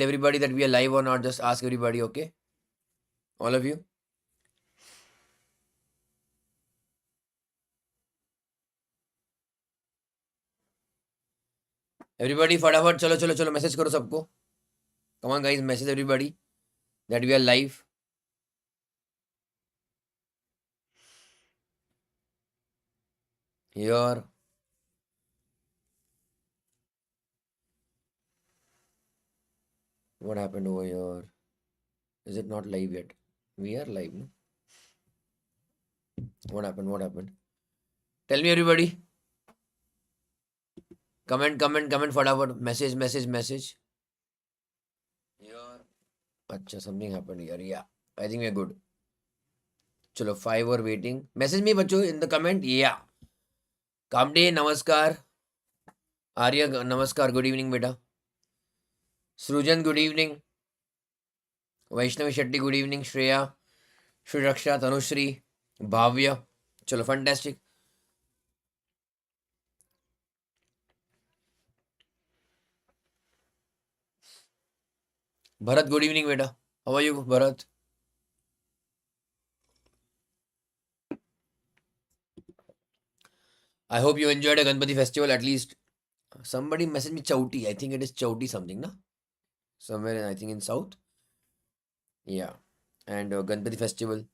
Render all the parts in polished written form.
everybody that we are live or not. Just ask everybody, okay? All of you. Everybody, फटाफट चलो चलो चलो message करो सबको. Come on guys, message everybody that we are live. Here. What happened over here? Is it not live yet? We are live, no? What happened? What happened? Tell me everybody. Comment, comment, comment फटाफट. Message, message, message. Here. अच्छा, something happened here. Yeah. I think we are good. चलो 5 or waiting. Message me बच्चों in the comment. Yeah. Kamde नमस्कार. आर्य नमस्कार. Good evening बेटा. सृजन good evening. Vaishnavi Shetty good evening. Shreya, Shri रक्षा, तनुश्री, भाव्य. चलो fantastic. Bharat good evening बेटा. How are you Bharat? I hope you enjoyed a Ganpati festival at least. Somebody messaged me Chauti. I think it is Chauti something, na? Somewhere I think in south. Yeah. And Ganpati festival.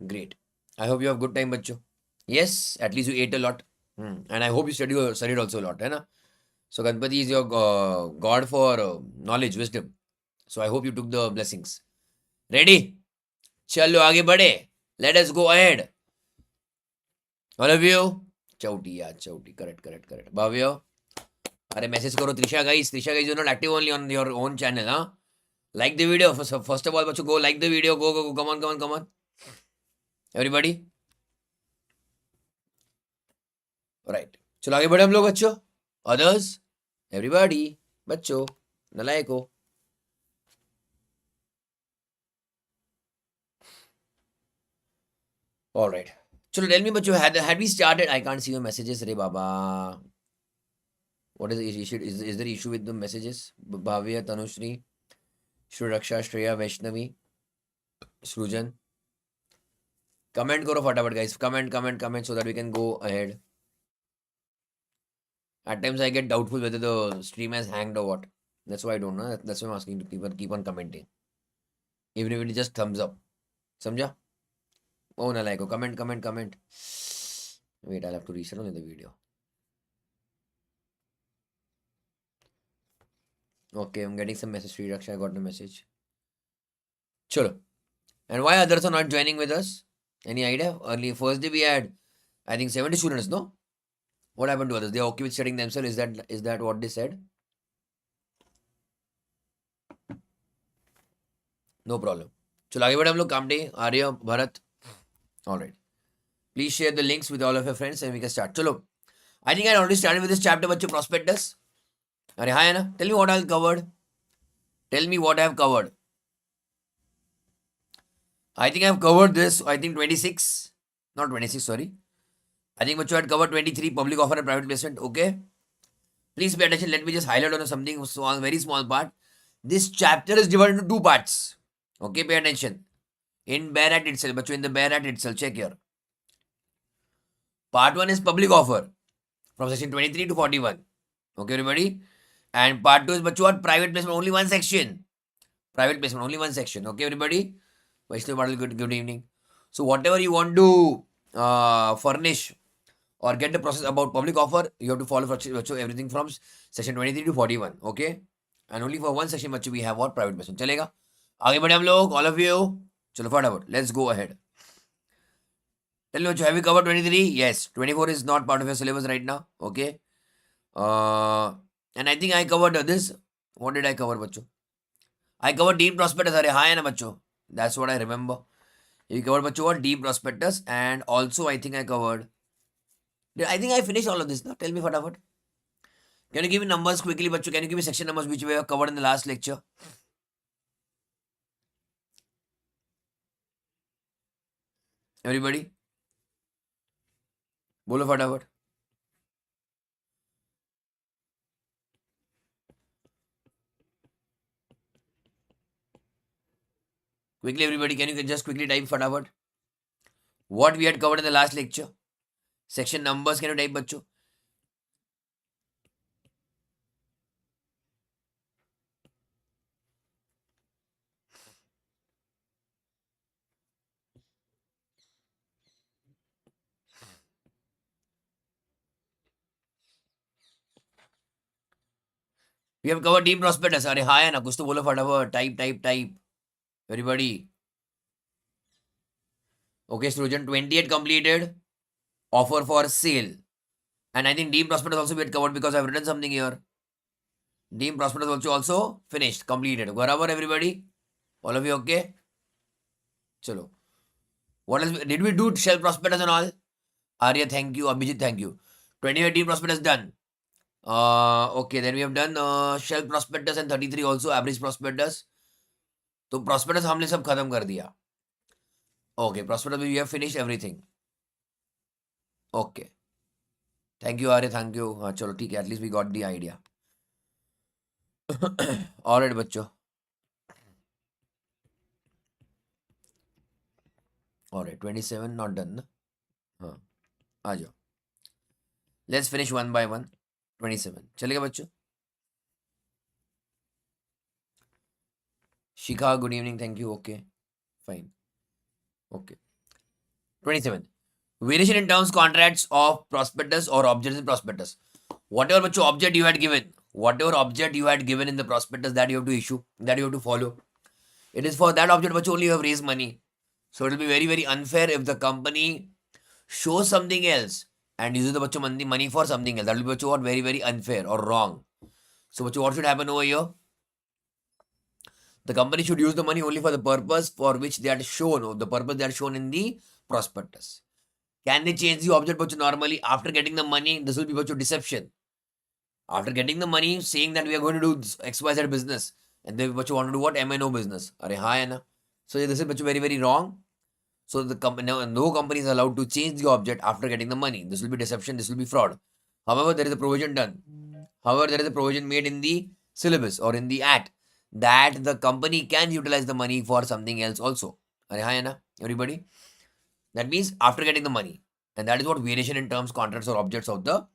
Great. I hope you have good time, bachcho. Yes, at least you ate a lot. And I hope you studied also a lot, hai na? So Ganpati is your god for knowledge, wisdom. So I hope you took the blessings. Ready? Chalo, aage bade. Let us go ahead. All of you? Chauti, yeah, Chauti. Correct. Bhavya. Are message karo Trisha guys. Trisha guys, you're not active only on your own channel, huh? Like the video. First of all, bacho, go like the video. Go. Come on. Everybody? Right. चलो आगे बढ़े हम लोग बच्चों. Others? Everybody? बच्चों? नलायको? All right. चलो tell me बच्चों, had we started? I can't see your messages. Re Baba. What is the issue? Is there issue with the messages? Bhavya, Tanushri, Shri Raksha, Shreya, Vaishnavi, Srujan. Comment करो फटाफट guys. Comment so that we can go ahead. At times I get doubtful whether the stream has hanged or what. That's why I don't know. That's why I'm asking to keep on commenting. Even if it is just thumbs up. समझा? Oh, Nalaiko. Comment. Wait, I'll have to restart only the video. Okay, I'm getting some message. Sri Raksha, I got the message. Chalo. And why others are not joining with us? Any idea? Early first day we had, I think 70 students, no? What happened to others? They are okay with studying themselves. Is that what they said? No problem. चलो आगे बढ़े हम लोग. कामडे, आर्य, Bharat. All right. Please share the links with all of your friends and we can start. चलो. I think I already started with this chapter, बच्चों, prospectus. अरे hi Anna. Tell me what I've covered. Tell me what I've covered. I think I've covered this. I think 26. Not 26, sorry. I think bachcho had covered 23, public offer and private placement. Okay. Please pay attention. Let me just highlight on something small, very small part. This chapter is divided into two parts. Okay, pay attention. In bare act itself, bachcho, in the bare act itself, check here. Part 1 is public offer from section 23 to 41. Okay, everybody. And part 2 is bachcho, what? Private placement, only one section. Private placement, only one section. Okay, everybody. Vaishnav Badal, good evening. So whatever you want to furnish or get the process about public offer, you have to follow everything from section 23 to 41. Okay. And only for one section we have what? Private placement. चलेगा? आगे बढ़े हम लोग, all of you. चलो फटाफट. Let's go ahead. Tell me, have you covered 23? Yes. 24 is not part of your syllabus right now. Okay. And I think I covered this. What did I cover, बच्चों? I covered deep prospectus. अरे हाँ है ना बच्चों? That's what I remember. You covered बच्चों what? Deep prospectus. And also I think I covered. I think I finished all of this now. Tell me फटाफट. Can you give me numbers quickly, बच्चों? Can you give me section numbers which we have covered in the last lecture? Everybody? बोलो फटाफट. Quickly, everybody, can you just quickly type फटाफट? What we had covered in the last lecture? Section numbers, can you type बच्चों? We have covered team prospectus. अरे हाँ है ना, कुछ तो बोलो फटाफट. Type. Everybody. Okay, Srujan, 28 completed. Offer for sale. And I think team prospectus also we had covered because I've written something here. Team prospectus also finished, completed. Barabar, everybody? All of you okay? Chalo. What else? Did we do shell prospectus and all? Arya, thank you. Abhijit, thank you. 28 team prospectus done. Okay, then we have done shell prospectus and 33 also average prospectus. तो prospectus हमने सब खत्म कर दिया. Okay, prospectus we have finished everything. Okay. Thank you, Arya. Thank you. हाँ चलो ठीक है. At least we got the idea. All right, बच्चों. All right, 27 not done. ना? हाँ आ जाओ. Let's finish one by one. 27 चलेगा बच्चों? Shikha, good evening. Thank you. Okay, fine. Okay. 27. Variation in terms contracts of prospectus or objects in prospectus. Whatever बच्चों object you had given, whatever object you had given in the prospectus that you have to issue, that you have to follow, it is for that object बच्चों only you have raised money. So it will be very, very unfair if the company shows something else and uses the बच्चों money for something else. That will be बच्चों what very, very unfair or wrong. So बच्चों what should happen over here? The company should use the money only for the purpose for which they are shown, or the purpose they are shown in the prospectus. Can they change the object बच्चों normally after getting the money? This will be बच्चों deception. After getting the money, saying that we are going to do XYZ business, and they बच्चों want to do what? MNO business. अरे हाँ है ना? So this is बच्चों very, very wrong. So the company, no company is allowed to change the object after getting the money. This will be deception. This will be fraud. However, there is a provision done. However, there is a provision made in the syllabus or in the act that the company can utilize the money for something else also. Are hai na, everybody? That means after getting the money. And that is what variation in terms, contracts or objects of the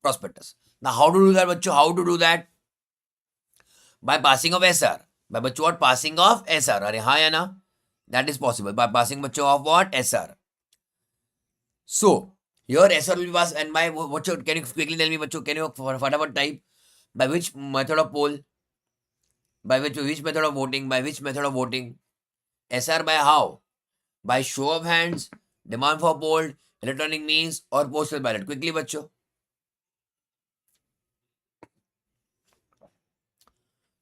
prospectus. Now, how to do that, bacho? How to do that? By passing of SR. By bacho what? Passing of SR. Are hai na? That is possible. By passing bacho of what? SR. So, here SR will be passed and by what? Can you quickly tell me, bacho? Can you fatavat type? By which method of poll? By which method of voting? By which method of voting? SR by how? By show of hands, demand for poll, electronic means, or postal ballot. Quickly, बच्चों.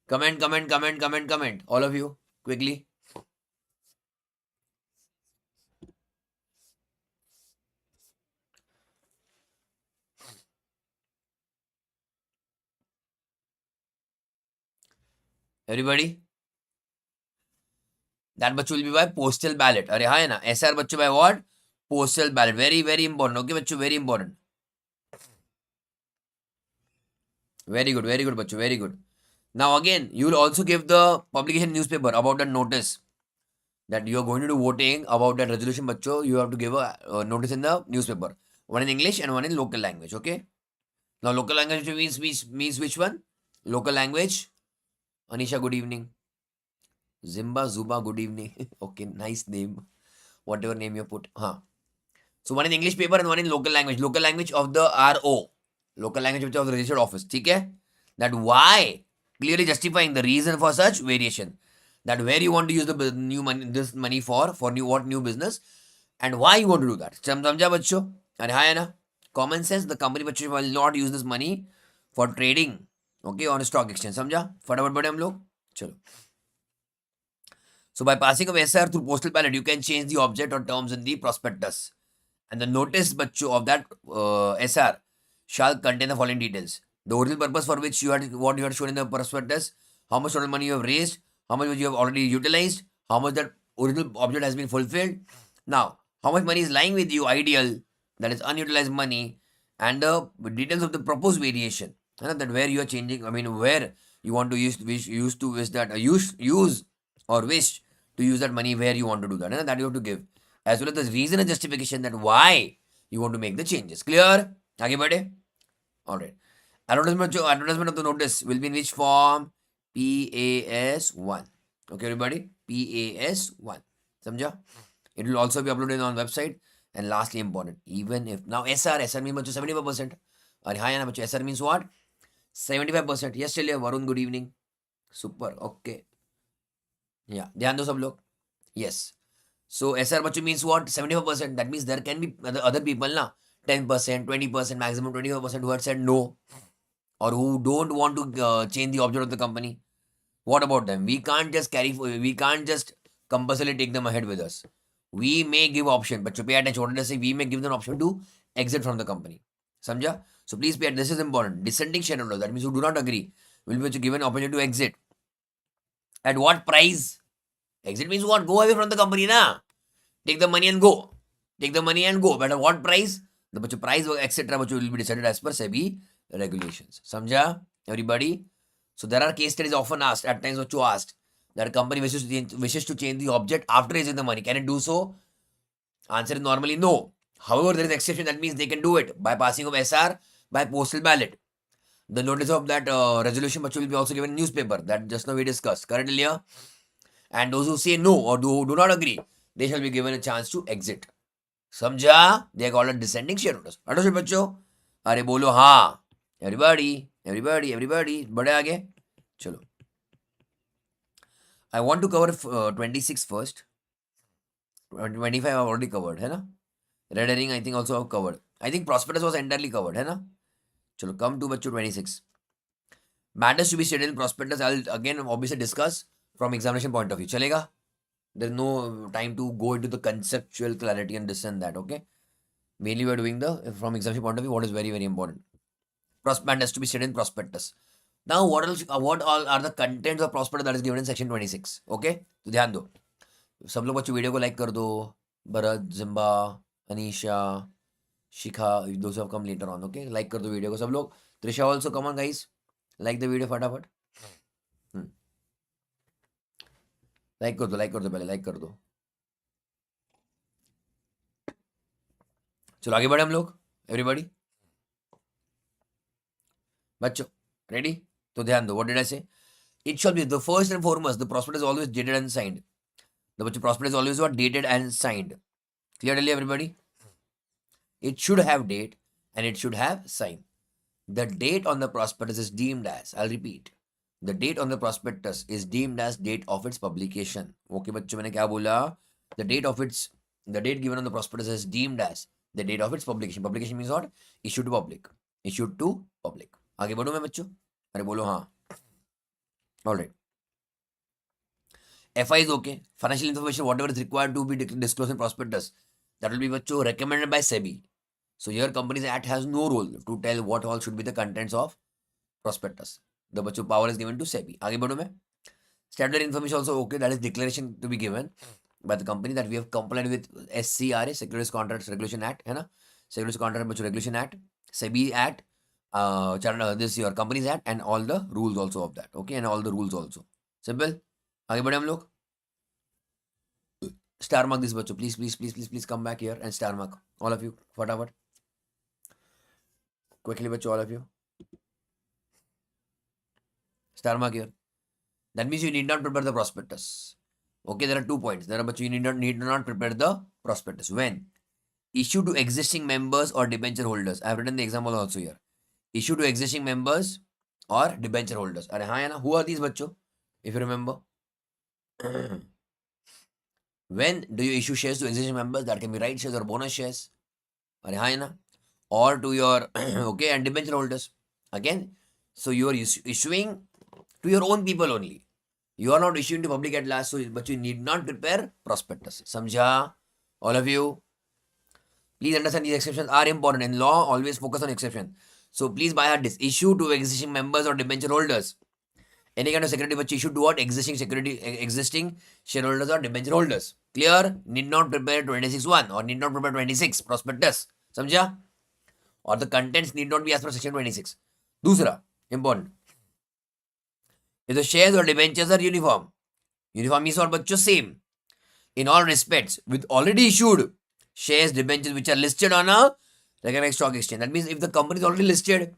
Comment. All of you, quickly. Everybody? That बच्चों will be by postal ballot. अरे हाँ है ना? SR बच्चों by what? Postal ballot. Very, very important. Okay, बच्चों, very important. Very good, बच्चों, very good. Now again, you will also give the publication newspaper about the notice that you are going to do voting about that resolution, bachcho. You have to give a notice in the newspaper. One in English and one in local language, okay? Now local language means which one? Local language. Anisha, good evening. Zimba, Zuba, good evening. Okay, nice name. Whatever name you put. Huh. So one in English paper and one in local language. Local language of the RO. Local language of the registered office. Okay? That why? Clearly justifying the reason for such variation. That where you want to use the new money, this money for new business, and why you want to do that. समझा बच्चों? अरे हाँ है ना? Common sense. The company बच्चों will not use this money for trading. Okay, on stock exchange. समझा? फटाफट बढ़े हम लोग. चलो. So by passing of SR through postal ballot, you can change the object or terms in the prospectus. And the notice bachcho of that SR shall contain the following details. The original purpose for which you had shown in the prospectus, how much total money you have raised, how much you have already utilized, how much that original object has been fulfilled. Now, how much money is lying with you, ideal, that is unutilized money, and the details of the proposed variation. That where you are changing, where you want to use or wish to use that money where you want to do that, and that you have to give, as well as the reason and justification that why you want to make the changes. Clear? आगे बढ़े. All right. Advertisement of the notice will be in which form? PAS1. Okay, everybody. PAS1. समझा? It will also be uploaded on website. And lastly, important, even if now SR means बच्चों 75%. और हाँ ना बच्चों, SR means what? 75%. Yes, चलिए Varun, good evening. Super. Okay. Yeah, ध्यान दो सब लोग. Yes. So SR बच्चों means what? 75%. That means there can be other people na 10%, 20%, maximum 25% who had said no, or who don't want to change the object of the company. What about them? We can't just compulsorily take them ahead with us. We may give option, but pay attention. Say we may give them option to exit from the company. Samjha? So please pay attention. This is important. Dissenting shareholders, that means who do not agree, will be given opportunity to exit. At what price? Exit means what? Go away from the company, na? Take the money and go. Take the money and go. But at what price? The price, etc. will be decided as per SEBI regulations. Samjha? Everybody? So there are case studies often asked, at times asked, that a company wishes to change the object after raising the money. Can it do so? Answer is normally no. However, there is exception. That means they can do it by passing of SR by postal ballot. The notice of that resolution will be also given in newspaper. That just now we discussed. Correct, Ilya? And those who say no or do not agree, they shall be given a chance to exit. समझा? They are called as dissenting shareholders. Understood बच्चों? अरे बोलो हाँ. Everybody. बढ़े आगे. चलो. I want to cover 26 first. 25 I've already covered, है ना? Red herring I think also I've covered. I think prospectus was entirely covered, है ना? चलो, come to बच्चों 26. Matters to be stated in prospectus, I'll again obviously discuss from examination point of view. चलेगा? There's no time to go into the conceptual clarity and this and that, okay? Mainly we're doing from examination point of view, what is very, very important. Prospectus has to be stated in prospectus. Now, what all are the contents of prospectus that is given in section 26, okay? तो ध्यान दो. सब लोग बच्चों video को like कर दो. भरत, जिम्बा, अनीशा, शिखा, those who have come later on, okay? Like कर दो वीडियो को सब लोग. Trisha also, come on guys. Like the video फटाफट. लाइक कर दो पहले, लाइक कर दो. चलो आगे बढ़े हम लोग. एवरीबॉडी बच्चों रेडी? तो ध्यान दो. What did I say? It shall be the first and foremost. The prospectus is always dated and signed. The prospectus is always what? Dated and signed. Clearly, everybody? It should have date and it should have sign. The date on the prospectus is deemed as, I'll repeat, the date on the prospectus is deemed as date of its publication. Okay, बच्चों मैंने क्या बोला? The date given on the prospectus is deemed as the date of its publication. Publication means what? Issued to public. Issued to public. आगे बढ़ो मैं बच्चों. अरे बोलो हाँ. All right. FI is okay. Financial information, whatever is required to be disclosed in prospectus, that will be बच्चों recommended by SEBI. So here Companies Act has no role to tell what all should be the contents of prospectus. The बच्चों power is given to SEBI. आगे बढ़ो मैं. Statutory information also okay. That is declaration to be given by the company that we have complied with SCRA, Securities Contracts Regulation Act, है ना? Securities Contract Regulation Act, SEBI Act, this your Companies Act, and all the rules also of that. Okay, and all the rules also. Simple. आगे बढ़े हम लोग. Star mark this बच्चों. Please come back here and star mark. All of you. फटाफट. Quickly बच्चों, all of you. Star mark here. That means you need not prepare the prospectus. Okay, there are 2 points. There are, but you need not prepare the prospectus. When? Issue to existing members or debenture holders. I have written the example also here. Issue to existing members or debenture holders. अरे हाँ है ना? Who are these बच्चों? If you remember. When do you issue shares to existing members? That can be right shares or bonus shares. अरे हाँ है ना? Or to your okay, and debenture holders. Again, so you are issuing to your own people only. You are not issuing to public at large, so but you need not prepare prospectus. Samjha? All of you? Please understand these exceptions are important. In law, always focus on exception. So please by heart this. Issue to existing members or debenture holders. Any kind of security which issued to what? Existing shareholders or debenture holders. Clear? Need not prepare 26(1) or need not prepare 26 prospectus. Samjha? Or the contents need not be as per section 26. Dusra, important. If the shares or debentures are uniform means what बच्चों? Same. in all respects with already issued shares, debentures which are listed on a recognized stock exchange. That means if the company is already listed,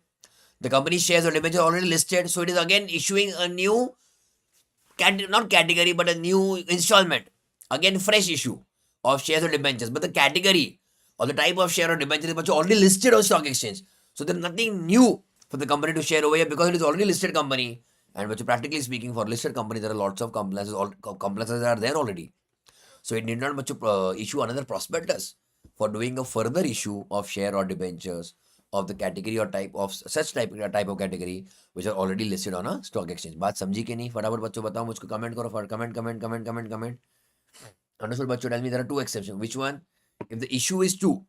the company shares or debentures are already listed, so it is again issuing a new not category but a new installment, again fresh issue of shares or debentures, but the category or the type of share or debenture is already listed on stock exchange, so there's nothing new for the company to share over here because it is already listed company. And which practically speaking, for listed company there are lots of compliances, all compliances are there already, so it need not much issue another prospectus for doing a further issue of share or debentures of the category or type of such type of category which are already listed on a stock exchange. बात समझी कि नहीं? फटाफट बच्चों बताओ मुझको, comment करो, comment. Understood बच्चों? Tell me there are two exceptions. Which one? If the issue is to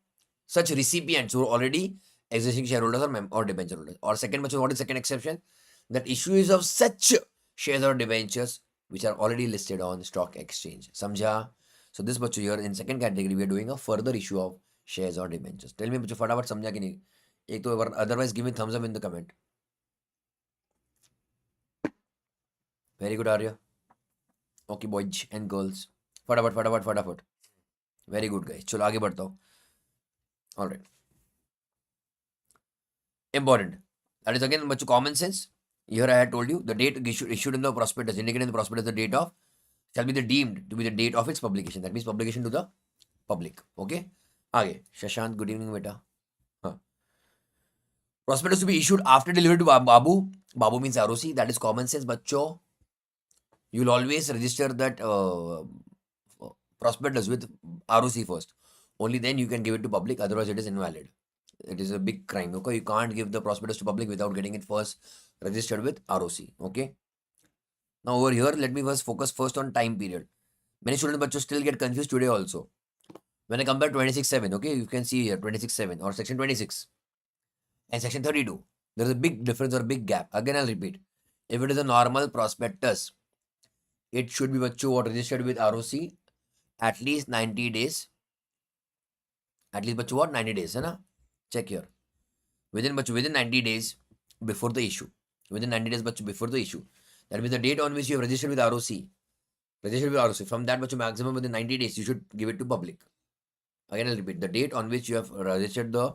such recipients who are already existing shareholders or debenture holders. Or second बच्चों, what is second exception? That issue is of such shares or debentures which are already listed on stock exchange. समझा? So this बच्चों here in second category we are doing a further issue of shares or debentures. Tell me बच्चों फटाफट समझा कि नहीं? एक तो otherwise give me thumbs up in the comment. Very good Arya. Okay boys and girls. फटाफट. Very good guys. चलो आगे बढ़ता हूँ. All right. Important. That is again much common sense. Here I had told you the date issued in the prospectus, indicated in the prospectus, the date of shall be the deemed to be the date of its publication. That means publication to the public. Okay. आगे Shashant, good evening beta. Prospectus to be issued after delivery to Babu. Babu means ROC. That is common sense, बच्चों. You will always register that prospectus with ROC first. Only then you can give it to public. Otherwise, it is invalid. It is a big crime. Okay, you can't give the prospectus to public without getting it first registered with ROC. Okay. Now over here, let me first focus first on time period. Many students but still get confused today also. When I compare 26.7, okay, you can see here 26.7 or section 26 and section 32. There is a big difference or big gap. Again, I'll repeat. If it is a normal prospectus, it should be registered with ROC at least 90 days. At least 90 days, है ना? Check here. Within 90 days before the issue. Within 90 days before the issue. That means the date on which you have registered with ROC. From that maximum within 90 days, you should give it to public. Again, I'll repeat. The date on which you have registered the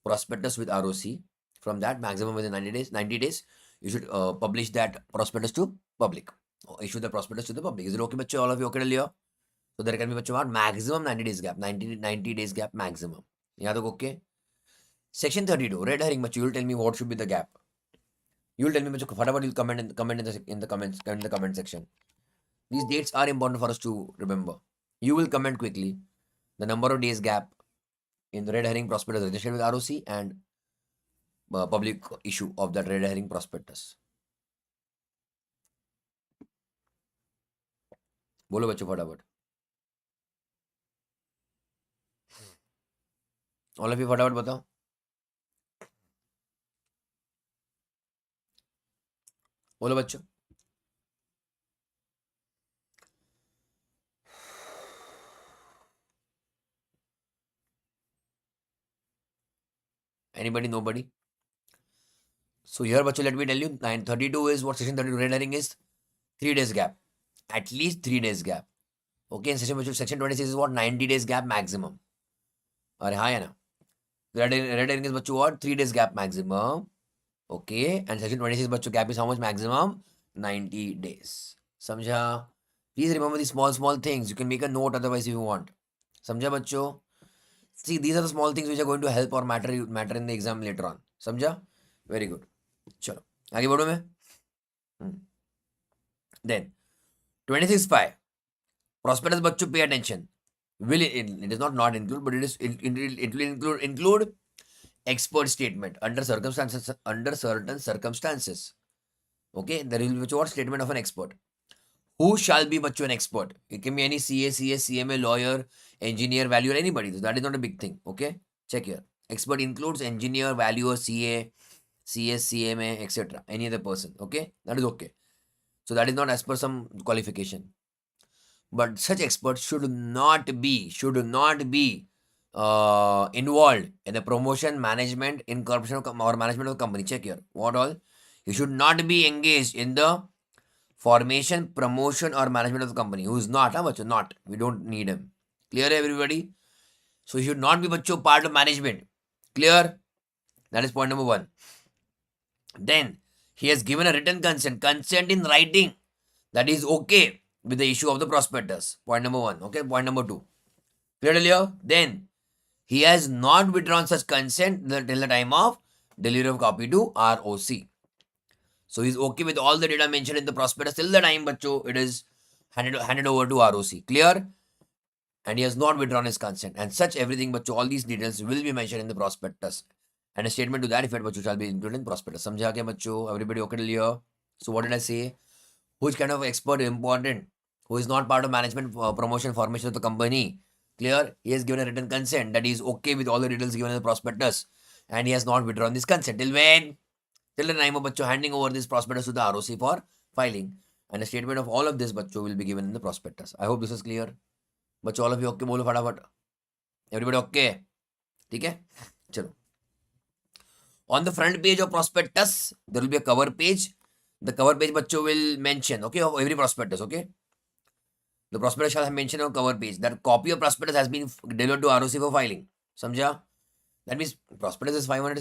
prospectus with ROC. From that maximum within 90 days, you should publish that prospectus to public. Or issue the prospectus to the public. Is it okay, bachcho? All of you okay? So there can be maximum 90 days gap. 90 days gap maximum. Yeah, okay. Section 32, red herring, but you will tell me what should be the gap. You will tell me, whatever you'll comment in the comment section. These dates are important for us to remember. You will comment quickly the number of days gap in the red herring prospectus registered with ROC and public issue of that red herring prospectus. बोलो बच्चों फटाफट. All of you फटाफट बताओ. बोलो बच्चों. Anybody? Nobody? So here बच्चों, let me tell you, 932 is what section 32 red herring is 3 days gap. At least 3 days gap. Okay, and section 26 is what 90 days gap maximum. अरे हाँ है ना. Red herring is बच्चों what 3 days gap maximum. Okay, and section 26 बच्चों gap is how much maximum? 90 days. समझा? Please remember these small things. You can make a note otherwise if you want. समझा बच्चों? See, these are the small things which are going to help or matter in the exam later on. समझा? Very good. चलो आगे बढ़ो मैं. Then 26.5 prospectus बच्चों pay attention. Will it is not include, but it will include expert statement under certain circumstances. Okay, there will be what statement of an expert. Who shall be bachcho an expert? It can be any CA, CS, CMA, lawyer, engineer, valuer, anybody. So that is not a big thing. Okay, check here. Expert includes engineer, valuer, CA, CS, CMA, etc. Any other person. Okay, that is okay. So that is not as per some qualification. But such experts should not be involved in the promotion, management, incorporation or management of the company. Check here. What all? You should not be engaged in the formation, promotion or management of the company. Who is not, bachcho, not. We don't need him. Clear everybody? So he should not be bachcho part of management. Clear? That is point number 1. Then he has given a written consent. Consent in writing. That is okay with the issue of the prospectus. Point number 1. Okay. Point number 2. Clear till here? Then he has not withdrawn such consent till the time of delivery of copy to ROC. So he's okay with all the data mentioned in the prospectus till the time, bacho, it is handed over to ROC. Clear? And he has not withdrawn his consent. And such everything, bacho, all these details will be mentioned in the prospectus. And a statement to that effect, bacho, shall be included in prospectus. Samjha kya, bacho? Everybody okay till here? So what did I say? Which kind of expert important? Who is not part of management, promotion, formation of the company? Clear? He has given a written consent that he is okay with all the details given in the prospectus. And he has not withdrawn this consent. Till when? Till the time of bachcho handing over this prospectus to the ROC for filing. And a statement of all of this bachcho will be given in the prospectus. I hope this is clear. Bachcho, all of you okay? Bolo fatafat. Everybody okay? ठीक है? चलो. On the front page of prospectus, there will be a cover page. The cover page bachcho will mention, okay, of every prospectus, okay? The prospectus shall have mentioned on cover page that copy of prospectus has been delivered to ROC for filing. Samjha? That means prospectus is 500,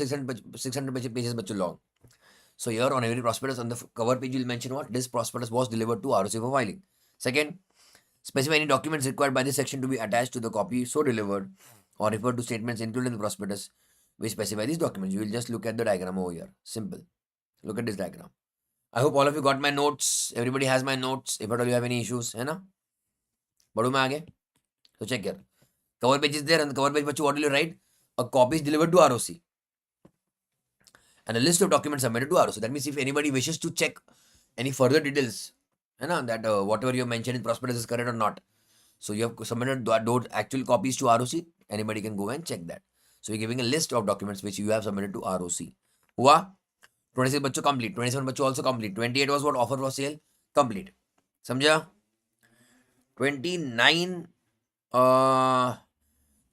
600 pages bachcho long. So here on every prospectus on the cover page you will mention what? This prospectus was delivered to ROC for filing. Second, specify any documents required by this section to be attached to the copy so delivered or refer to statements included in the prospectus which specify these documents. You will just look at the diagram over here. Simple. Look at this diagram. I hope all of you got my notes. Everybody has my notes. If at all you have any issues, है ना? बढ़ू मैं आगे. So check here. Cover page is there and the cover page बच्चों what will you write? A copy is delivered to ROC. And a list of documents submitted to ROC. That means if anybody wishes to check any further details, that whatever you have mentioned in prospectus is correct or not. So you have submitted those actual copies to ROC. Anybody can go and check that. So you're giving a list of documents which you have submitted to ROC. Hua? 26 bachcho complete. 27 bachcho also complete. 28 was what? Offer for sale? Complete. Samjha? 29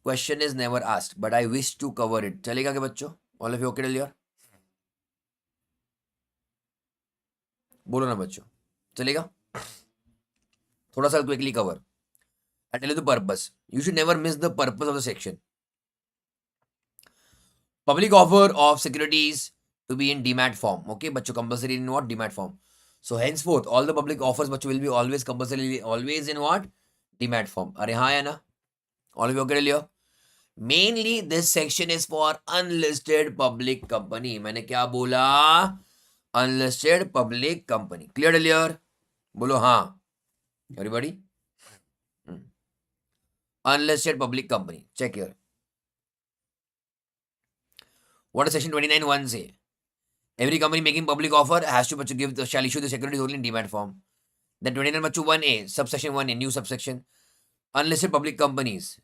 question is never asked, but I wish to cover it. Chalega ke bachcho? All of you okay till here? बोलो ना बच्चों चलेगा थोड़ा सा quickly cover I tell you the purpose. You should never miss the purpose of the section. Public offer of securities to be in demat form. Okay, bachcho, compulsory in what? Demat form. So henceforth, all the public offers bachcho will be always compulsory, always in what? Demat form. Are हाँ या ना? All of you okay Leo? Mainly this section is for unlisted public company. मैंने क्या बोला? Unlisted public company. Clear till here? बोलो हाँ. Everybody? Unlisted public company. Check here. What does section 29(1) say? Every company making public offer has to shall issue the securities only in demat form. Then 29(1)(a), subsection 1A, new subsection. Unlisted public companies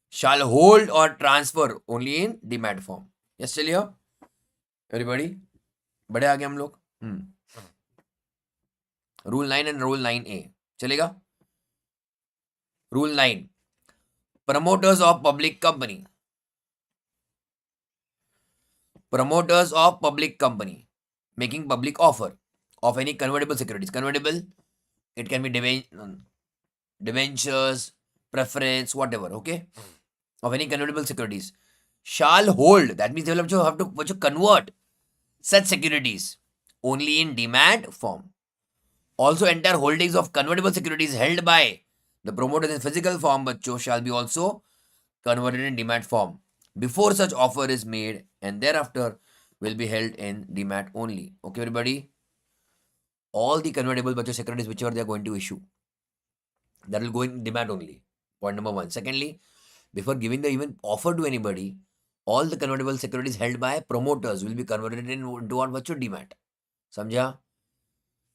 shall hold or transfer only in demat form. Yes, still here? Everybody? बड़े आगे हम लोग. Rule 9 and Rule 9A. चलेगा? Rule 9. Promoters of public company. Promoters of public company making public offer of any convertible securities. Convertible, it can be debentures, preference, whatever, okay? Of any convertible securities. Shall hold, that means they will have to convert such securities only in demat form. Also, entire holdings of convertible securities held by the promoters in physical form bachcho shall be also converted in demat form before such offer is made and thereafter will be held in demat only. Okay, everybody? All the convertible bachcho securities whichever they are going to issue, that will go in demat only. Point number 1. Secondly, before giving the even offer to anybody, all the convertible securities held by promoters will be converted into what bachcho? Demat. Samjha?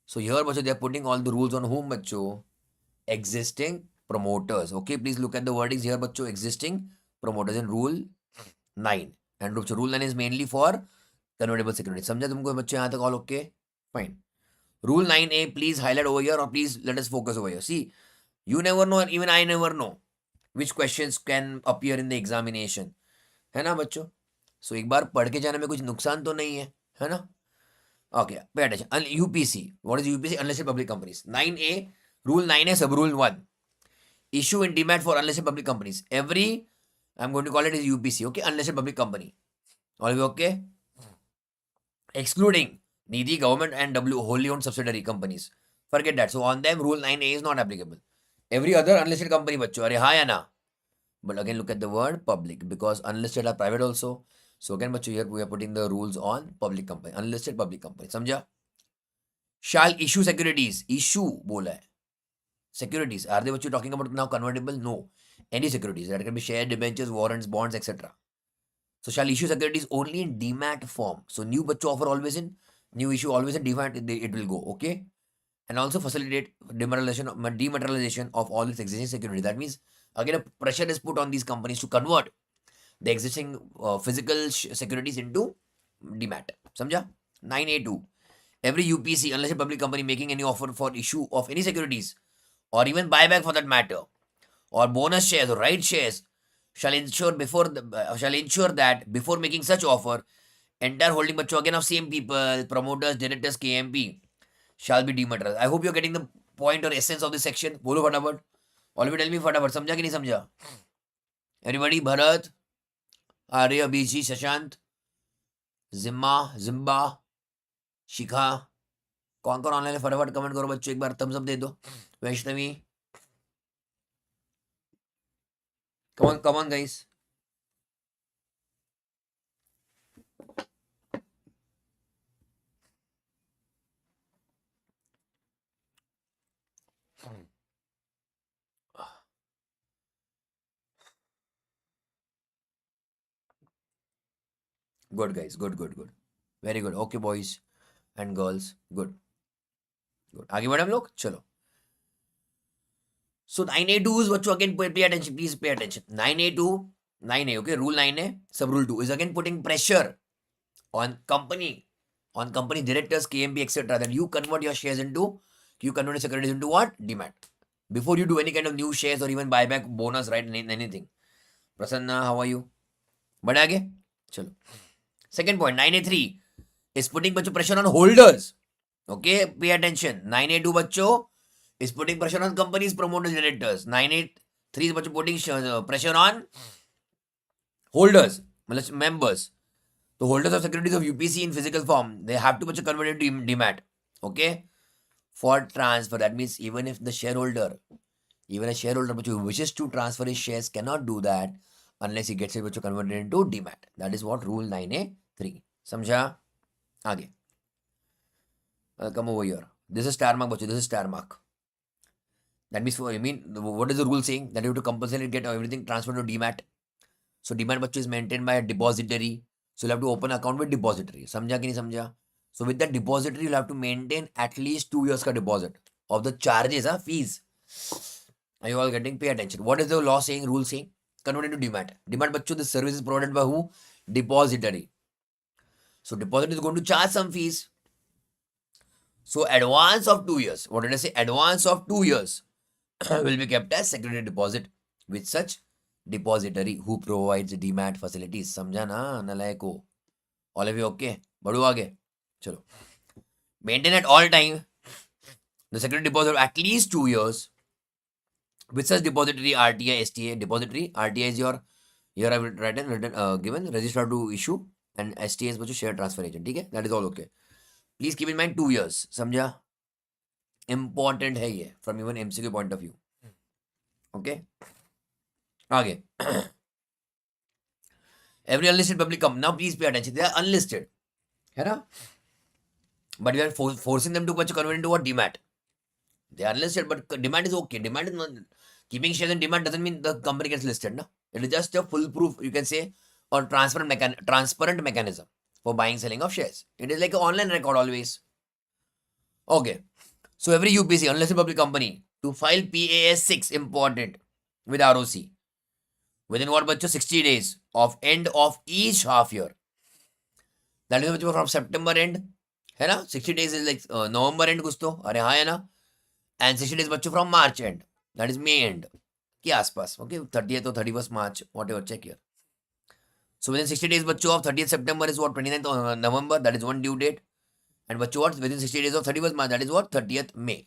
So here bachcho they are putting all the rules on whom bachcho? Existing promoters. Okay, please look at the wordings here bachcho. Existing promoters in Rule 9. And Rule 9 is mainly for convertible securities. समझा तुमको बच्चों यहाँ तक all okay? Fine. Rule 9A, please highlight over here or please let us focus over here. See, you never know, even I never know which questions can appear in the examination. है ना बच्चों? So एक बार पढ़ के जाने में कुछ नुकसान तो नहीं है ना? Okay, pay attention. UPC. What is UPC? Unlisted public companies. 9A, Rule 9A, Sub Rule 1. Issue in demat for unlisted public companies. I'm going to call it as UPC, okay? Unlisted public company. All of you okay? Excluding Nidhi, government, and wholly owned subsidiary companies. Forget that. So on them, Rule 9A is not applicable. Every other unlisted company, bachcho, are ha ya na? But again, look at the word public because unlisted are private also. So again, bachcho, here we are putting the rules on public company, unlisted public company. Samjha? Shall issue securities. Issue bola hai. Securities. Are they what you're talking about now convertible? No. Any securities. That can be share, debentures, warrants, bonds, etc. So shall issue securities only in demat form. So new bachcho offer always in, new issue always in demat, it will go. Okay. And also facilitate dematerialization of all its existing securities. That means again a pressure is put on these companies to convert the existing physical securities into demat. Samjha? 9A2. Every UPC, unless a public company making any offer for issue of any securities or even buyback for that matter, or bonus shares or right shares, shall ensure that before making such offer, entire holding bachcho again of same people, promoters, directors, KMP shall be dematerialized. I hope you're getting the point or essence of this section. Bolo fatapat. All of you tell me fatapat. Samjha ki nahi samjha? Everybody, Bharat, Arya, Abhijit, Shashant, Zimba, शिखा कौन कौन online फटाफट comment करो बच्चों एक बार Thums up दे दो Vaishnavi come on guys good guys good very good okay boys and girls good आगे बढ़े हम लोग चलो So 9A2 is what you again pay attention. Please pay attention. 9A2, 9A, okay, rule 9A, sub rule 2 is again putting pressure on company directors, KMB, etc. That you convert your securities into what? Demat. Before you do any kind of new shares or even buyback, bonus, right? Anything. Prasanna, how are you? But again, chalo. Second point, 9A3 is putting pressure on holders. Okay, pay attention. 9A2 bachcho is putting pressure on companies, promoters, directors. 983 is putting pressure on holders, members. The holders of securities of UPC in physical form, they have to convert it into demat. Okay, for transfer. That means even if the shareholder, even a shareholder who wishes to transfer his shares cannot do that unless he gets it converted into demat. That is what rule 9A3. Samjha? Aage. Come over here. This is star mark, bacho. This is star mark. That means, what is the rule saying? That you have to compulsorily get everything transferred to demat. So demat bacho is maintained by a depository. So you'll have to open account with depository. Samjha ki nahi samjha? So with that depository, you'll have to maintain at least 2 years ka deposit of the charges, fees. Are you all getting? Pay attention. What is the law saying, rule saying? Convert into demat. Demat bacho, the service is provided by who? Depository. So depository is going to charge some fees. So advance of 2 years. What did I say? Advance of 2 years will be kept as security deposit with such depository who provides demat facilities. समझा ना नलायक को? All of you okay? बढ़ो आगे. चलो. Maintain at all time the security deposit of at least 2 years with such depository RTI, STA. Depository RTI is your, here I have written given register to issue and STA is what share transfer agent. ठीक है? That is all okay. Please keep in mind 2 years. समझा? Important है ये from even MCQ point of view. Okay? आगे. Every unlisted public company. Now please pay attention. They are unlisted. है ना? But we are forcing them to convert into what? Demat. They are unlisted, but demat is okay. Demat is not, keeping shares in demat doesn't mean the company gets listed. No? It is just a foolproof, you can say, or transparent mechanism for buying, selling of shares. It is like an online record always. Okay. So every UPC, unlisted public company, to file PAS 6, important, with ROC. Within what, bachcho? 60 days of end of each half year. That is from September end. है ना? 60 days is like November end कुछ तो. अरे हाँ है ना? And 60 days बच्चों from March end. That is May end. के आसपास. Okay, 30th or 31st March, whatever, check here. So within 60 days बच्चों of 30th September is what? 29th November. That is one due date. And what within 60 days of 31st March, that is what 30th May.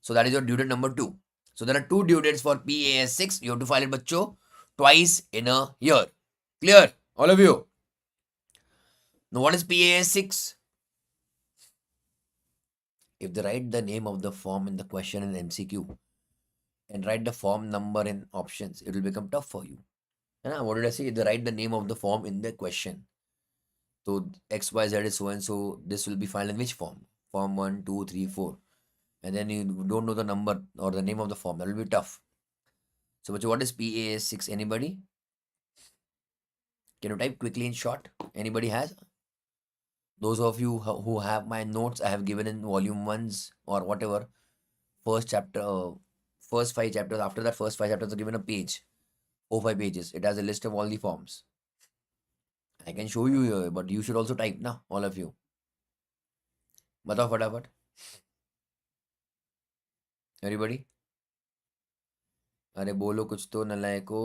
So that is your due date number 2. So there are 2 due dates for PAS6. You have to file it bachcho twice in a year. Clear? All of you. Now what is PAS6? If they write the name of the form in the question in MCQ and write the form number in options, it will become tough for you. What did I say? If they write the name of the form in the question. So XYZ is so and so, this will be filed in which form? Form 1, 2, 3, 4. And then you don't know the number or the name of the form. That will be tough. So what is PAS6? Anybody? Can you type quickly in short? Anybody has? Those of you who have my notes, I have given in volume 1s or whatever. First chapter, first 5 chapters. After that, first 5 chapters are given a page. 5 pages. It has a list of all the forms. I can show you here, but you should also type now, all of you. बताओ फटाफट. Everybody? अरे बोलो कुछ तो नलायको.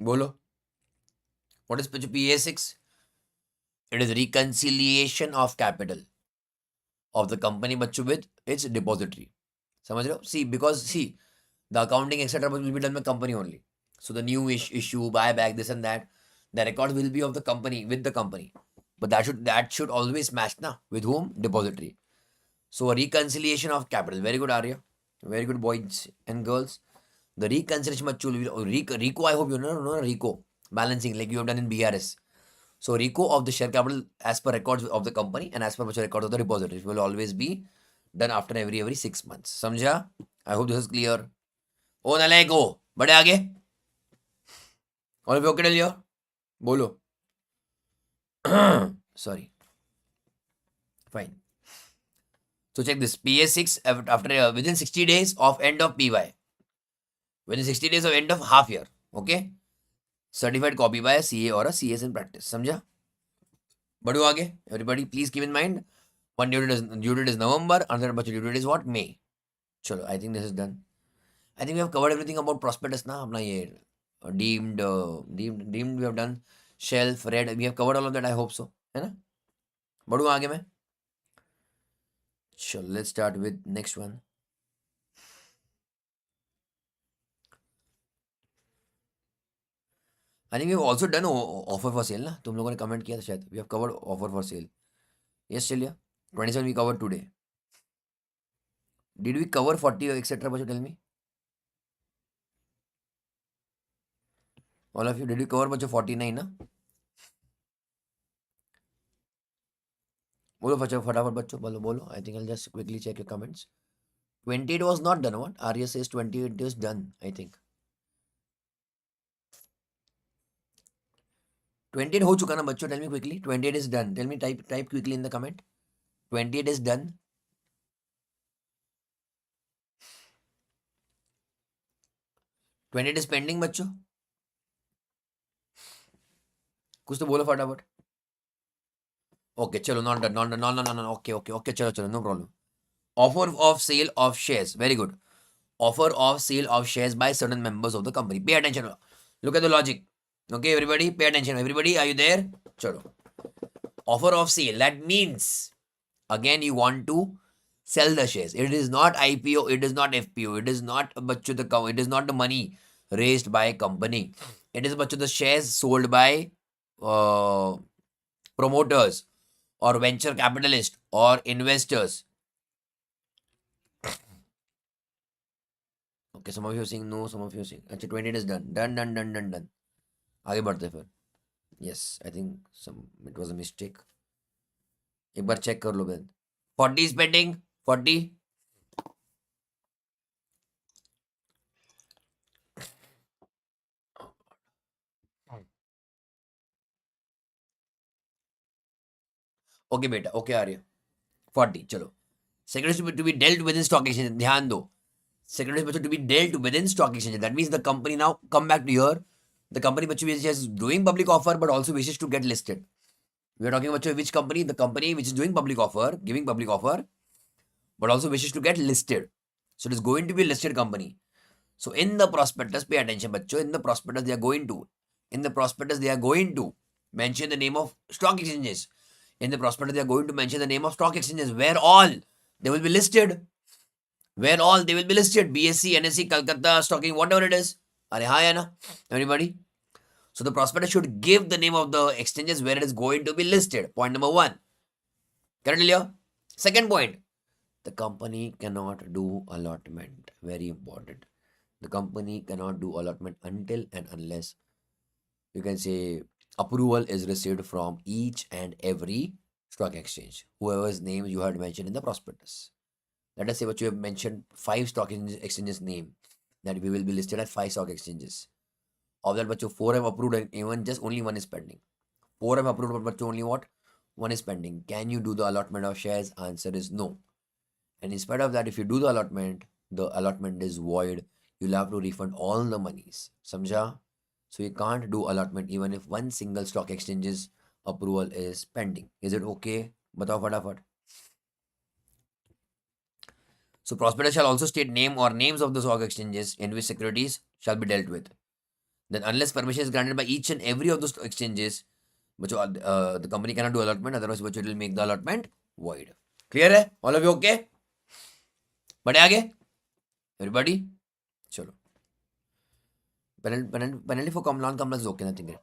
बोलो. What is PA6? It is reconciliation of capital of the company बच्चों with its depository. समझ रहे हो? See, the accounting etc. will be done by company only. So the new issue, buyback, this and that, the records will be of the company with the company. But that should always match na with whom? Depository. So a reconciliation of capital. Very good, Arya. Very good, boys and girls. The reconciliation RICO, I hope you know RICO. Balancing like you have done in BRS. So RICO of the share capital as per records of the company and as per records of the repository will always be done after every 6 months. Samjha? I hope this is clear. Oh, nalaik go. Bade aage. All of you okay till here? Bolo. Sorry. Fine. So check this. PA6 after within 60 days of end of PY. Within 60 days of end of half year. Okay? Certified copy by a CA or a CS in practice. Samjha? Badu aage. Everybody please keep in mind. One due date is November. Another due date is what? May. Chalo, I think this is done. I think we have covered everything about prospectus na. Apna ye deemed we have done. Shelf, read. We have covered all of that. I hope so. है ना? बढ़ू आगे मैं. Sure, let's start with next one. I think we have also done offer for sale ना. तुम लोगों ने comment किया था शायद. We have covered offer for sale. Yes, Celia. 27 we covered today. Did we cover 40 etc. But you tell me. All of you, did we cover बच्चों 49 ना? बोलो बच्चों फटाफट बच्चों बोलो. I think I'll just quickly check your comments. 28 was not done. What? Arya says 28 is done. I think 28 हो चुका ना बच्चों. Tell me quickly. 28 is done. Tell me, type quickly in the comment. 28 is done. 28 is pending बच्चों. कुछ तो बोलो फटाफट. Okay, चलो not done. No. Okay, चलो no problem. Offer of sale of shares. Very good. Offer of sale of shares by certain members of the company. Pay attention. Look at the logic. Okay, everybody, pay attention. Everybody, are you there? Chalo. Offer of sale. That means, again, you want to sell the shares. It is not IPO. It is not FPO. It is not it is not the money raised by a company. It is the shares sold by promoters or venture capitalists or investors. Okay, some of you are saying no, some of you are saying. Actually, 28 is done. Done. आगे बढ़ते फिर. Yes, I think it was a mistake. एक बार check कर लो बहन. 40 is pending. 40. Okay बेटा, okay आर्य. 40 चलो. Securities to be dealt within stock exchange. ध्यान दो. Securities to be dealt within stock exchange. That means the company now come back to here. The company which is just doing public offer but also wishes to get listed. We are talking about which company? The company which is doing public offer, giving public offer, but also wishes to get listed. So it is going to be a listed company. So in the prospectus, pay attention, bachcho. In the prospectus, they are going to mention the name of stock exchanges. In the prospectus, they are going to mention the name of stock exchanges where all they will be listed. Where all they will be listed. BSC, NSE, Calcutta, stocking, whatever it is. Are hi, Anna? Everybody? So the prospectus should give the name of the exchanges where it is going to be listed. Point number one. Correct, clear? Second point. The company cannot do allotment. Very important. The company cannot do allotment until and unless you can say approval is received from each and every stock exchange, whoever's name you had mentioned in the prospectus. Let us say what you have mentioned 5 stock exchanges name that we will be listed at 5 stock exchanges. Of that, but 4 have approved and even just only one is pending. 4 have approved, but only what? One is pending. Can you do the allotment of shares? Answer is no. And in spite of that, if you do the allotment is void. You'll have to refund all the monies. Samjha? So you can't do allotment even if one single stock exchange's approval is pending. Is it okay? Batao fatafat. So prospectus shall also state name or names of the stock exchanges in which securities shall be dealt with. Then unless permission is granted by each and every of those exchanges, the company cannot do allotment, otherwise it will make the allotment void. Clear hai? All of you okay? बढ़े आगे? Everybody? चलो. Penalty for non-compliance is okay, nothing.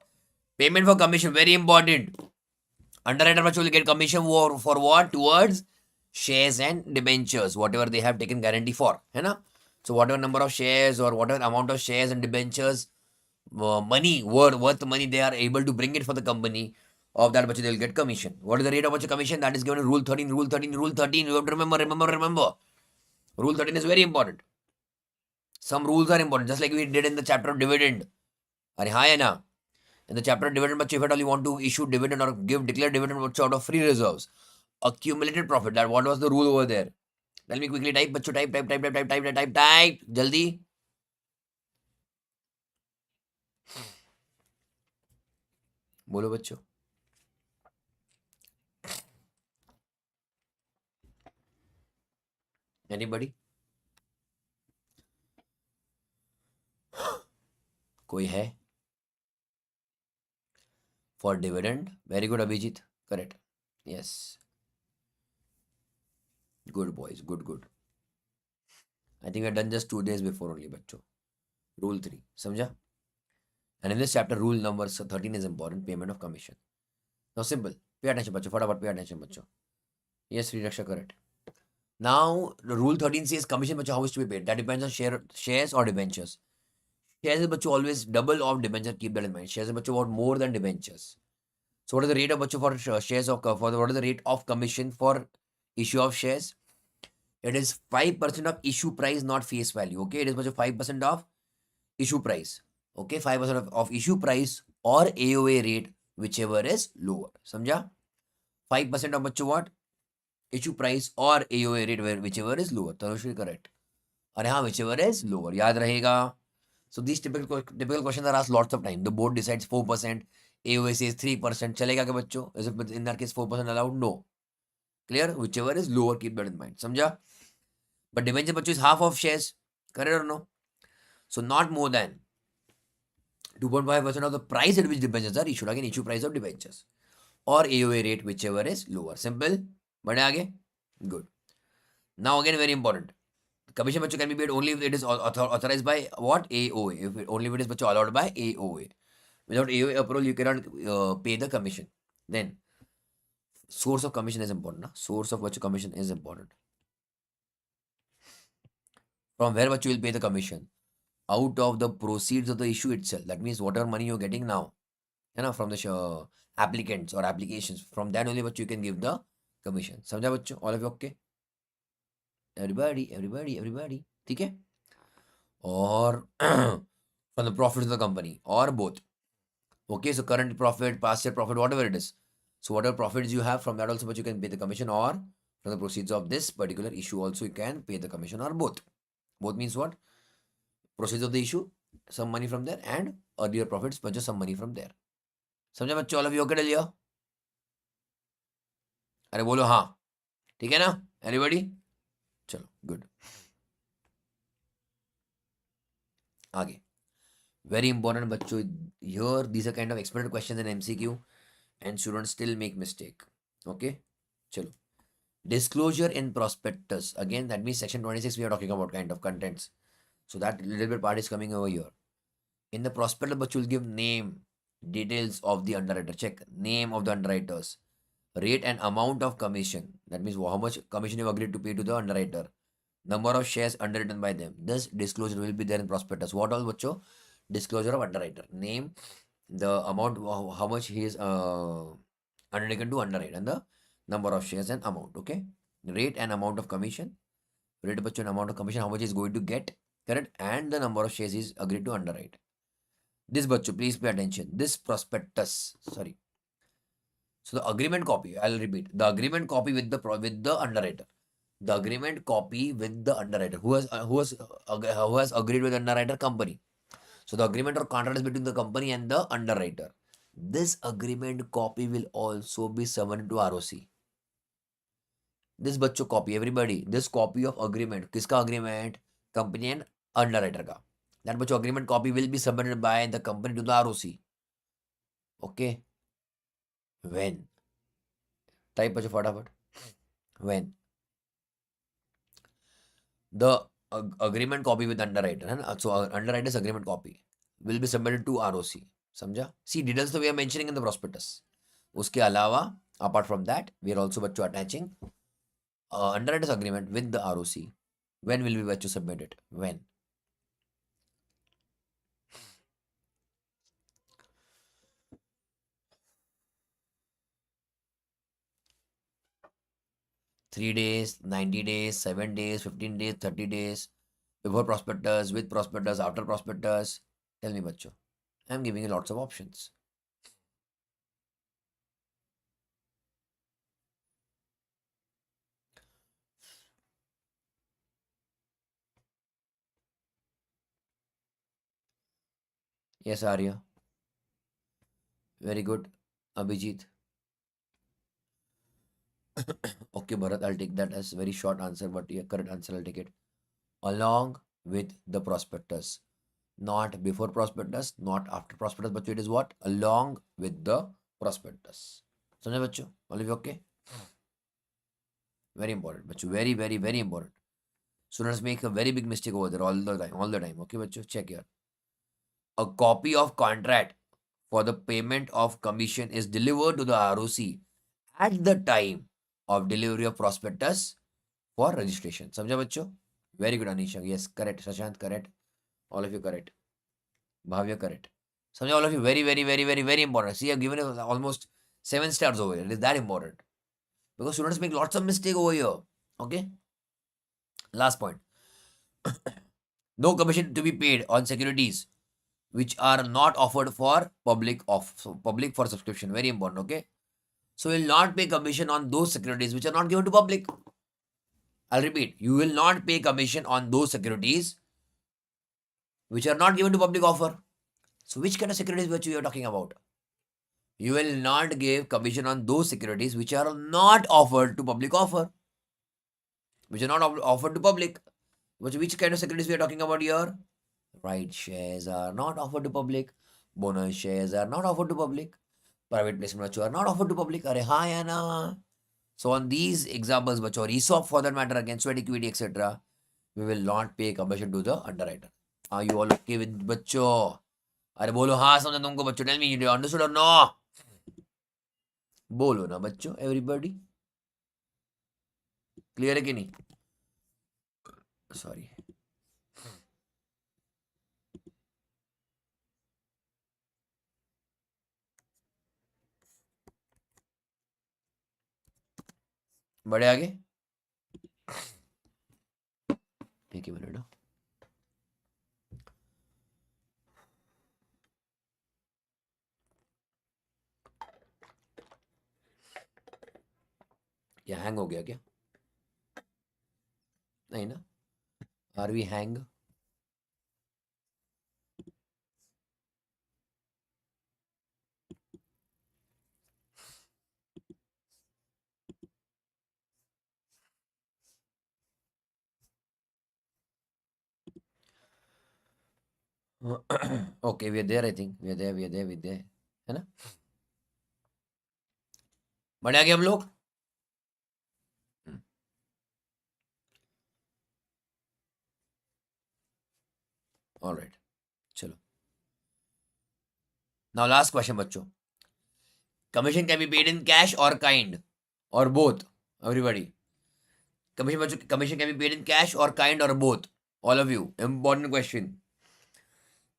Payment for commission, very important. Underwriter will get commission for what? Towards shares and debentures, whatever they have taken guarantee for. है ना? So whatever number of shares or whatever amount of shares and debentures, money, worth money they are able to bring it for the company, of that they will get commission. What is the rate of commission? That is given in Rule 13. Rule 13. Rule 13. You have to remember. Rule 13 is very important. Some rules are important, just like we did in the chapter of dividend. Are hi na? In the chapter of dividend, if at all you want to issue dividend or declare dividend out of free reserves, accumulated profit. That what was the rule over there? Let me quickly type. Bachcho, type. Jaldi. बोलो बच्चों. Anybody? कोई है? For dividend. Very good, Abhijit. Correct. Yes. Good boys. Good. I think we're done just 2 days before only, bachcho. Rule 3. Samjha? And in this chapter, rule number 13 is important. Payment of commission. Now simple. Pay attention, bachcho. Fatapat pay attention, bachcho. Yes, Sri Raksha, correct. Now, the rule 13 says commission, bachcho, how is to be paid? That depends on shares or debentures. Shares is bachcho always double of debenture. Keep that in mind. Shares is bachcho what more than debentures. So what is the rate of bachcho for shares of what is the rate of commission for issue of shares? It is 5% of issue price, not face value. Okay, it is bachcho 5% of issue price. Okay, 5% of issue price or AOA rate, whichever is lower. Samjha? 5% of bachcho what? Issue price or AOA rate, whichever is lower. Tanushri, correct. And हाँ, whichever is lower. याद रहेगा. So these typical questions are asked lots of time. The board decides 4%, AOA says 3%. चलेगा क्या बच्चों? Is it in that case 4% allowed? No. Clear? Whichever is lower, keep that in mind. समझा? But debenture बच्चों is half of shares. Correct or no? So not more than 2.5% of the price at which debentures are issued. Again, issue price of debentures. Or AOA rate, whichever is lower. Simple. बढ़े आगे? Good. Now again, very important. Commission bachcho can be paid only if it is authorized by what? AOA. Only if it is bachcho allowed by AOA. Without AOA approval, you cannot pay the commission. Then, source of commission is important. Na? Source of bachcho commission is important. From where bachcho will pay the commission? Out of the proceeds of the issue itself. That means whatever money you're getting now, from the applicants or applications, from that only bachcho you can give the commission. समझा बच्चों? All of you okay? Everybody. ठीक है? Or from the profits of the company, or both. Okay, so current profit, past year profit, whatever it is. So whatever profits you have from that also, but you can pay the commission, or from the proceeds of this particular issue also you can pay the commission, or both. Both means what? Proceeds of the issue, some money from there, and earlier profits, but just some money from there. समझा बच्चों? All of you okay? अरे बोलो हाँ, ठीक है ना everybody? चलो good, आगे। वेरी इंपॉर्टेंट बच्चों, here these are kind of expected questions in MCQ and students still make mistake. Okay, चलो। Disclosure in prospectus. Again, that means section 26 we are talking about kind of contents. So that little bit part is coming over here. In the prospectus, but you'll give name, details of the underwriter. Check name of the underwriters, rate and amount of commission. That means how much commission you agreed to pay to the underwriter. Number of shares underwritten by them. This disclosure will be there in prospectus. What all, bacho? Disclosure of underwriter. Name, the amount, how much he is undertaken to underwrite, and the number of shares and amount. Okay, rate and amount of commission. Rate बच्चों and amount of commission, how much is going to get, correct, and the number of shares is agreed to underwrite. This बच्चों, please pay attention. This prospectus, sorry. So the agreement copy, I'll repeat. The agreement copy with the underwriter. The agreement copy with the underwriter. Who has agreed with the underwriter? Company. So the agreement or contract is between the company and the underwriter. This agreement copy will also be summoned to ROC. This बच्चों copy, everybody, this copy of agreement, किसका agreement? Company and underwriter का. That बच्चों agreement copy will be submitted by the company to the ROC. Okay. When? Type बच्चों फटाफट. When? The agreement copy with underwriter है ना? So underwriter's agreement copy will be submitted to ROC. समझा? See, details तो we are mentioning in the prospectus. उसके अलावा, apart from that, we are also बच्चों attaching underwriter's agreement with the ROC. When will we बच्चों submit it? When? Three days, 90 days, 7 days, 15 days, 30 days, before prospectus, with prospectus, after prospectus. Tell me, बच्चों. I'm giving you lots of options. Yes, Arya. Very good. Abhijit. Okay, Bharat, I'll take that as very short answer, but your correct answer, I'll take it. Along with the prospectus. Not before prospectus, not after prospectus, but it is what? Along with the prospectus. समझे बच्चों? All of you okay? Very important, बच्चों. Very, very, very important. Students make a very big mistake over there all the time. All the time. Okay, बच्चों? Check here. A copy of contract for the payment of commission is delivered to the ROC at the time of delivery of prospectus for registration. समझा बच्चों? Very good, Anisha. Yes, correct. Shashant, correct. All of you correct. Bhavya, correct. समझा all of you? Very, very, very, very, very important. See, I've given you almost 7 stars over here. It is that important. Because students make lots of mistake over here. Okay? Last point. No commission to be paid on securities which are not offered for public for subscription. Very important. Okay? So you will not pay commission on those securities which are not given to public. I'll repeat. You will not pay commission on those securities which are not given to public offer. So which kind of securities which you are talking about? You will not give commission on those securities which are not offered to public offer. Which are not offered to public. Which kind of securities we are talking about here? Right shares are not offered to public. Bonus shares are not offered to public. Private placement are not offered to public. Are हाँ या ना? So on these examples, or ESOP for that matter, against sweat equity, etc., we will not pay commission to the underwriter. Are you all okay with बच्चों? अरे बोलो हाँ समझा तुमको बच्चों. Tell me, you understood or no? बोलो ना बच्चों, everybody. क्लियर है कि नहीं? सॉरी. बड़े आगे. एक ही मिनट. क्या हैंग हो गया क्या? नहीं ना? Are we hang? Okay, we are there, I think. We are there. है ना? बढ़ गए हम लोग? All right. चलो. Now last question बच्चों. Commission can be paid in cash or kind or both. Everybody. Commission can be paid in cash or kind or both. All of you. Important question.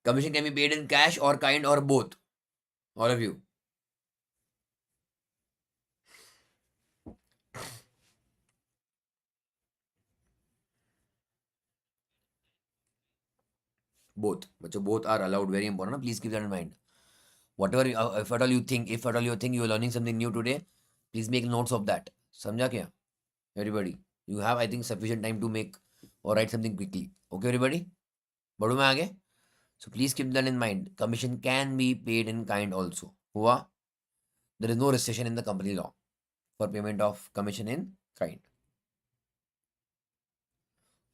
Commission can be paid in cash or kind or both. All of you. Both. बच्चों both are allowed. Very important. Please keep that in mind. Whatever, if at all you think, you are learning something new today, please make notes of that. समझा क्या? Everybody. You have, I think, sufficient time to make or write something quickly. Okay, everybody? बढ़ू मैं आगे? So please keep that in mind. Commission can be paid in kind also. हुआ? There is no restriction in the company law for payment of commission in kind.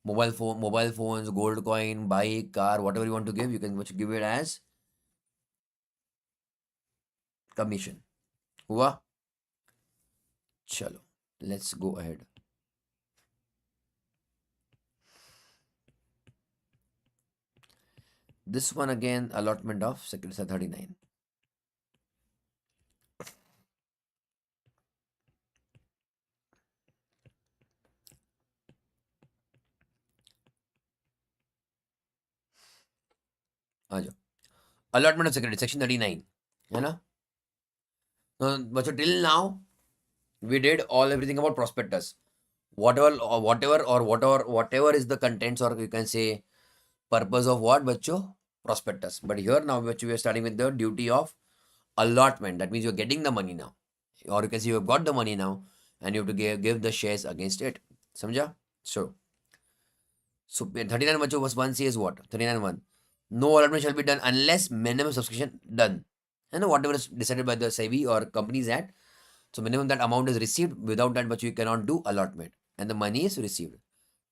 Mobile phones, gold coin, bike, car, whatever you want to give, you can give it as commission. हुआ? चलो, let's go ahead. This one again, allotment of securities 39. आ जाओ. Allotment of security, section 39. है ना? बच्चों, till now we did everything about prospectus. Whatever is the contents, or you can say purpose of what, बच्चों? Prospectus. But here now, बच्चों, we are starting with the duty of allotment. That means you're getting the money now, or you can say you have got the money now, and you have to give the shares against it. समझा? So 39 बच्चों was 1 says what? 39.1. No allotment shall be done unless minimum subscription done. And whatever is decided by the SEBI or Companies Act. So minimum that amount is received. Without that, but you cannot do allotment. And the money is received.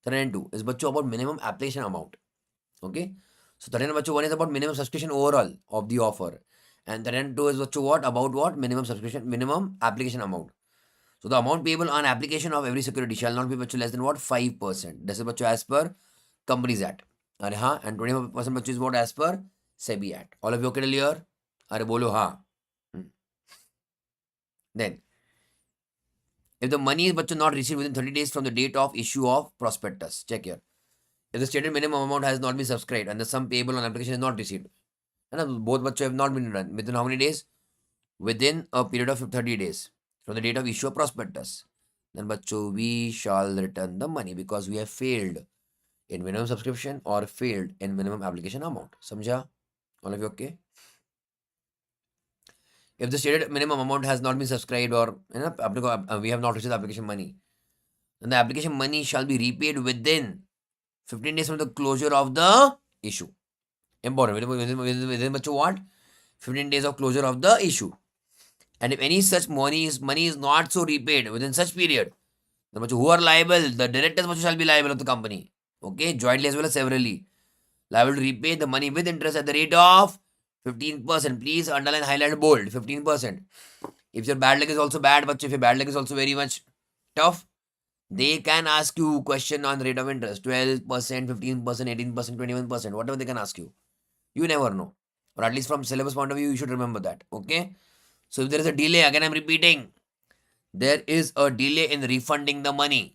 39.2 is bachcho about minimum application amount. Okay. So 39 bachcho 1 is about minimum subscription overall of the offer. And 39.2 is bachcho what? About what? Minimum application amount. So the amount payable on application of every security shall not be bachcho less than what? 5%. This is bachcho as per Companies Act. अरे हाँ, and 25% बच्चों is what as per SEBI Act. All of you okay clear? अरे बोलो हाँ. Then, if the money is bachchan not received within 30 days from the date of issue of prospectus, check here. If the stated minimum amount has not been subscribed and the sum payable on application is not received, and both bachchan have not been done within how many days? Within a period of 30 days from the date of issue of prospectus, then bachchan we shall return the money because we have failed in minimum subscription or failed in minimum application amount. Samjha? All of you okay? If the stated minimum amount has not been subscribed or we have not received the application money, then the application money shall be repaid within 15 days from the closure of the issue. Important. Within what? 15 days of closure of the issue. And if any such money is not so repaid within such period, then who are liable? The directors shall be liable of the company. Okay, jointly as well as severally. Liable to repay the money with interest at the rate of 15%. Please underline, highlight, bold. 15%. If your bad luck is also bad, but if your bad luck is also very much tough, they can ask you question on rate of interest 12%, 15%, 18%, 21%, whatever they can ask you. You never know. Or at least from syllabus point of view, you should remember that. Okay. So if there is a delay, again I'm repeating, there is a delay in refunding the money.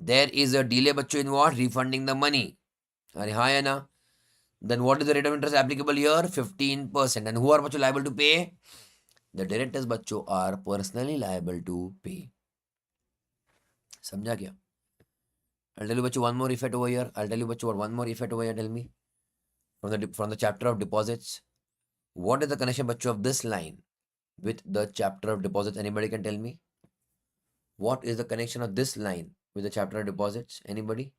There is a delay, bachcho, in what? Refunding the money. Then what is the rate of interest applicable here? 15%. And who are bachcho liable to pay? The directors, bachcho, are personally liable to pay. समझा क्या? I'll tell you bachcho one more effect over here. I'll tell you bachcho one more effect over here. Tell me from the chapter of deposits. What is the connection bachcho of this line with the chapter of deposits? Anybody can tell me? What is the connection of this line with the chapter of deposits? Anybody?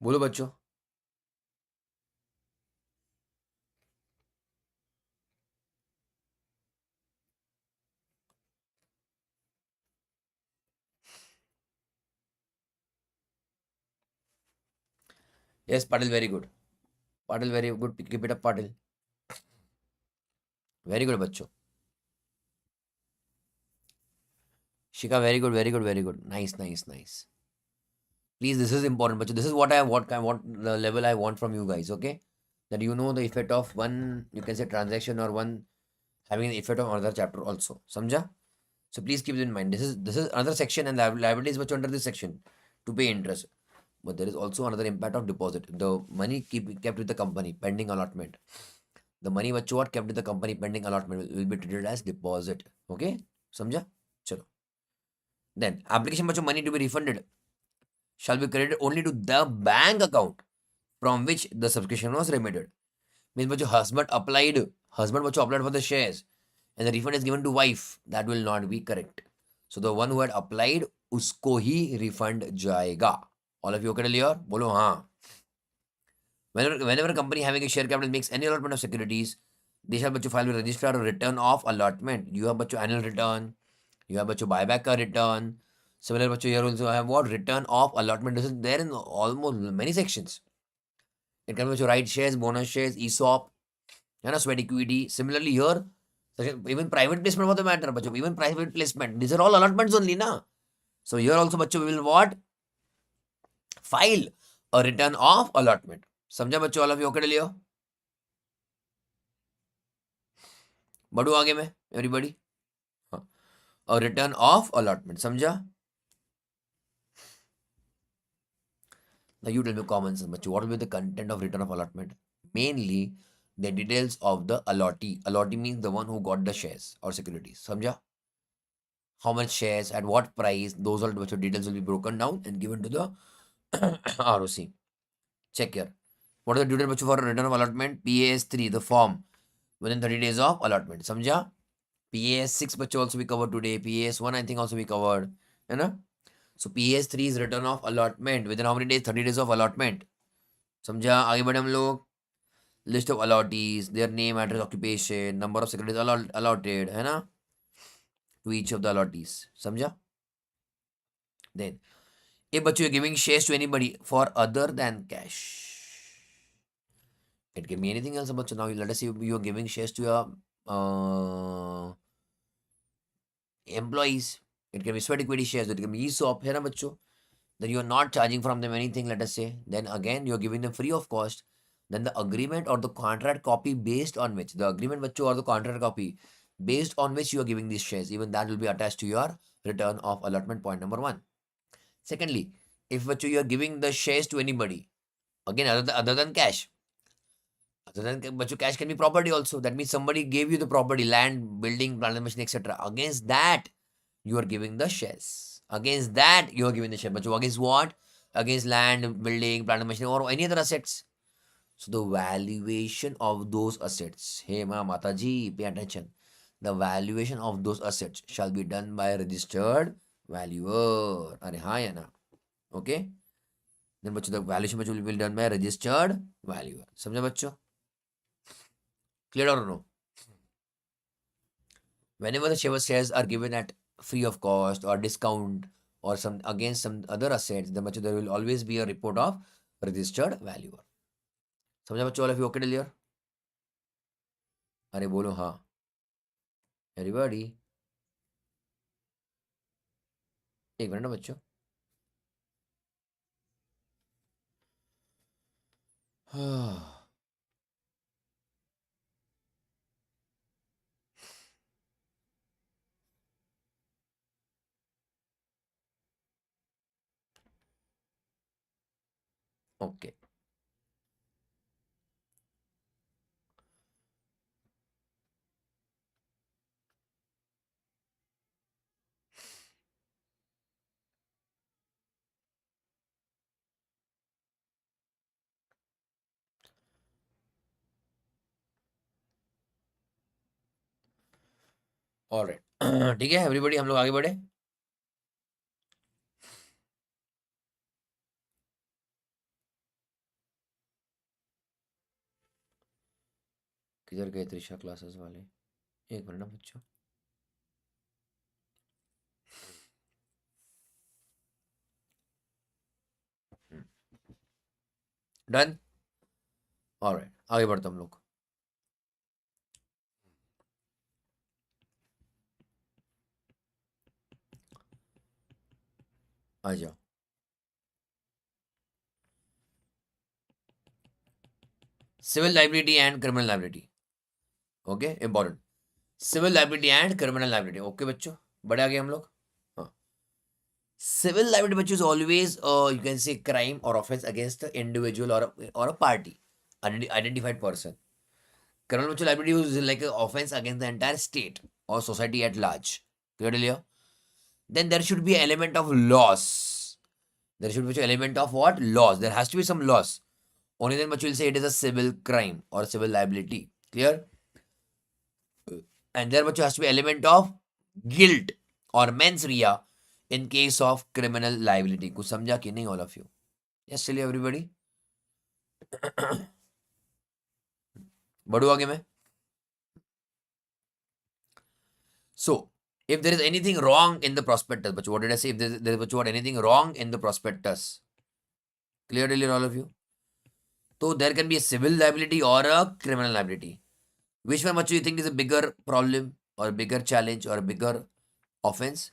बोलो बच्चों। Yes Patil, very good. Patil very good, keep it up Patil. Very good बच्चों। शिका very good, very good, very good, nice nice nice. Please, this is important, but this is what the level I want from you guys, okay? That you know the effect of one, you can say transaction, or one having an effect on another chapter also. Samjha? So please keep it in mind. This is another section, and liabilities which under this section to pay interest. But there is also another impact of deposit. The money kept with the company pending allotment. The money which what kept with the company pending allotment will be treated as deposit. Okay? Samjha? Chalo. Then application बच्चों money to be refunded shall be credited only to the bank account from which the subscription was remitted. Means बच्चों husband बच्चों applied for the shares and the refund is given to wife. That will not be correct. So the one who had applied उसको ही refund जाएगा. All of you okay clear? बोलो हाँ. Whenever a company having a share capital makes any allotment of securities, they shall बच्चों file with registrar a return of allotment. You have बच्चों annual return. You have बच्चों buyback का return. Similar बच्चों here also have what return of allotment. This is there in almost many sections. It can be बच्चों right shares, bonus shares, ESOP, है ना, sweat equity. Similarly here, even private placement for the matter, बच्चों even private placement. These are all allotments only ना. So here also बच्चों we will what file a return of allotment. समझा बच्चों? all of you okay लियो? बढ़ू आगे में everybody. हाँ, a return of allotment. समझा? Now you tell me common sense बच्चों. What will be the content of return of allotment? Mainly the details of the allottee. Allottee means the one who got the shares or securities. समझा? How much shares, at what price, those all details will be broken down and given to the ROC. Check here. What is the due date for return of allotment? PAS3, the form, within 30 days of allotment. Samjha? PAS6 also we covered today. PAS1 I think also we covered. You know? So PAS3 is return of allotment. Within how many days? 30 days of allotment. समझा? आगे बढ़े हम लोग. List of allottees, their name, address, occupation, number of securities allotted, है ना? To each of the allottees. समझा? Then, if but you're giving shares to anybody for other than cash, it can be anything else. But now let us say you're giving shares to your employees. It can be sweat equity shares. It can be ESOP. है ना बच्चों? Then you're not charging from them anything. Let us say. Then again you're giving them free of cost. Then the agreement or the contract copy based on which the agreement बच्चों or the contract copy based on which you are giving these shares, even that will be attached to your return of allotment. Point number one. Secondly, if you are giving the shares to anybody, again other than cash, but your cash can be property also. That means somebody gave you the property, land, building, plant, machine, etc. Against that, you are giving the shares. Against that, you are giving the share. But against what? Against land, building, plant, machine, or any other assets. So the valuation of those assets, hey ma Mataji, pay attention. The valuation of those assets shall be done by a registered valuer. Are hai na? Okay? Then बच्चों the valuation will be done by a registered valuer. समझे बच्चों? Clear or no? Whenever the shares are given at free of cost or discount or some against some other assets, then बच्चों there will always be a report of registered valuer. समझा बच्चों? all of you okay till here? अरे बोलो हाँ. Everybody. एक minute ना बच्चों. Okay. All right. ठीक है एवरीबॉडी, हम लोग आगे बढ़े. किधर गए त्रिशा क्लासेस वाले? एक मिनट ना बच्चों. डन. ऑलराइट, आगे बढ़ते हम लोग. आ जाओ. Civil liability and criminal liability. Okay, important. Civil liability and criminal liability. Okay बच्चों, बड़े आगे हम लोग. हाँ. Civil liability बच्चों is always you can say crime or offense against the individual or a party, identified person. Criminal बच्चों liability is like an offense against the entire state or society at large. Clear till here? Then there should be an element of loss. There should be an element of what? Loss. There has to be some loss. Only then bachcho will say it is a civil crime or civil liability. Clear? And there bachcho has to be element of guilt or mens rea in case of criminal liability. कुछ समझा कि नहीं all of you? Yes, चलिए everybody. बढ़ू आगे मैं. So, if there is anything wrong in the prospectus, but what did I say? If there is anything wrong in the prospectus, clearly all of you. So there can be a civil liability or a criminal liability. Which one, Machu, you think is a bigger problem or a bigger challenge or a bigger offense?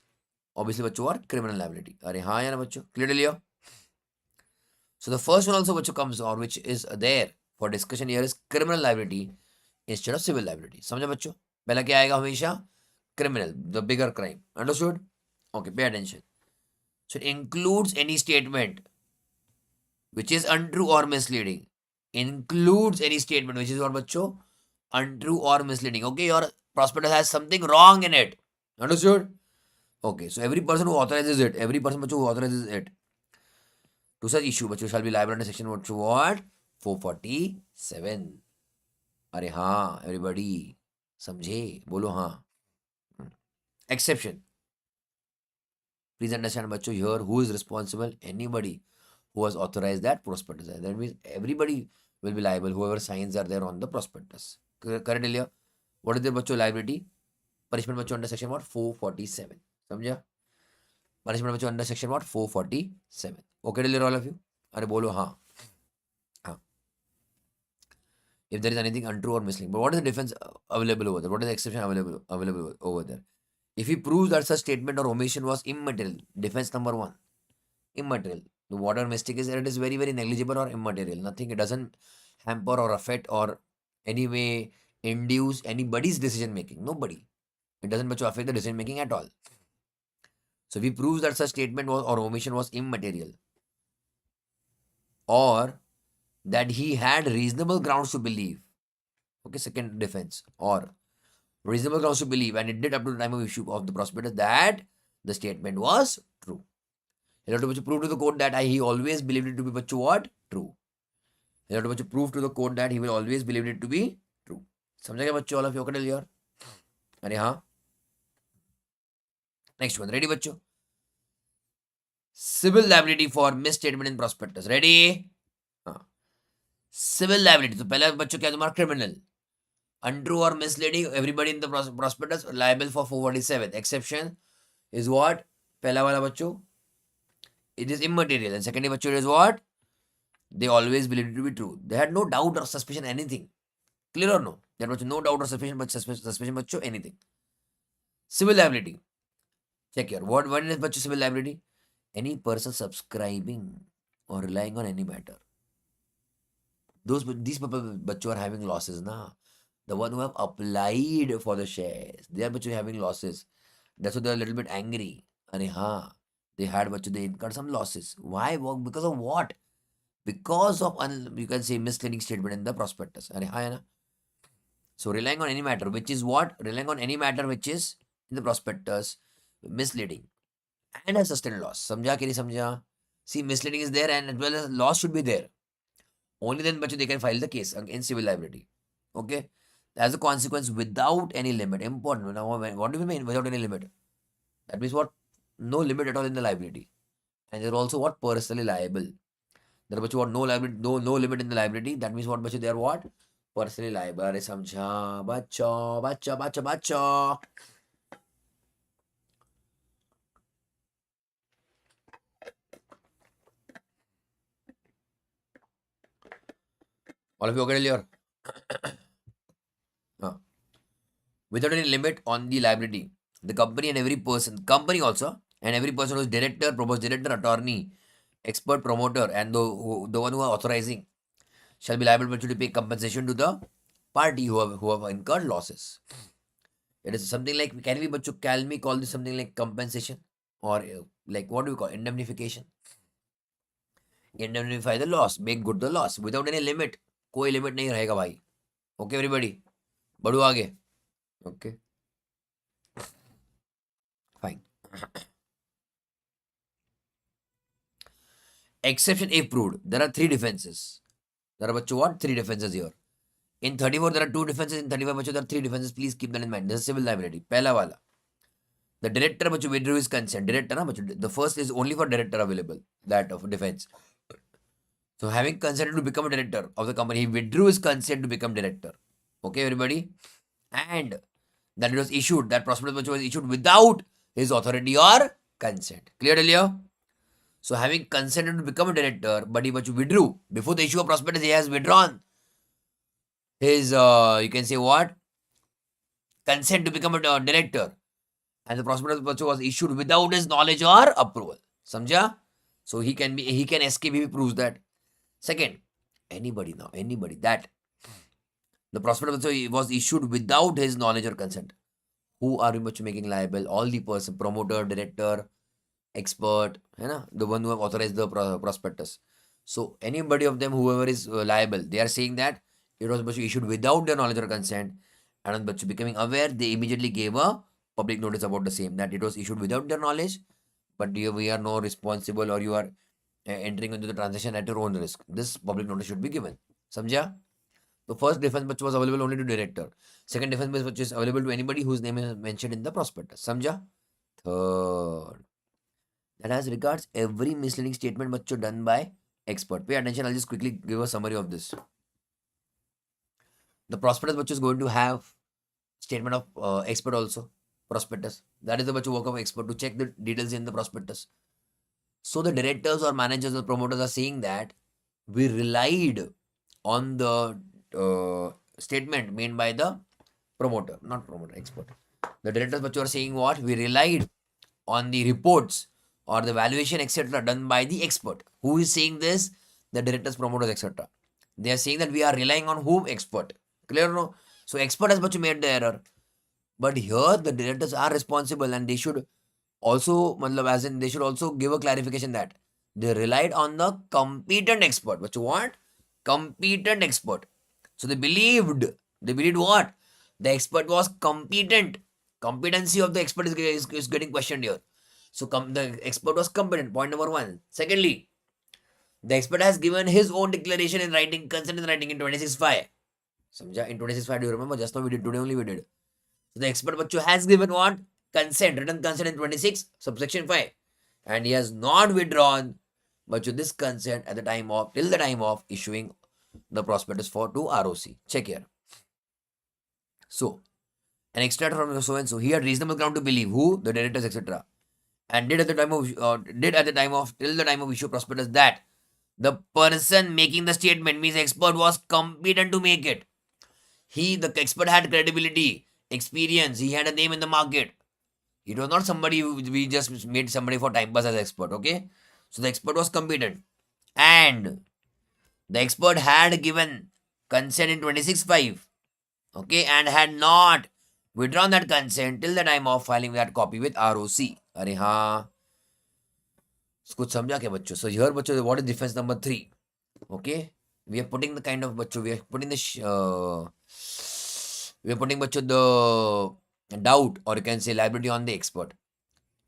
Obviously, Machu, or criminal liability. Are हाँ या ना बच्चों? Clearly here. So the first one also Machu comes or which is there for discussion here is criminal liability instead of civil liability. समझा बच्चों? पहला क्या आएगा हमेशा? Criminal, the bigger crime. Understood? Okay, pay attention. So it includes any statement which is untrue or misleading. Includes any statement which is what बच्चों? Untrue or misleading. Okay, your prospectus has something wrong in it. Understood? Okay, so every person who authorizes it, every person बच्चों who authorizes it to such issue बच्चों shall be liable under section what? 447. अरे हाँ, everybody समझे? बोलो हाँ. Exception. Please understand बच्चों here who is responsible? Anybody who has authorized that prospectus. That means everybody will be liable, whoever signs are there on the prospectus. Correct here? What is the बच्चों liability? Punishment बच्चों under section what? 447. समझा? Punishment बच्चों under section what? 447. Okay till here all of you? अरे बोलो हाँ. हाँ. If there is anything untrue or misleading. But what is the defense available over there? What is the exception available over there? If he proves that such statement or omission was immaterial, defense number one, immaterial. The whatever mistake is there, it is very, very negligible or immaterial. Nothing, it doesn't hamper or affect or any way induce anybody's decision making. Nobody. It doesn't much affect the decision making at all. So if he proves that such statement was or omission was immaterial, or that he had reasonable grounds to believe. Okay, second defense, or reasonable grounds to believe, and it did up to the time of issue of the prospectus that the statement was true. You have to prove to the court that he always believed it to be what? True. You have to prove to the court that he will always believe it to be true. समझा क्या बच्चों? All of you okay here? अरे हाँ. Next one. Ready बच्चों? Civil liability for misstatement in prospectus. Ready? हाँ. Civil liability. तो पहला बच्चों क्या तुम्हारा criminal. Untrue or misleading, everybody in the prospectus liable for 447. Exception is what? पहला वाला बच्चों, it is immaterial. And second बच्चों, it is what? They always believed it to be true. They had no doubt or suspicion anything. Clear or no? There was no doubt or suspicion, but suspicion बच्चों anything. Civil liability. Check here. What is बच्चों civil liability? Any person subscribing or relying on any matter. These people बच्चों are having losses ना. The one who have applied for the shares, they are bachcho having losses. That's why they are a little bit angry. And हाँ, they had bachcho, they incurred some losses. Why? Because of what? Because of you can say misleading statement in the prospectus. अरे हाँ है ना. So relying on any matter, which is what? Relying on any matter which is in the prospectus, misleading and has sustained loss. समझा कि नहीं समझा? See, misleading is there and as well as loss should be there. Only then bachcho they can file the case in civil liability. Okay. As a consequence, without any limit. Important. Now, what do you mean without any limit? That means what? No limit at all in the liability. And they're also what? Personally liable. There are what? No liability, no limit in the liability. That means what? They are what? Personally liable. अरे समझा बच्चों बच्चों बच्चों बच्चों. All of you okay earlier? Without any limit on the liability, the company and every person, company also, and every person who's director, proposed director, attorney, expert, promoter, and the one who are authorizing shall be liable to pay compensation to the party who have incurred losses. It is something like, can we call this something like compensation, or like what do we call indemnification? Indemnify the loss, make good the loss without any limit. कोई limit नहीं रहेगा भाई. Okay everybody, बढ़ो आगे. Okay fine. Exception if proved. There are three defenses. There are what? Three defenses here. In 34, there are two defenses. In 35, there are three defenses. Please keep that in mind. This is civil liability. Pehla wala. The director withdrew his consent. Director, the first is only for director available. That of defense. So having consented to become a director of the company, he withdrew his consent to become director. Okay, everybody? And that it was issued, that prospectus was issued without his authority or consent. Clear earlier? So having consented to become a director, but he withdrew. Before the issue of prospectus, he has withdrawn his, you can say what? Consent to become a director. And the prospectus was issued without his knowledge or approval. Samjha? So he can escape if he proves that. Second, anybody that the prospectus was issued without his knowledge or consent. Who are we making liable? All the person, promoter, director, expert, the one who have authorized the prospectus. So anybody of them, whoever is liable, they are saying that it was issued without their knowledge or consent, and on becoming aware, they immediately gave a public notice about the same, that it was issued without their knowledge, but we are no responsible, or you are entering into the transaction at your own risk. This public notice should be given. Samjha? The first defense which was available only to director. Second defense which is available to anybody whose name is mentioned in the prospectus. Samjha? Third, that as regards every misleading statement which is done by expert. Pay attention, I'll just quickly give a summary of this. The prospectus which is going to have statement of expert also. Prospectus. That is the work of expert to check the details in the prospectus. So the directors or managers or promoters are saying that we relied on the statement made by the promoter, not promoter, expert. The directors which are saying what? We relied on the reports or the valuation, etc., done by the expert. Who is saying this? The directors, promoters, etc. They are saying that we are relying on whom? Expert. Clear or no? So expert has made the error. But here the directors are responsible, and they should also, as in they should also give a clarification that they relied on the competent expert. But what? Competent expert. So they believed what? The expert was competent. Competency of the expert is getting questioned here. So the expert was competent. Point number one. Secondly, the expert has given his own declaration in writing, consent in writing in 26.5. Samjha? In 26.5, do you remember? Just now we did, today only we did. So the expert has given what? Consent, written consent in 26, subsection 5. And he has not withdrawn this consent at the time of, till the time of issuing the prospectus to ROC. Check here. So, an extract from so and so, he had reasonable ground to believe who? The directors, etc. And did at the time of till the time of issue prospectus that the person making the statement, means expert, was competent to make it. The expert had credibility, experience, he had a name in the market. It was not somebody we just made somebody for time pass as expert, okay? So the expert was competent. And the expert had given consent in 26.5, okay, and had not withdrawn that consent till the time of filing that copy with ROC. अरे हाँ, कुछ समझा क्या बच्चों? So here बच्चों, what is defense number 3? Okay, we are putting the kind of बच्चों, we are putting बच्चों the doubt, or you can say liability, on the expert.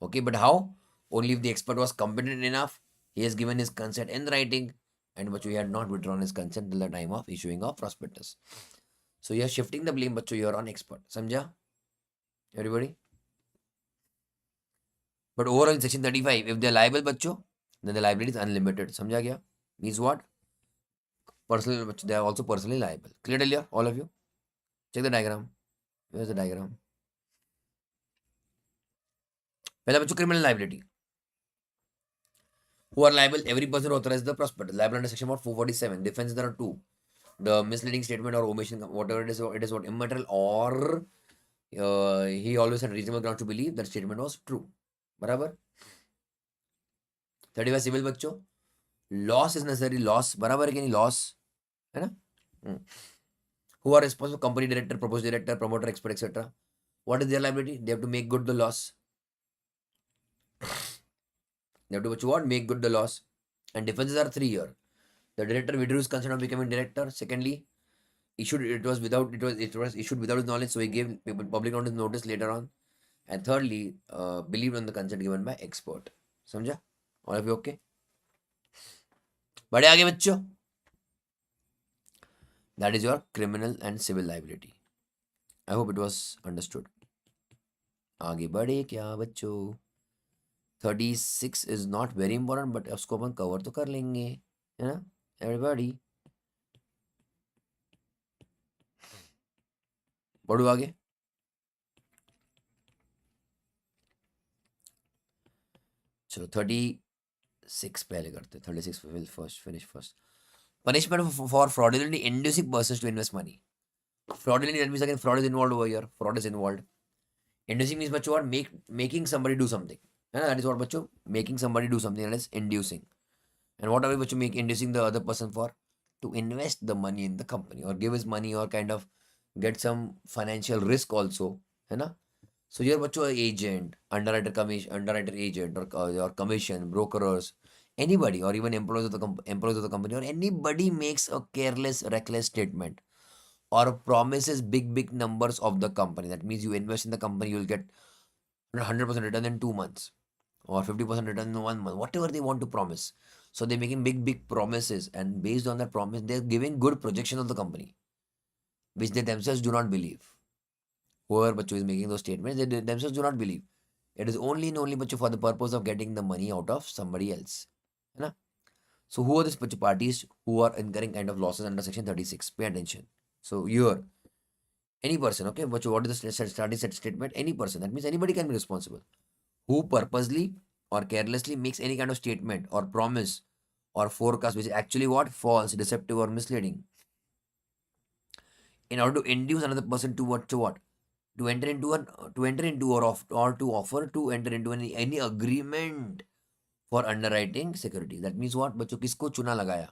Okay, but how? Only if the expert was competent enough, he has given his consent in writing, and he had not withdrawn his consent till the time of issuing of prospectus. So you are shifting the blame बच्चों here on expert. समझा? Everybody? But overall in section 35, if they are liable बच्चों, then the liability is unlimited. समझा क्या? Means what? personal, they are also personally liable. Clear till here, all of you? Check the diagram. Where's the diagram? पहला बच्चों criminal liability. Who are liable? Every person who authorizes the prospectus. Liable under section 447. Defense there are two. The misleading statement or omission, whatever it is what immaterial or he always had reasonable ground to believe that statement was true. बराबर. 35 civil बच्चों. Loss is necessary. Loss बराबर है कि नहीं? Loss है ना? Who are responsible? Company director, proposed director, promoter, expert, etc. What is their liability? They have to make good the loss. They have to what? Make good the loss. And defenses are 3 years. The director withdrew his consent of becoming director. Secondly, it was issued without his knowledge, so he gave public notice later on. And thirdly, believed on the consent given by expert. समझा? All of you okay? बढ़े आगे बच्चों. That is your criminal and civil liability. I hope it was understood. आगे बढ़े क्या बच्चों? 36 is not very important, but उसको अपन cover तो कर लेंगे, है ना? Everybody. बढ़ो आगे. चलो 36 पहले करते. 36 will finish first. Punishment for fraudulently inducing persons to invest money. Fraudulently, that means again fraud is involved over here. Fraud is involved. Inducing means बच्चों what? Making somebody do something. है ना? That is what बच्चों, making somebody do something. That is inducing. And what are we बच्चों inducing the other person for? To invest the money in the company or give his money or kind of get some financial risk also. है ना? So here बच्चों agent, underwriter agent or commission, brokers, anybody or even employees of the company or anybody makes a careless, reckless statement or promises big numbers of the company. That means you invest in the company, you will get 100% return in 2 months or 50% return in 1 month, whatever they want to promise. So they're making big promises, and based on that promise, they're giving good projection of the company, which they themselves do not believe. Whoever bacho is making those statements, they themselves do not believe. It is only and only bacho for the purpose of getting the money out of somebody else. Hai na? So who are these parties who are incurring kind of losses under section 36? Pay attention. So here, any person, okay, bacho, what is the statement? Any person. That means anybody can be responsible. Who purposely or carelessly makes any kind of statement or promise or forecast which is actually what? False, deceptive or misleading, in order to induce another person to what? To enter into or to offer to enter into any agreement for underwriting security. That means what? बच्चों किसको चूना लगाया?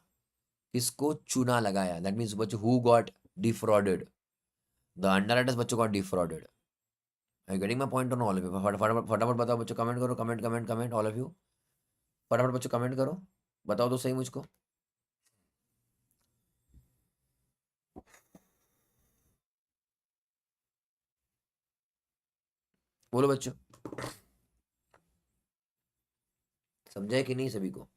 किसको चूना लगाया? That means बच्चों who got defrauded? The underwriters बच्चों got defrauded. Are you getting my point on all of you? फटाफट बताओ बच्चों, कमेंट करो, कमेंट all of you. फटाफट बच्चों कमेंट करो, बताओ तो सही मुझको. बोलो बच्चों, समझे कि नहीं सभी को?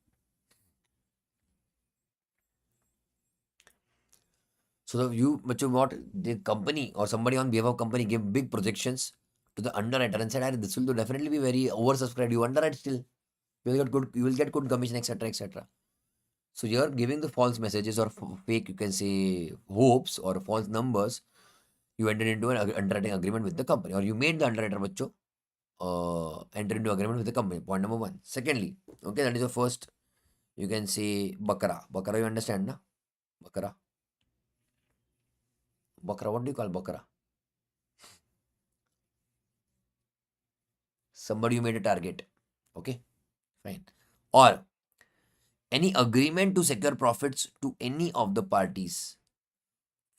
So बच्चों, what the company or somebody on behalf of company gave big projections to the underwriter and said, this will definitely be very oversubscribed. You underwrite still, you will get good commission, etc. So you're giving the false messages or fake, you can say, hopes or false numbers. You entered into an underwriting agreement with the company, or you made the underwriter bachcho enter into agreement with the company. Point number 1. Secondly, okay, that is the first. You can say bakara. Bakara, you understand, na? Bakara. Bakara. What do you call bakara? Somebody you made a target. Okay, fine. Or any agreement to secure profits to any of the parties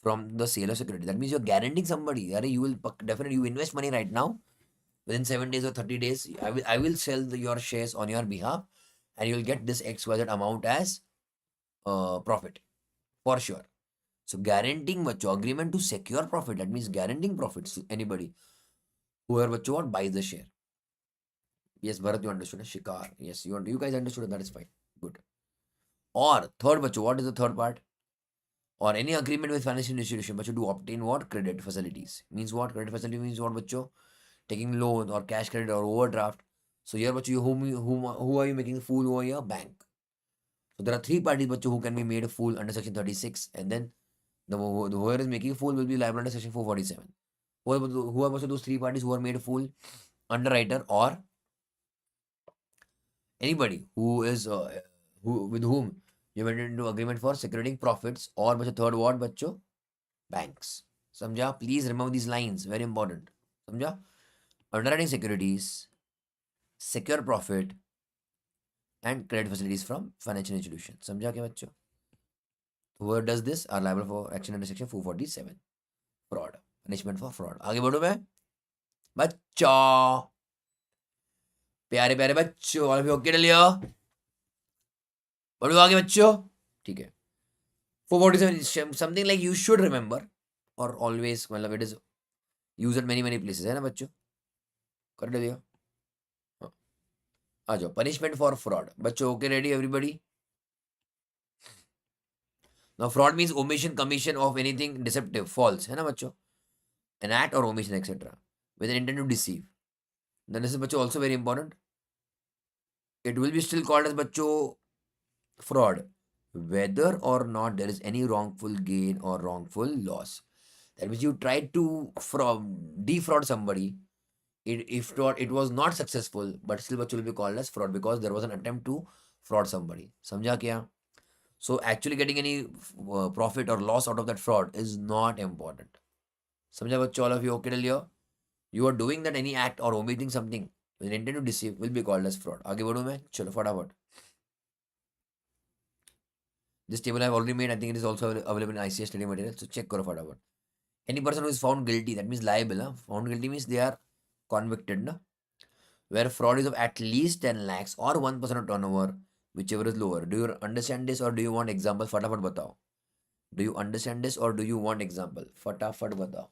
from the sale of security. That means you're guaranteeing somebody. You will definitely, you invest money right now. Within 7 days or 30 days, I will sell your shares on your behalf, and you will get this XYZ amount as profit for sure. So guaranteeing bachcho, agreement to secure profit. That means guaranteeing profits to anybody. Whoever bachcho what buys the share. Yes, Bharat, you understood. Shikar. Yes, you guys understood. That is fine. Good. Or third bachcho, what is the third part? Or any agreement with financial institution bachcho to obtain what? Credit facilities. Means what? Credit facility means what bachcho? Taking loan or cash credit or overdraft. So here bachcho, who are you making the fool over here? Bank. So there are three parties बच्चों who can be made a fool under section 36, and then whoever is making a fool will be liable under section 447. Who are also those three parties who are made a fool? Underwriter or anybody who is who with whom you went into agreement for securating profits, or बच्चों third ward बच्चों banks. समझा? Please remember these lines, very important. समझा? Underwriting securities, secure profit, and credit facilities from financial institutions. समझा क्या बच्चों? Whoever does this are liable for action under section 447. Fraud, punishment for fraud. आगे बढ़ो मैं बच्चों, प्यारे प्यारे बच्चों, ऑल ऑफ यू ओके लियो? बढ़ो आगे बच्चों, ठीक है. 447 something like you should remember or always, मतलब it is used at many places, है ना बच्चों? कर लियो. आ जाओ, punishment for fraud. बच्चों okay, ready everybody? Now fraud means omission, commission of anything deceptive, false, है ना बच्चों? An act or omission, etc. with an intent to deceive. Then this is बच्चों also very important. It will be still called as बच्चों fraud, whether or not there is any wrongful gain or wrongful loss. That means you tried to defraud somebody. If it was not successful, but still बच्चों will be called as fraud because there was an attempt to fraud somebody. समझा क्या? So actually getting any profit or loss out of that fraud is not important. समझा बच्चों? All of you okay till here? You are doing that any act or omitting something with an intent to deceive will be called as fraud. आगे बढ़ूं मैं? चलो फटाफट. This table I have already made. I think it is also available in ICS study material. So check करो फटाफट. Any person who is found guilty, that means liable. Found guilty means they are convicted. Na? Where fraud is of at least 10 lakhs or 1% of turnover, whichever is lower. Do you understand this or do you want example? फटाफट बताओ. Do you understand this or do you want example? फटाफट बताओ.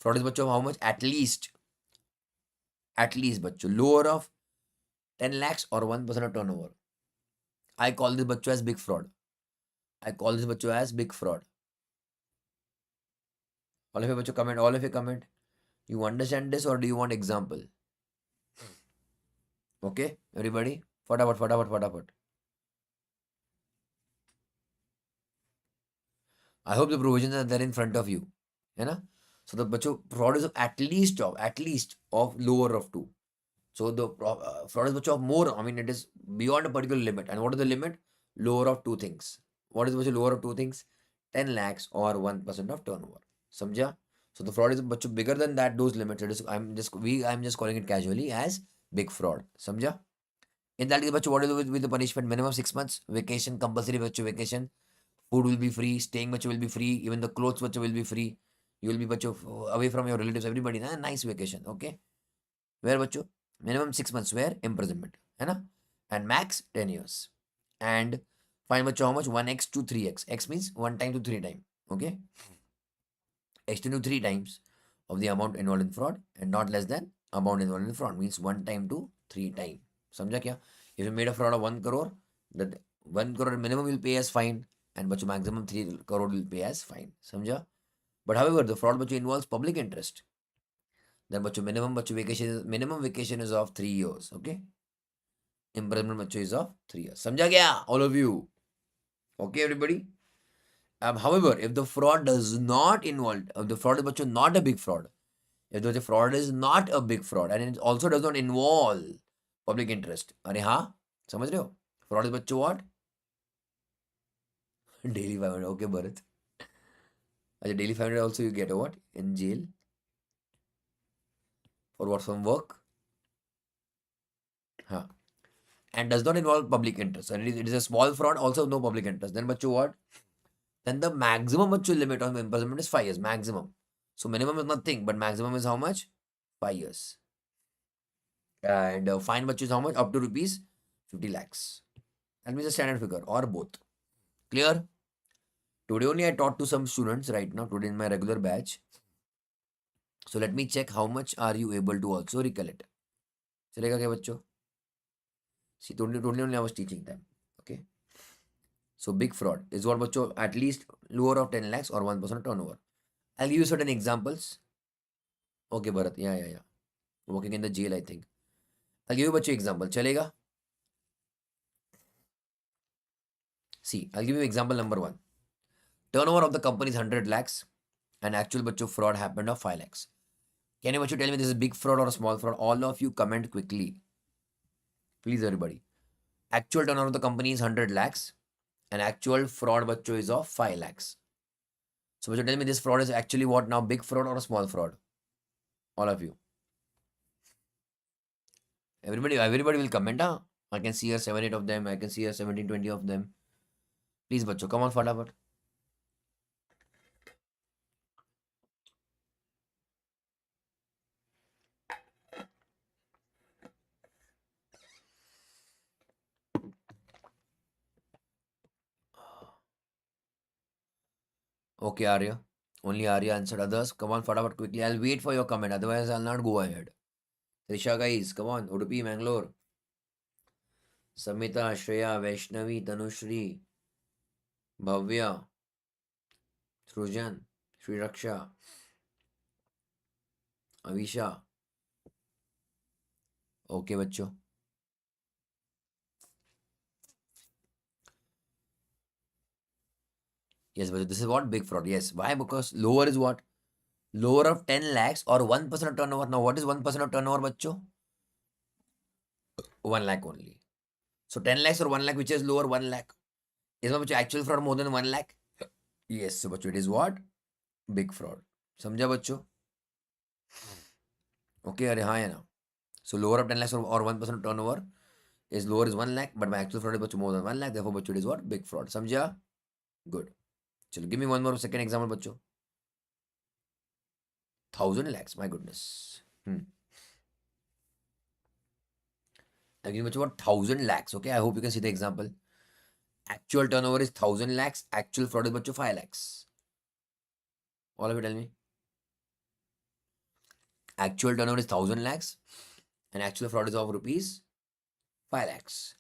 Fraud is बच्चों how much? At least बच्चों lower of 10 lakhs or 1% of turnover. I call this बच्चों as big fraud. I call this बच्चों as big fraud. All of you बच्चों comment. All of you comment. You understand this or do you want example? Okay, everybody. फटाफट. I hope the provisions are there in front of you. है ना? So the बच्चों fraud is of at least of lower of 2. So the fraud is बच्चों of more. I mean it is beyond a particular limit. And what is the limit? Lower of 2 things. What is बच्चों lower of 2 things? 10 lakhs or 1% of turnover. समझा? So the fraud is बच्चों bigger than that, those limits. It is, I'm just calling it casually as big fraud. समझा? In that case, बच्चों what is with the punishment? Minimum 6 months. Vacation compulsory बच्चों vacation. Food will be free. Staying बच्चों will be free. Even the clothes बच्चों will be free. You will be बच्चों away from your relatives. Everybody ना, nice vacation. Okay. Where बच्चों? Minimum 6 months. Where? Imprisonment. है ना? And max 10 years. And fine बच्चों how much? 1x to 3x. X means 1 time to 3 time. Okay. X to 3 times of the amount involved in fraud and not less than amount involved in fraud means 1 time to 3 time. समझा क्या? If you made a fraud of 1 crore, that 1 crore minimum will pay as fine and बच्चों maximum 3 crore will pay as fine. समझा? But however, the fraud बच्चों involves public interest. Then बच्चों minimum vacation is of 3 years. Okay? Imprisonment बच्चों is of 3 years. समझा क्या? All of you. Okay, everybody? However, if the fraud does not involve, if the fraud is बच्चों not a big fraud, if the fraud is not a big fraud and it also does not involve public interest, अरे हाँ समझ रहे हो? Fraud is बच्चों what? Daily 500. Okay, Bharat. अच्छा, daily 500 also you get a what? In jail? For what? Some work? हाँ. And does not involve public interest. And it is a small fraud, also no public interest. Then बच्चों what? Then the maximum बच्चों limit on imprisonment is 5 years. Maximum. So minimum is nothing, but maximum is how much? 5 years. And fine bachcho is how much? Up to rupees 50 lakhs. That means a standard figure or both. Clear? Today only I taught to some students right now, today in my regular batch. So let me check how much are you able to also recollect. चलेगा क्या बच्चों? See, today only I was teaching them. Okay. So big fraud is what बच्चों at least lower of 10 lakhs or 1% of turnover. I'll give you certain examples. Okay, Bharat. Yeah. working in the jail, I think. I'll give you बच्चों example. चलेगा? See, I'll give you example number one. Turnover of the company is 100 lakhs and actual बच्चों fraud happened of 5 lakhs. Can you बच्चों tell me this is big fraud or a small fraud? All of you comment quickly. Please everybody. Actual turnover of the company is 100 lakhs and actual fraud बच्चों is of 5 lakhs. So बच्चों tell me this fraud is actually what now, big fraud or a small fraud? All of you. Everybody will comment. Huh? I can see here 7, 8 of them. I can see here 17, 20 of them. Please बच्चों come on फटाफट. Okay, Arya. Only Arya answered. Others, come on, fatapat quickly. I'll wait for your comment. Otherwise, I'll not go ahead. Trisha, guys, come on. Udupi, Mangalore. Samita, Shreya, Vaishnavi, Tanushri, Bhavya, Srujan, Sri Raksha, Avisha. Okay, बच्चों. Yes, but this is what? Big fraud. Yes. Why? Because lower is what? Lower of 10 lakhs or 1% of turnover. Now, what is 1% of turnover, बच्चों? 1 lakh only. So 10 lakhs or 1 lakh, which is lower? 1 lakh. Is my actual fraud more than 1 lakh? Yes, so बच्चों, it is what? Big fraud. समझा बच्चों? Okay, अरे हाँ है ना. So lower of 10 lakhs or 1% of turnover is lower is 1 lakh, but my actual fraud is बच्चों more than 1 lakh. Therefore, बच्चों, it is what? Big fraud. समझा? Good. चलो, give me one more second example, बच्चों. 1,000 lakhs. My goodness. Again, बच्चों, what? 1,000 lakhs. Okay, I hope you can see the example. Actual turnover is 1,000 lakhs. Actual fraud is बच्चों 5 lakhs. All of you tell me. Actual turnover is 1,000 lakhs and actual fraud is of rupees 5 lakhs.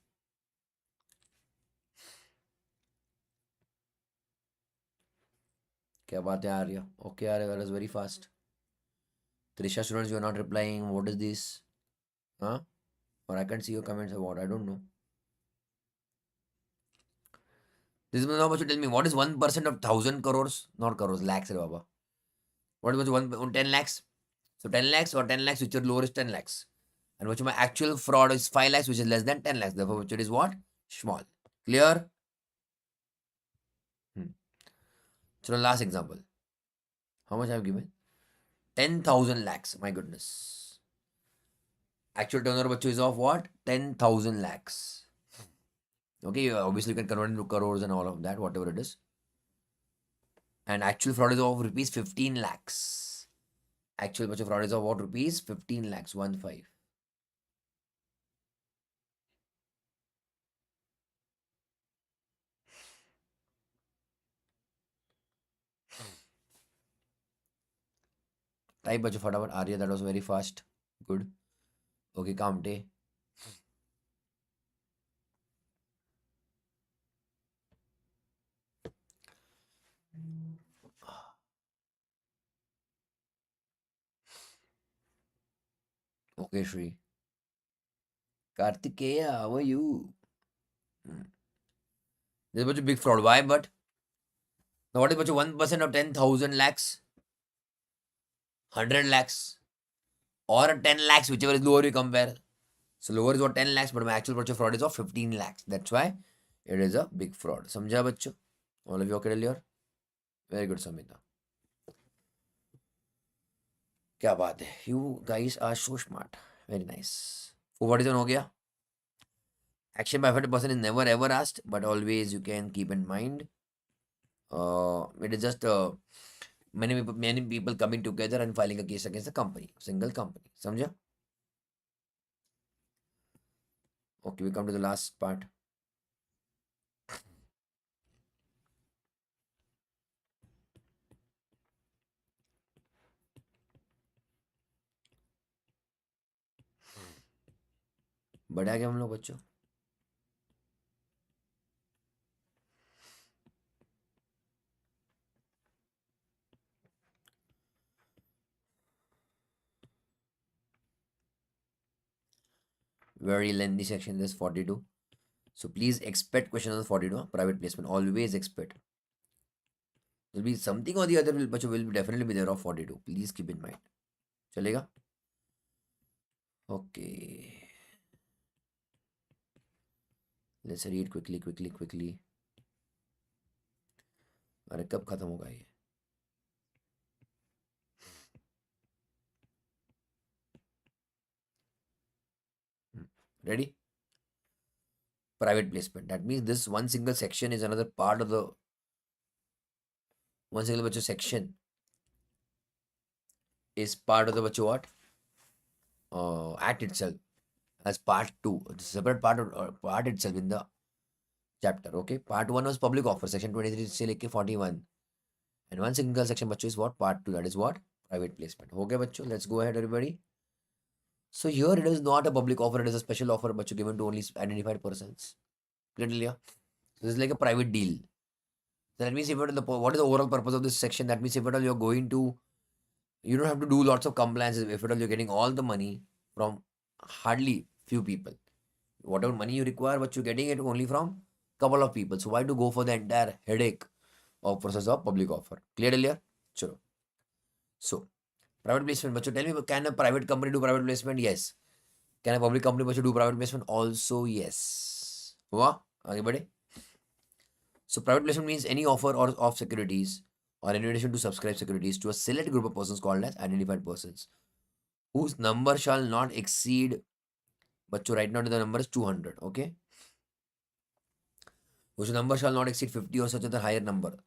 क्या बात है आर्य? Okay, Arya, that was very fast. Trisha, students, you are not replying. What is this? Huh? Or I can't see your comments about. I don't know. This is now, tell me what is 1% of 1,000 crores? Not crores, lakhs, re baba. What is 10 lakhs? So 10 lakhs or 10 lakhs, which is lower is 10 lakhs. And which my actual fraud is 5 lakhs, which is less than 10 lakhs. Therefore, which it is what? Small. Clear? So last example. How much I have given? 10,000 lakhs. My goodness. Actual turnover is of what? 10,000 lakhs. Okay, obviously you can convert into crores and all of that, whatever it is. And actual fraud is of rupees 15 lakhs. Actual fraud is of what? Rupees 15 lakhs. 1 5. Type बच्चों फटाफट. Arya, that was very fast. Good. Okay, Kamte. Okay, Shri. Kartikeya, how are you? This is a big fraud. Why? But now what is 1% of 10,000 lakhs? 100 lakhs? Or 10 lakhs, whichever is lower you compare. So lower is what 10 lakhs, but my actual purchase fraud is of 15 lakhs. That's why it is a big fraud. समझा बच्चों? All of you okay earlier? Very good, Samita. क्या बात है? You guys are so smart. Very nice. So what is on हो गया? Action by 50% is never ever asked, but always you can keep in mind. It is just many people coming together and filing a case against the company, single company. समझा? Okay, we come to the last part. बढ़ा गया हम लोग बच्चों. Very lengthy section, this 42. So please expect questions on 42. Private placement, always expect. There'll be something or the other which will definitely be there of 42. Please keep in mind. Chalega? Okay. Let's read quickly. अरे कब खत्म होगा ये? Ready? Private placement. That means this one single section is another part of the one single section is part of the what? Act itself as part 2. It's a separate part itself in the chapter. Okay. Part 1 was public offer, section 23 से लेके 41. And one single section बच्चों is what? Part 2. That is what? Private placement. हो गया बच्चों? Let's go ahead everybody. So here it is not a public offer, it is a special offer बच्चों given to only identified persons. Clearly, yeah? So this is like a private deal. So that means if what is the overall purpose of this section? That means if at all you're going to, you don't have to do lots of compliances. If at all you're getting all the money from hardly few people. Whatever money you require, but you're getting it only from couple of people. So why to go for the entire headache of process of public offer? Clear earlier? Sure. So private placement, but you tell me, can a private company do private placement? Yes. Can a public company but you do private placement? Also yes. हुआ? आगे बढ़े. So private placement means any offer or of securities or invitation to subscribe securities to a select group of persons called as identified persons, whose number shall not exceed, but right now the number is 200, okay? Whose number shall not exceed 50 or such other higher number.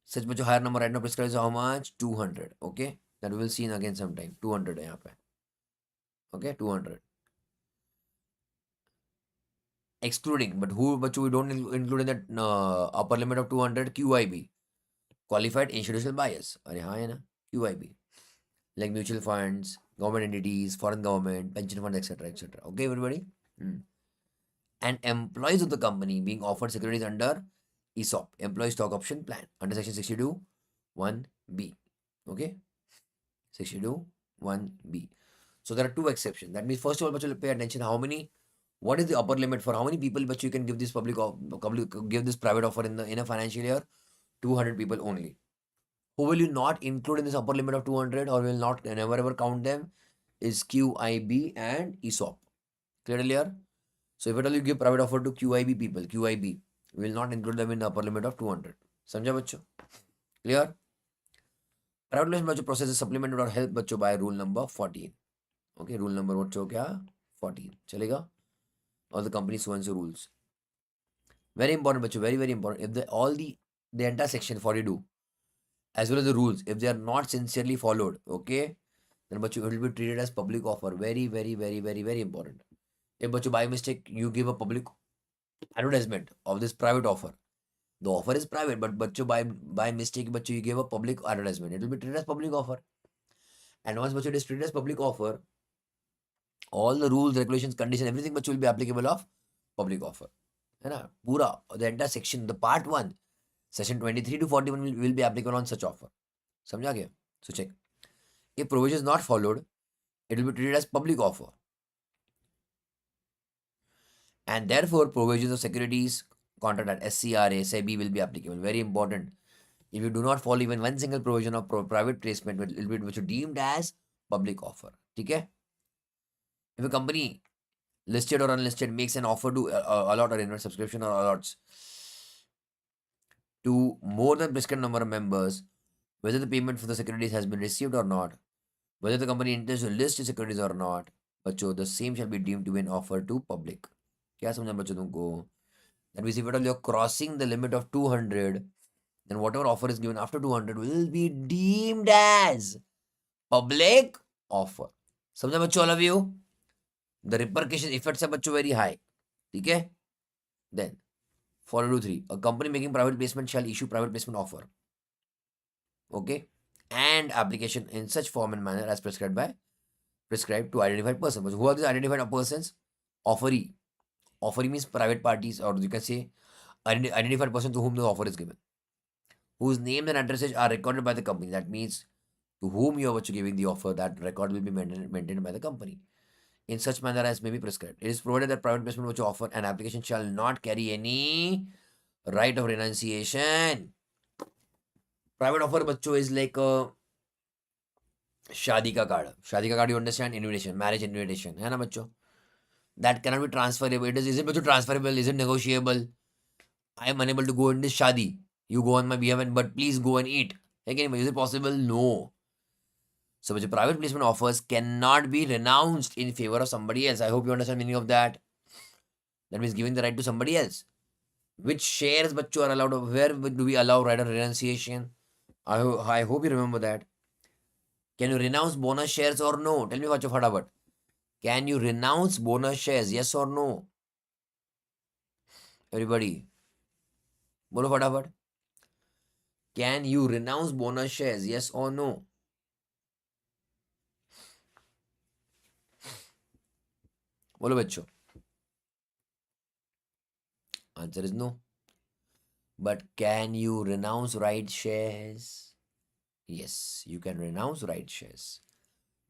Such much higher number right now prescribes how much? 200, okay? That we will see in again sometime. 200 है यहाँ पे. Okay, 200. Excluding, but we don't include in that upper limit of 200 QIB. Qualified institutional buyers. अरे हाँ है ना, QIB. Like mutual funds, government entities, foreign government, pension funds, etc. Okay, everybody? And employees of the company being offered securities under ESOP, Employee Stock Option Plan, under Section 62, 1B. Okay? 62, 1B. So there are two exceptions. That means, first of all, but you'll pay attention what is the upper limit for how many people but you can give this give this private offer in a financial year? 200 people only. Who will you not include in this upper limit of 200 or will not never ever count them is QIB and ESOP. Clear? So if at all you give private offer to QIB people, QIB, we will not include them in the upper limit of 200. समझा बच्चों? Clear? Private placement बच्चों process is supplemented or helped बच्चों by rule number 14. Okay, rule number बच्चों क्या? 14. चलेगा? All the company so and so rules. Very important बच्चों, very important. If the entire section 42 as well as the rules, if they are not sincerely followed, okay, then बच्चों it will be treated as public offer. Very important. If बच्चों by mistake you give a public advertisement of this private offer, the offer is private, but बच्चों by mistake बच्चों you give a public advertisement, it will be treated as public offer. And once बच्चों it is treated as public offer, all the rules, regulations, conditions, everything बच्चों will be applicable of public offer. है ना? पूरा the entire section, the part 1, section 23 to 41 will be applicable on such offer. समझा गया? So check. If provision is not followed, it will be treated as public offer. And therefore, provisions of securities contract at SCRA, SEBI will be applicable. Very important. If you do not follow even one single provision of private placement, which is deemed as public offer. Okay? If a company, listed or unlisted, makes an offer to allot or invest subscription or allots to more than prescribed number of members, whether the payment for the securities has been received or not, whether the company intends to list the securities or not, बच्चों, the same shall be deemed to be an offer to public. क्या समझा बच्चों तुमको? That means if at all you're crossing the limit of 200, then whatever offer is given after 200 will be deemed as public offer. समझा बच्चों all of you? The repercussion effects are बच्चों very high. ठीक है? Then 423. A company making private placement shall issue private placement offer. Okay? And application in such form and manner as prescribed to identified person. But who are these identified persons? Offeree. Offeree means private parties, or you can say identified person to whom the offer is given, whose names and addresses are recorded by the company. That means to whom you are giving the offer, that record will be maintained by the company. in such manner as may be prescribed. It is provided that private placement which offer an application shall not carry any right of renunciation. Private offer बच्चों is like a शादी का card, you understand? Invitation, marriage invitation, है ना बच्चों? That cannot be transferable. Is it बच्चों transferable? Is it negotiable? I am unable to go in this shadi. You go on my behalf, but please go and eat. Again, is it possible? No. So, which private placement offers cannot be renounced in favor of somebody else. I hope you understand the meaning of that. That means giving the right to somebody else. Which shares bachcho are allowed? Where do we allow right of renunciation? I hope you remember that. Can you renounce bonus shares or no? Tell me what you thought about. Can you renounce bonus shares? Yes or no? Everybody. Bolo fatapat. Can you renounce bonus shares? Yes or no? Bolo bachcho. Answer is no. But can you renounce right shares? Yes, you can renounce right shares.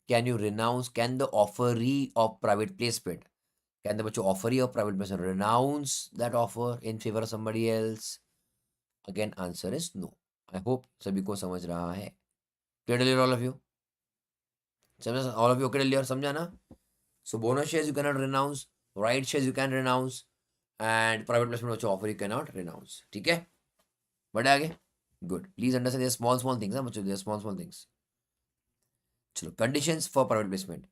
Can you renounce? Can the offeree of private placement, can the offeree of private placement renounce that offer in favor of somebody else? Again, answer is no. I hope सभी को समझ रहा है. Clear, all of you? All of you clear? समझा ना? So bonus shares you cannot renounce, right shares you can renounce, and private placement which offer you cannot renounce. ठीक है? बढ़े आगे? Good. Please understand these small things. ना बच्चों, these small things. चलो, conditions for private placement.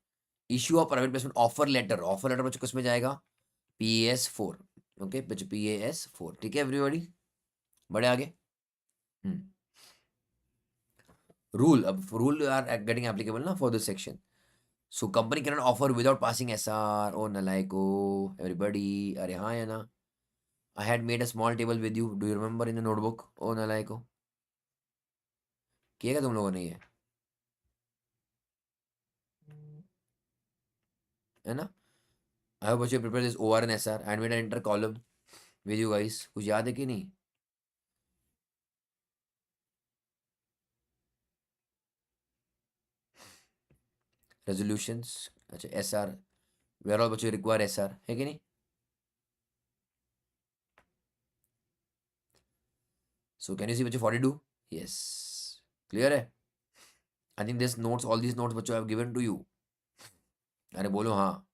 Issue of private placement offer letter. Offer letter बच्चों किसमें जाएगा? PAS4. Okay, बच्चों PAS4. ठीक है everybody? बढ़े आगे? Rule. अब rule are getting applicable ना for this section. So company cannot offer without passing SR. Oh nalaiko. Everybody. अरे हाँ या ना? I had made a small table with you. Do you remember in the notebook? Oh nalaiko. किया क्या तुम लोगों ने ये? है ना? I hope you prepare this OR and SR and made an enter column with you guys. कुछ याद है कि नहीं? Resolutions. अच्छा SR. Where all बच्चों require SR है कि नहीं? So can you see बच्चों 42? Yes. Clear है? I think this notes, all these notes बच्चों I have given to you. अरे बोलो हाँ.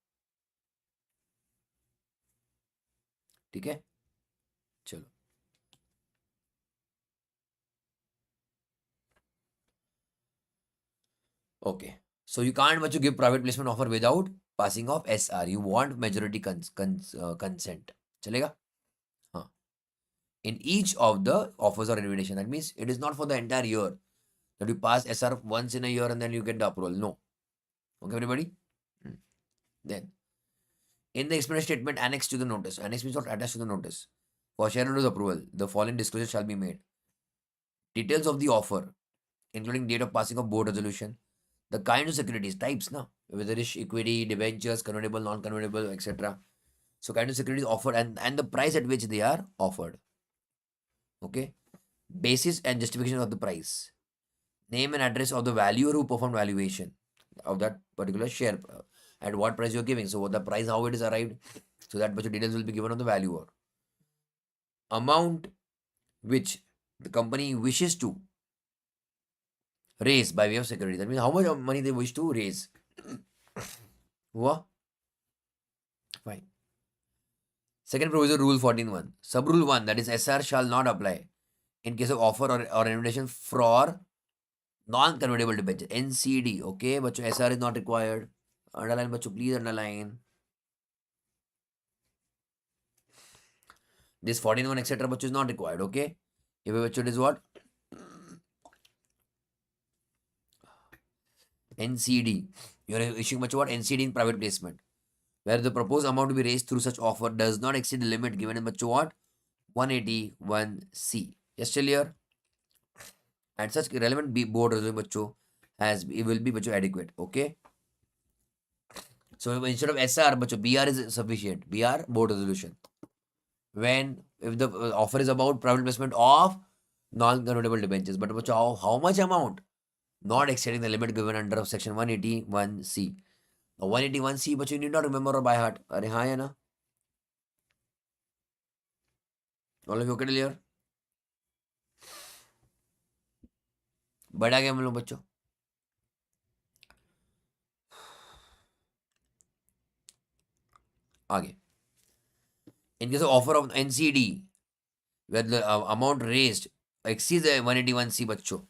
ठीक है? चलो. Okay. So you can't बच्चों give private placement offer without passing of SR. You want majority consent. चलेगा? हाँ. In each of the offers or invitation. That means it is not for the entire year that you pass SR once in a year and then you get the approval. No. Okay, everybody? Then, in the explanatory statement annexed to the notice, annex means not attached to the notice, for shareholders' approval, the following disclosure shall be made. Details of the offer, including date of passing of board resolution, the kind of securities, types, na, whether it's equity, debentures, convertible, non-convertible, etc. So, kind of securities offered and the price at which they are offered. Okay. Basis and justification of the price. Name and address of the valuer who performed valuation of that particular share. At what price you're giving. So what the price, how it is arrived. So that much details will be given on the valuer. Amount which the company wishes to raise by way of security. That means how much money they wish to raise. What? Fine. Second provision, rule 14.1. Sub-rule 1, that is SR shall not apply in case of offer or invitation for non-convertible debenture. NCD. Okay, but SR is not required. Underline, बच्चों, please underline. This 14.1 etc. बच्चों is not required. Okay. If बच्चों is what? NCD. You are issuing बच्चों what? NCD in private placement, where the proposed amount to be raised through such offer does not exceed the limit given in बच्चों what? 181C. Yes, still here. And such relevant board resolution बच्चों it will be बच्चों adequate. Okay. So instead of SR, BR is sufficient. BR, board resolution. If the offer is about private placement of non-convertible debentures, but how much amount? Not exceeding the limit given under section 181C. 181C, but you need not remember by heart. अरे हाँ या ना? All of you okay clear? बढ़ा गया हम लोग बच्चों. आगे. In case of offer of NCD, where the amount raised exceeds the 181C बच्चों,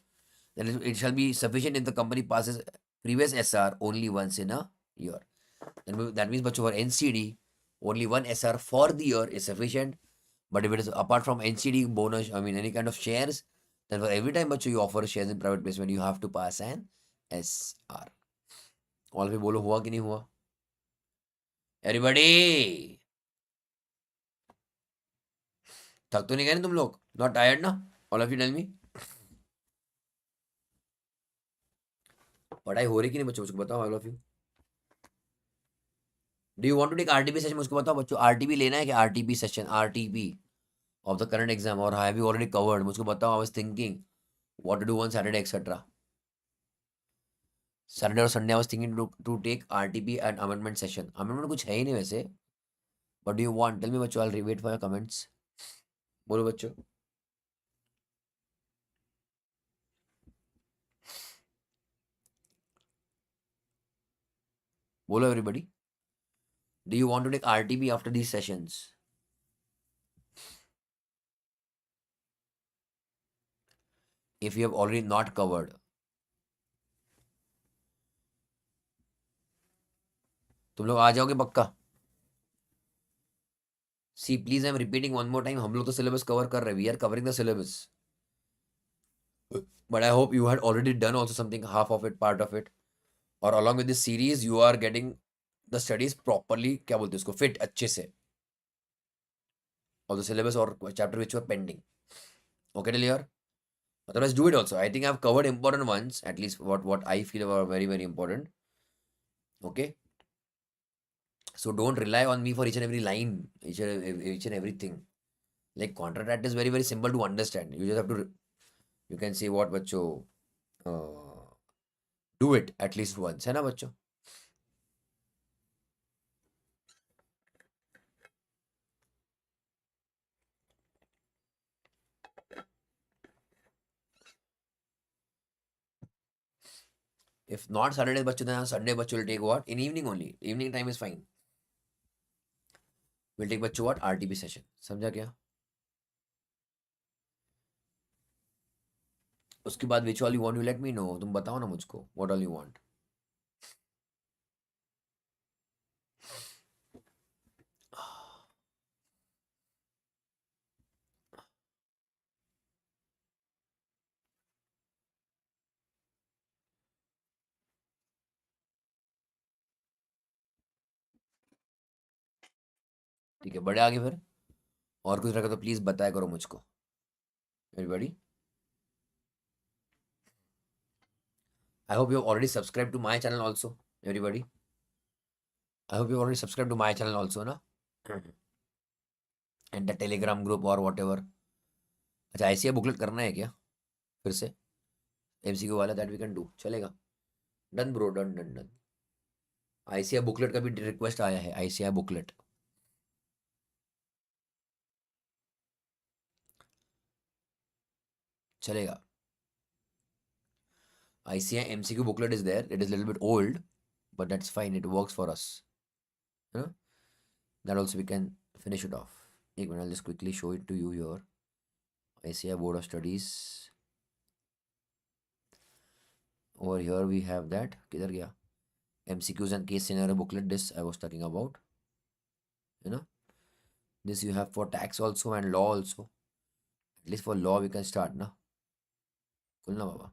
then it shall be sufficient if the company passes previous SR only once in a year. That means बच्चों for NCD, only one SR for the year is sufficient. But if it is apart from NCD bonus, I mean any kind of shares, then for every time बच्चों you offer shares in private placement, you have to pass an SR. All of you बोलो हुआ कि नहीं हुआ? Everybody, थक तो नहीं गए ना तुम लोग? Not tired ना? All of you tell me. पढ़ाई हो रही कि नहीं बच्चों? मुझको बताओ all of you. Do you want to take RTP session? मुझको बताओ बच्चों, RTP लेना है क्या? RTP session, RTP of the current exam, or have you already covered? मुझको बताओ. I was thinking what to do on Saturday, etc. Saturday or Sunday I was thinking to take RTP and amendment session. Amendment कुछ है ही नहीं वैसे. What do you want? Tell me बच्चों. I'll wait for your comments. बोलो बच्चों. बोलो everybody. Do you want to take RTP after these sessions? If you have already not covered. तुम लोग आ जाओगे पक्का? See, please, I'm repeating one more time. हम लोग तो syllabus cover कर रहे हैं. We are covering the syllabus. But I hope you had already done also something, half of it, part of it. Or along with this series, you are getting the studies properly, क्या बोलते हैं उसको, fit अच्छे से. Of the syllabus or chapter which were pending. Okay, till here? Otherwise, do it also. I think I've covered important ones, at least what I feel are very, very important. Okay? So don't rely on me for each and every line, each and everything. Like contract act is very, very simple to understand. You just have to, you can say what बच्चों, do it at least once, है ना बच्चों? If not Saturday बच्चों, then Sunday बच्चों will take what? In evening only. Evening time is fine. We'll take बच्चों what? RTP session. समझा क्या? उसके बाद which all you want, you let me know. तुम बताओ ना मुझको. What all you want? ठीक है, बड़े आगे फिर. और कुछ रखा तो प्लीज बताया करो मुझको. Everybody. I hope you have already subscribed to my channel also. Everybody. I hope you already subscribed to my channel also, ना? And the Telegram group or whatever. अच्छा, ICI बुकलेट करना है क्या फिर से? MCQ वाला दैट वी कैन डू. चलेगा. Done bro, done done done. ICI booklet का भी रिक्वेस्ट आया है. ICI बुकलेट चलेगा. ICI MCQ booklet is there. It is a little bit old, but that's fine. It works for us. You know? That also we can finish it off. एक minute, I'll just quickly show it to you here. ICI Board of Studies. Over here we have that. किधर गया? MCQs and case scenario booklet. This I was talking about. You know, this you have for tax also and law also. At least for law we can start ना. खुलना बाबा.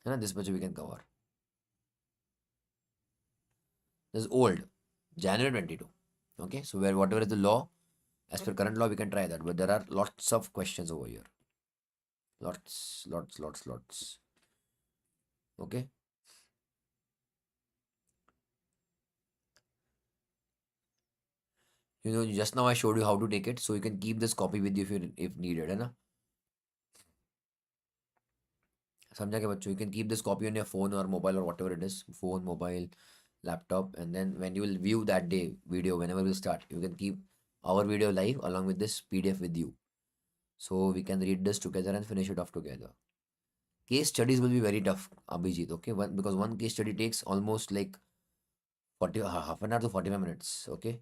है ना? This much we can cover. This is old. January 22. Okay, so where whatever is the law, as per current law, we can try that. But there are lots of questions over here. Lots. Okay. You know, just now I showed you how to take it, so you can keep this copy with you if needed, है ना? समझा क्या बच्चों? You can keep this copy on your phone or mobile or whatever it is, phone, mobile, laptop, and then when you will view that day video, whenever we start, you can keep our video live along with this PDF with you, so we can read this together and finish it off together. Case studies will be very tough, Abhijit, okay? Because one case study takes almost like 40, half an hour to 45 minutes, okay?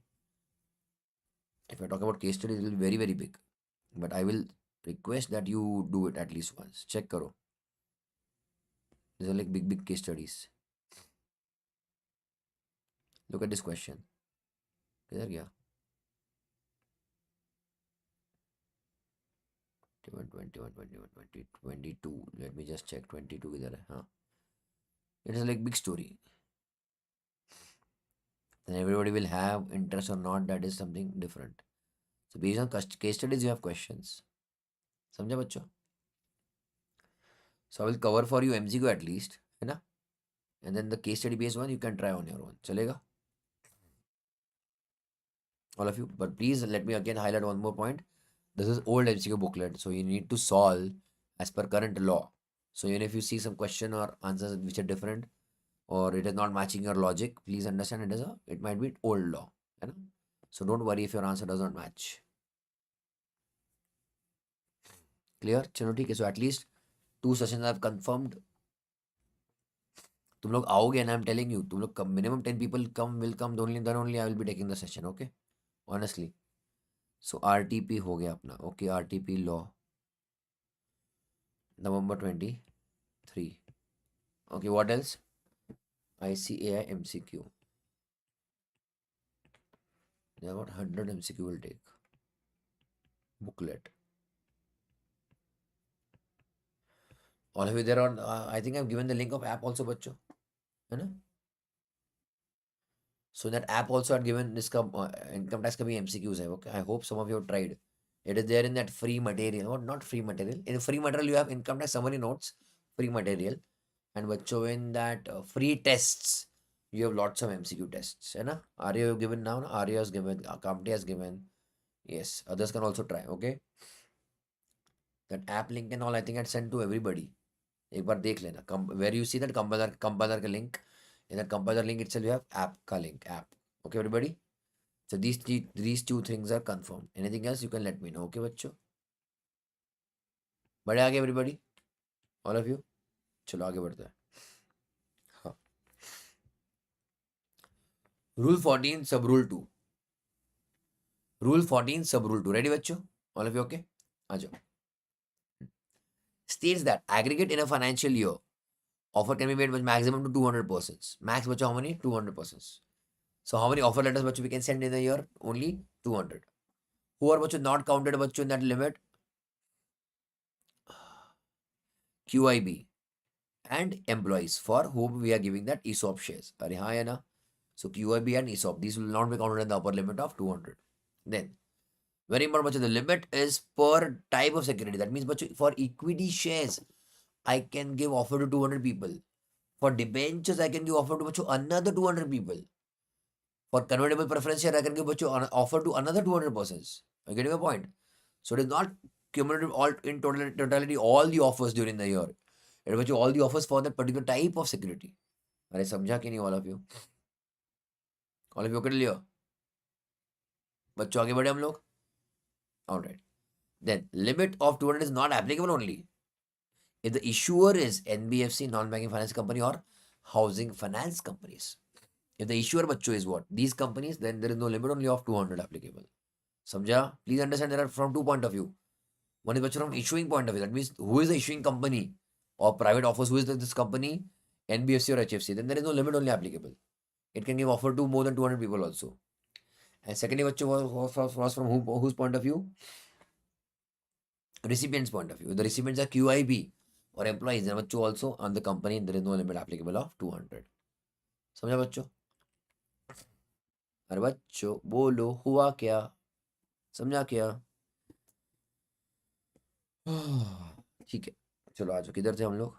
If I talk about case studies, it will be very, very big. But I will request that you do it at least once. Check karo. These are like big, big case studies. Look at this question. किधर गया? 21, 21, 20, 22. Let me just check. 22 किधर है? हाँ. It is like big story. Then everybody will have interest or not. That is something different. So based on case studies, you have questions. समझा बच्चों? So I will cover for you MCQ at least, है ना? And then the case study based one you can try on your own. चलेगा? All of you. But please let me again highlight one more point. This is old MCQ booklet, so you need to solve as per current law. So even if you see some question or answers which are different or it is not matching your logic, please understand it might be old law. है ना? So don't worry if your answer does not match. Clear? चलो ठीक है. So at least 2 sessions I've confirmed. तुम लोग आओगे and I'm telling you, तुम लोग minimum 10 people will come, then only I will be taking the session, okay? Honestly. So RTP हो गया अपना. Okay, RTP law. November 23. Okay, what else? ICAI MCQ. There are about 100 MCQ will take. Booklet. All of you there on, I think I've given the link of app also, बच्चों. है ना? So that app also had given this income tax का भी MCQs है. Okay, I hope some of you have tried. It is there in that free material. Or not free material. In the free material you have income tax summary notes, free material. And बच्चों in that free tests, you have lots of MCQ tests. है ना? Arya given now. Arya has given. Kamti has given. Yes, others can also try. Okay. That app link and all I think I sent to everybody. एक बार देख लेना. Where you see that compiler का link. In that compiler link itself you have app का link. App. Okay, everybody. So these two things are confirmed. Anything else you can let me know. Okay, बच्चों. बढ़े आगे everybody. All of you. चलो आगे बढ़ते हैं. हाँ. Rule 14 sub rule 2. Rule 14 sub rule 2. Ready बच्चों? All of you okay? आ जाओ. States that aggregate in a financial year offer can be made with maximum to 200 persons. Max बच्चों how many? 200 persons. So how many offer letters बच्चों we can send in a year? Only 200. Who are बच्चों not counted बच्चों in that limit? QIB and employees for whom we are giving that ESOP shares. अरे हाँ है ना? So QIB and ESOP, these will not be counted in the upper limit of 200. Then very important बच्चों, the limit is per type of security. That means बच्चों for equity shares I can give offer to 200 people. For debentures, I can give offer to another 200 people. For convertible preference share, I can give offer to another 200 persons. Are you getting my point? So it is not cumulative all in totality all the offers during the year. It is all the offers for that particular type of security. अरे समझा कि नहीं all of you? All of you कर लियो? बच्चों आगे बढ़े हम लोग? Alright. Then limit of 200 is not applicable only if the issuer is NBFC, non-banking finance company or housing finance companies. If the issuer बच्चों is what? These companies, then there is no limit, only of 200 applicable. समझा? Please understand there are from two point of view. One is बच्चों from issuing point of view. That means who is the issuing company or private office? Who is this company? NBFC or HFC. Then there is no limit, only applicable. It can give offer to more than 200 people also. And secondly, बच्चों was from whose point of view? Recipient's point of view. The recipients are QIB or employees. And बच्चों also on the company there is no limit applicable of 200. समझा बच्चों? अरे बच्चों बोलो हुआ क्या? समझा क्या? ठीक है चलो आ जाओ. किधर थे हम लोग?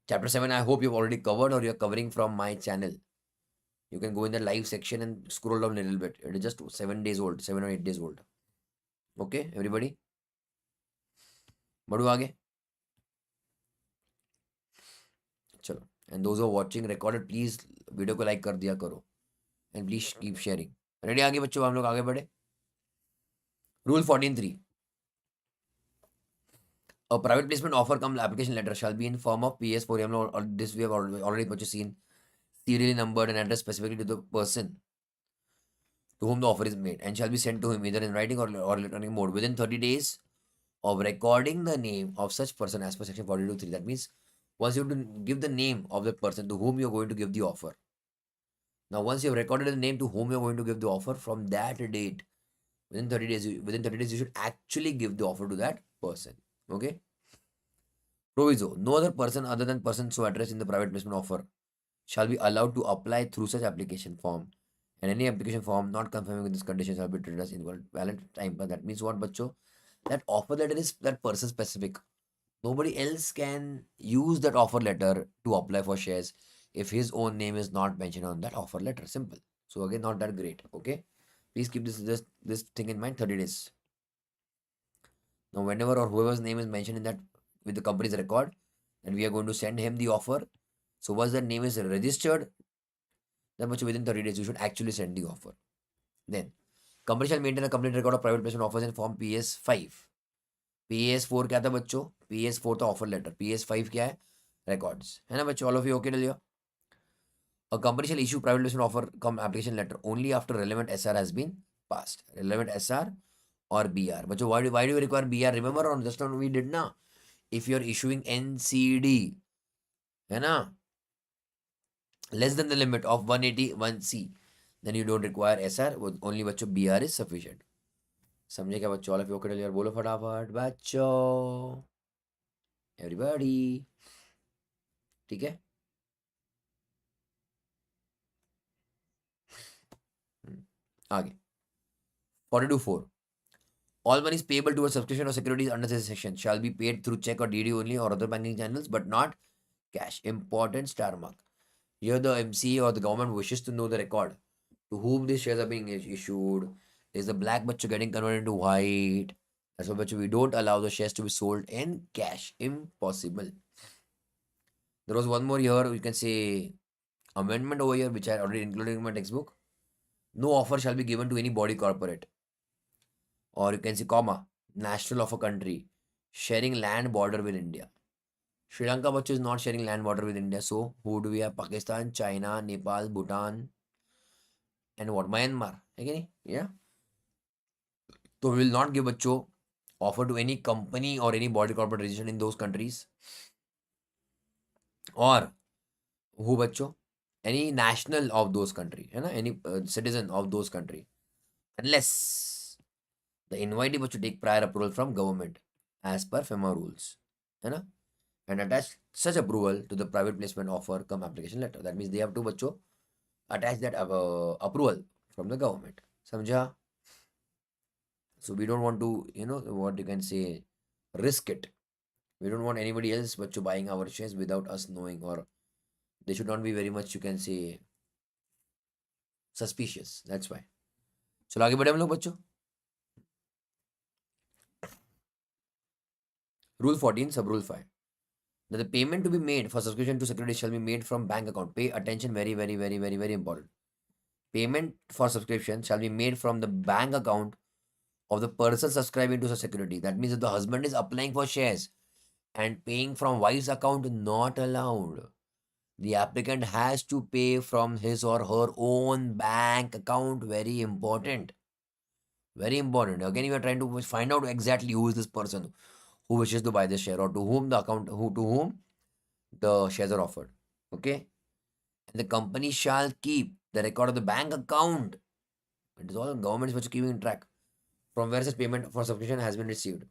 Chapter 7 I hope you've already covered or you're covering from my channel. You can go in the live section and scroll down a little bit. It is just 7 days old, 7 or 8 days old. Okay, everybody? बढ़ो आगे. चलो, and those are watching recorded, please video को like कर दिया करो and please keep sharing. Ready? आगे बच्चों, हम लोग आगे बढ़े. Rule 14(3). A private placement offer cum application letter shall be in form of PS4. हम लोग this we have already bच्चों seen, serially numbered and addressed specifically to the person to whom the offer is made, and shall be sent to him either in writing or electronic mode within 30 days of recording the name of such person as per section 42(3). That means once you have to give the name of the person to whom you are going to give the offer. Now, once you have recorded the name to whom you are going to give the offer, from that date, within 30 days, you should actually give the offer to that person. Okay. Proviso: no other person other than person so addressed in the private placement offer shall be allowed to apply through such application form, and any application form not conforming with this condition shall be treated as invalid time. But that means what, bachcho? That offer letter is that person specific. Nobody else can use that offer letter to apply for shares if his own name is not mentioned on that offer letter. Simple. So again, not that great. Okay. Please keep this thing in mind. 30 days. Now, whenever or whoever's name is mentioned in that with the company's record, and we are going to send him the offer. So once that name is registered, then much within 30 days you should actually send the offer. Then company shall maintain a complete record of private placement offers in form PS5. PS4 क्या था बच्चों? PS4 था offer letter. PS5 क्या है? Records. है ना बच्चों? All of you okay? डलिया. A company shall issue private placement offer come application letter only after relevant SR has been passed. Relevant SR or BR. बच्चों, why do you require BR? Remember on just now we did ना. If you are issuing NCD, है ना, less than the limit of 181C, then you don't require SR. Only बच्चों BR is sufficient. समझे क्या बच्चों? All of you okay? डलिया. बोलो फटाफट बच्चों. एवरीबॉडी. ठीक है. आगे 42(4). All monies payable towards subscription or securities under this section shall be paid through check or DD only or other banking channels, but not cash. Important star mark. Here the MCA or the government wishes to know the record to whom these shares are being issued. Is the black bachcho getting converted into white? That's why bachcho, we don't allow the shares to be sold in cash. Impossible. There was one more here, you can say amendment over here, which I already included in my textbook. No offer shall be given to any body corporate, or you can see comma, national of a country sharing land border with India. Sri Lanka bachcho is not sharing land border with India. So who do we have? Pakistan, China, Nepal, Bhutan, and what? Myanmar. Okay? Yeah. So we will not give bachcho offer to any company or any body corporate registered in those countries. Or who bachcho? Any national of those country, है ना? Any citizen of those country, unless the invitee bachcho take prior approval from government as per FEMA rules, है ना? And attach such approval to the private placement offer come application letter. That means they have to bachcho attach that approval from the government. Samjha? So we don't want to, what you can say, risk it. We don't want anybody else bachcho buying our shares without us knowing, or they should not be very much, you can say, suspicious. That's why. चलो आगे बढ़े हम लोग बच्चों. Rule 14, sub rule 5. That the payment to be made for subscription to securities shall be made from bank account. Pay attention, very, very, very, very, very important. Payment for subscription shall be made from the bank account of the person subscribing to the security. That means if the husband is applying for shares and paying from wife's account, not allowed. The applicant has to pay from his or her own bank account. Very important. Very important. Again, you are trying to find out exactly who is this person who wishes to buy the share, or to whom the shares are offered. Okay. And the company shall keep the record of the bank account. It is all government which is keeping track from where such payment for subscription has been received.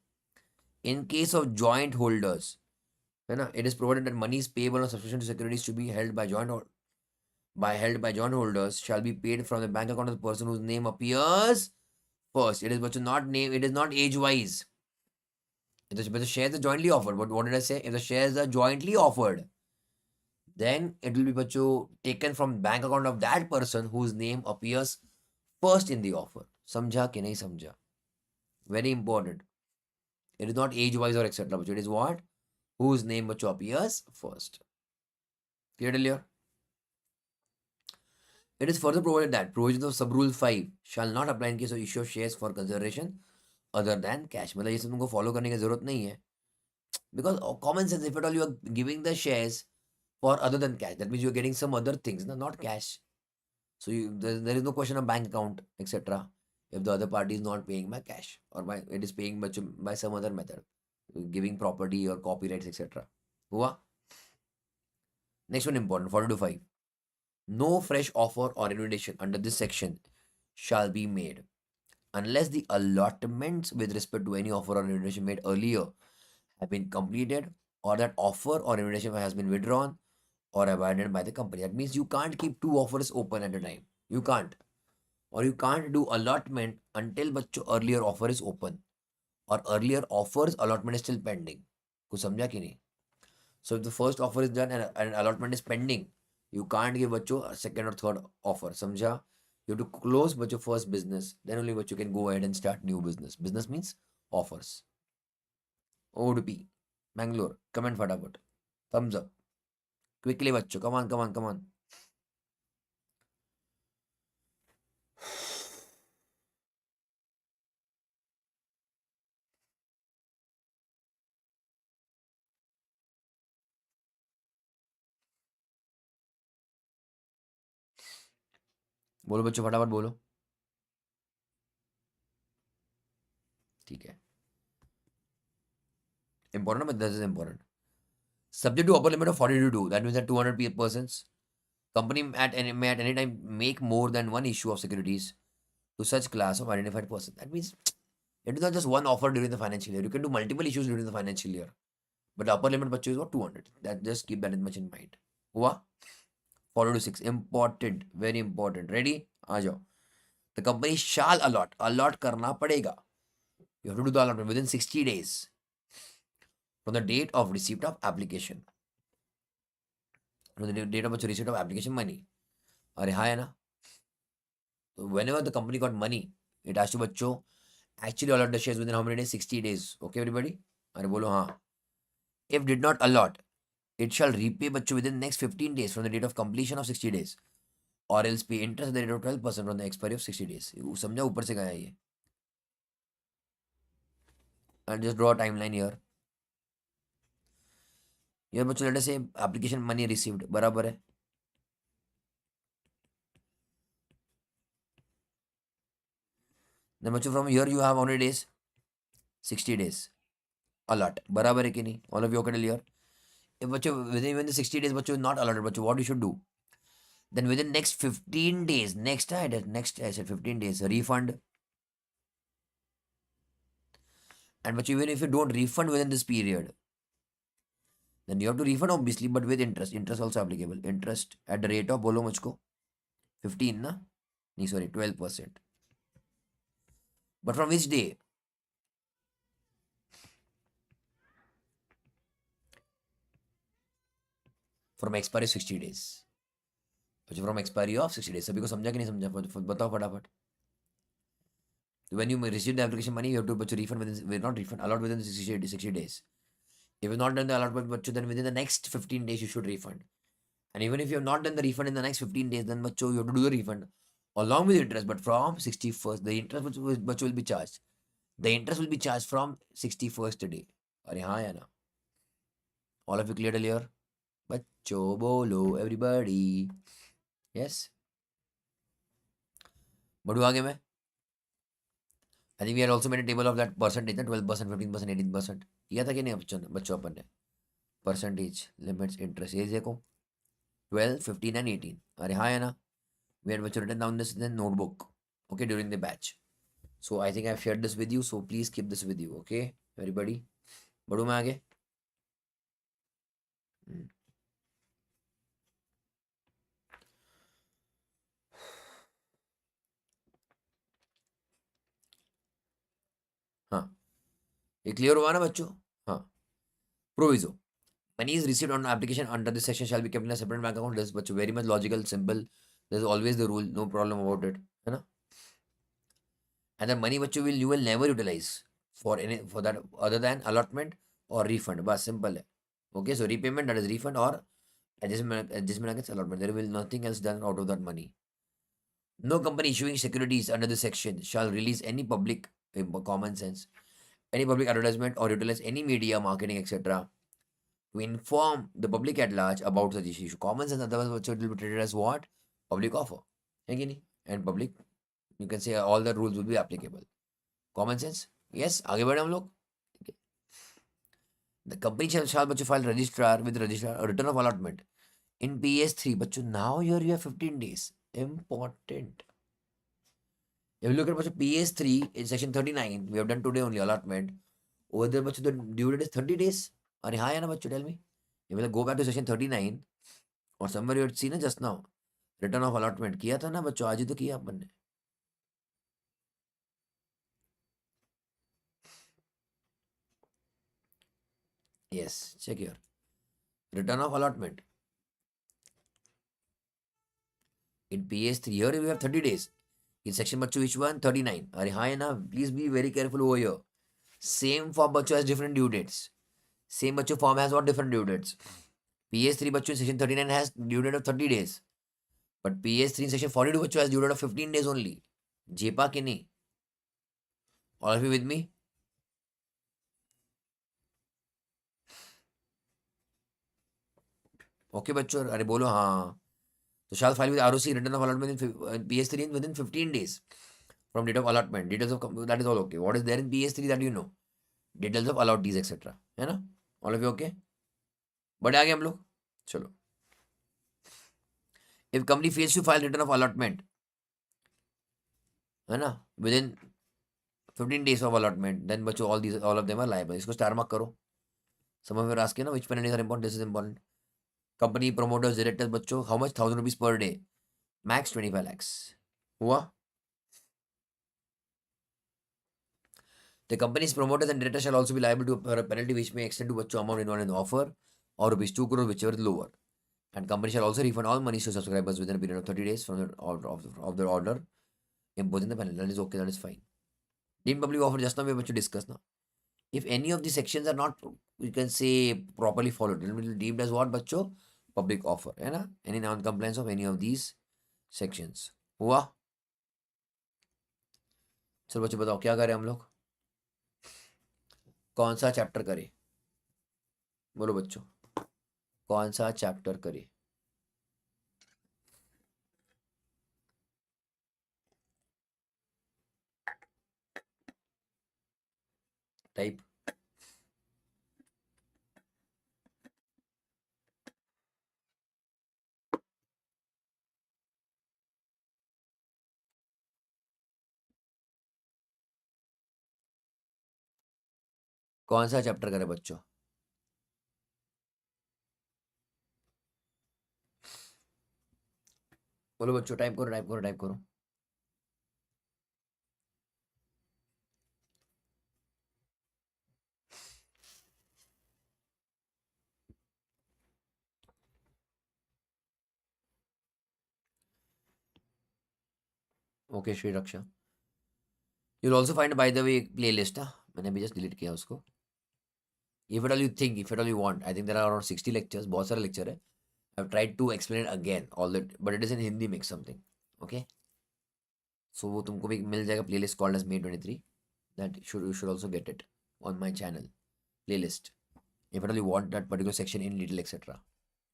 In case of joint holders, it is provided that monies payable on subscription to securities to be held by joint holders shall be paid from the bank account of the person whose name appears first. It is but not name. It is not age wise. But the shares are jointly offered. But what did I say? If the shares are jointly offered, then it will be bacho taken from bank account of that person whose name appears first in the offer. Samjha ki nahi samjha? Very important. It is not age wise or etc. It is what? Whose name bacho appears first. Clear till here? It is further provided that provisions of sub rule 5 shall not apply in case of issue of shares for consideration other than cash. मतलब ये सब तुमको follow करने की जरूरत नहीं है, because common sense, if at all you are giving the shares for other than cash, that means you are getting some other things, no, not cash. So there is no question of bank account, etc. If the other party is not paying by cash or by it is paying by some other method, giving property or copyrights, etc. हुआ? Next one important, 42.5. No fresh offer or invitation under this section shall be made unless the allotments with respect to any offer or invitation made earlier have been completed, or that offer or invitation has been withdrawn or abandoned by the company. That means you can't keep two offers open at a time. You can't. Or you can't do allotment until बच्चों earlier offer is open or earlier offers allotment is still pending. कुछ समझा कि नहीं? So if the first offer is done and allotment is pending, you can't give बच्चों a second or third offer. समझा? You have to close बच्चों first business, then only बच्चों can go ahead and start new business. Business means offers. ODP, Bangalore, comment फटाफट. Thumbs up. Quickly बच्चों, come on, come on, come on. बोलो बच्चों फटाफट बोलो. ठीक है. Important, but this is important. Subject to upper limit of 42. That means that 200 persons. Company may at any time make more than one issue of securities to such class of identified person. That means it is not just one offer during the financial year. You can do multiple issues during the financial year. But the upper limit bachcho is what? 200. That just keep that much in mind. Hua? 42.6. Important. Very important. Ready? आ जाओ. The company shall allot. Allot करना पड़ेगा. You have to do the allotment within 60 days from the date of receipt of application. From the date of receipt of application money. अरे हाँ है ना? So whenever the company got money, it has to बच्चों actually allot the shares within how many days? 60 days. Okay, everybody? अरे बोलो हाँ. If did not allot, it shall repay बच्चों within next 15 days from the date of completion of 60 days, or else pay interest at the rate of 12% from the expiry of 60 days. समझा ऊपर से गया ये. And just draw a timeline here. Here बच्चों let us say application money received बराबर है. Then बच्चों from here you have how many days? 60 days. Allot बराबर है कि नहीं? All of you okay here? If बच्चों within the 60 days बच्चों not allotted बच्चों, what you should do? Then within next 15 days, next I said 15 days, refund. And but even if you don't refund within this period, then you have to refund obviously, but with interest. Interest also applicable. Interest at the rate of bolo मुझको 15 ना? नहीं sorry 12%. But from which day? From expiry 60 days. From expiry of 60 days. सभी को समझा कि नहीं समझा? बताओ फटाफट. When you receive the application money, you have to refund within, not refund, allot within 60 days. If you have not done the allotment, then within the next 15 days, you should refund. And even if you have not done the refund in the next 15 days, then you have to do the refund along with interest. But from 61st, the interest will be charged. The interest will be charged from 61st day. अरे हाँ या ना? All of you clear earlier? बच्चों बोलो everybody. Yes? बढ़ू आगे मैं? I think we had also made a table of that percentage, 12%, 15%, 18%. किया था कि नहीं बच्चों अपन ने? Percentage, limits, interest. ये देखो 12, 15 and 18. अरे हाँ है ना? We had written down this in the notebook. Okay, during the batch. So I think I've shared this with you. So please keep this with you. Okay, everybody. बढ़ू मैं आगे? हाँ, ये क्लियर हुआ ना बच्चों? हाँ. Proviso. Money is received on application under this section shall be kept in a separate bank account. This is very much logical, simple. There's always the rule, no problem about it. है ना? And the money you will never utilize for that other than allotment or refund. बस simple है. Okay, so repayment, that is refund, or adjustment against allotment. There will nothing else done out of that money. No company issuing securities under this section shall release any public, common sense, any public advertisement or utilize any media, marketing, etc. to inform the public at large about such issue. Common sense, otherwise, it will be treated as what? Public offer. है कि नहीं? And public, you can say all the rules will be applicable. Common sense? Yes, आगे बढ़े हम लोग. The company shall बच्चों file registrar with registrar a return of allotment in PS3. बच्चों, now here you have 15 days. Important. If you look at बच्चों PS3 in section 39, we have done today only allotment. Over there बच्चों the due date is 30 days. अरे हाँ या ना बच्चों, tell me. You will go back to section 39 or somewhere you had seen it just now. Return of allotment किया था ना बच्चों, आज ही तो किया अपन ने. Yes, check here. Return of allotment. In PS3, here we have 30 days. In section बच्चों which one? 39. अरे हाँ या ना, please be very careful over here. Same form बच्चों has different due dates. Same बच्चों form has what different due dates. PS3 बच्चों section 39 has due date of 30 days. But PS3 in section 42 बच्चों has due date of 15 days only. जेपा के नहीं? All of you with me? Okay बच्चों, अरे बोलो हाँ. So shall file with ROC return of allotment in PS3 within 15 days from date of allotment. Details of that is all okay. What is there in PS3 that you know? Details of allottees etc. है ना? All of you okay? बढ़े आगे हम लोग. चलो. If company fails to file return of allotment, है ना, within 15 days of allotment, then बच्चों all of them are liable. इसको स्टार मार्क करो. Some of you are asking ना which penalties are important. This is important. Company promoters, directors बच्चों, how much? 1,000 rupees per day. Max 25 lakhs. हुआ? The company's promoters and directors shall also be liable to a penalty which may extend to bachcho amount involved in the offer or rupees 2 crore, whichever is lower. And company shall also refund all monies to subscribers within a period of 30 days from the order of the order imposing the penalty. That is okay, that is fine. Deemed public offer, just now we have to discuss now. If any of the sections are not, you can say, properly followed, it will be deemed as what, bachcho? Public offer. है ना? Any non-compliance of any of these sections. हुआ? चलो बच्चों बताओ क्या करें हम लोग? कौन सा चैप्टर करें? बोलो बच्चों, कौन सा चैप्टर करें? टाइप. कौन सा चैप्टर करें बच्चों? बोलो बच्चों, टाइप करो टाइप करो टाइप करो. Okay Shri Raksha. You'll also find by the way playlist. मैंने अभी just delete किया उसको. If at all you think, if at all you want, I think there are around 60 lectures. बहुत सारे lecture है. I've tried to explain it again, all that, but it is in Hindi mix something. Okay. So वो तुमको भी मिल जाएगा playlist called as May 23. That you should also get it on my channel playlist. If at all you want that particular section in detail etc.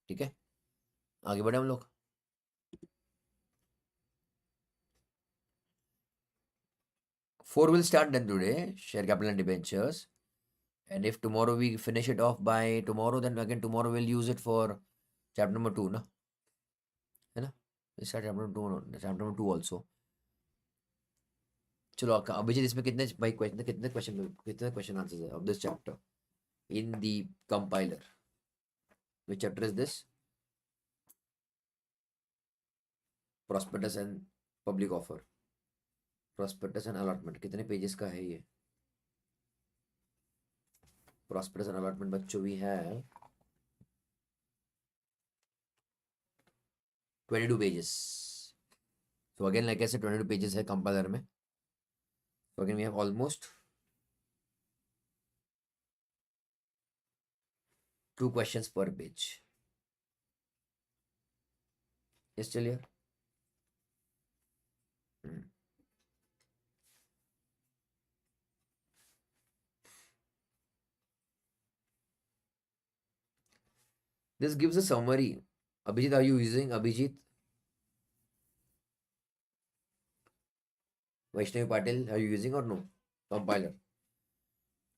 ठीक है? आगे बढ़े हम लोग. 4 will start then today. Share capital and debentures. And if tomorrow we finish it off by tomorrow, then again tomorrow we'll use it for chapter number 2, na? है ना? We'll start chapter number 2 also. चलो अभिजीत, इसमें कितने भाई कितने question answers है of this chapter in the compiler? Which chapter is this? Prospectus and public offer. Prospectus and allotment. कितने pages का है ये? Prospectus and allotment बच्चों we have 22 pages. So again like I said 22 pages है compiler में. So again we have almost 2 questions per page. Yes, still here. Hmm. This gives a summary. Abhijit, are you using Abhijit? Vaishnavi Patil, are you using or no? Compiler.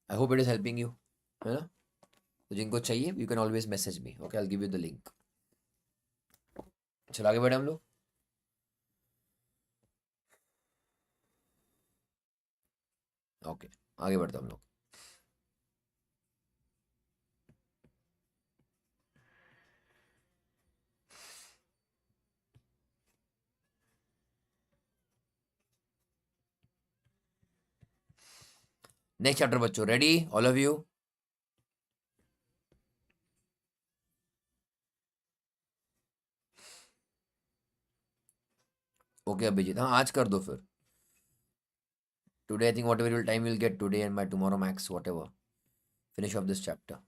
I hope it is helping you. है ना? तो जिनको चाहिए you can always message me. Okay, I'll give you the link. चलो आगे बढ़े हम लोग. ओके आगे बढ़ते हम लोग. नेक्स्ट चैप्टर बच्चों. Ready all of you? Okay Abhijit, हाँ आज कर दो फिर. Today I think whatever time we'll get today and by tomorrow max whatever. Finish off this chapter.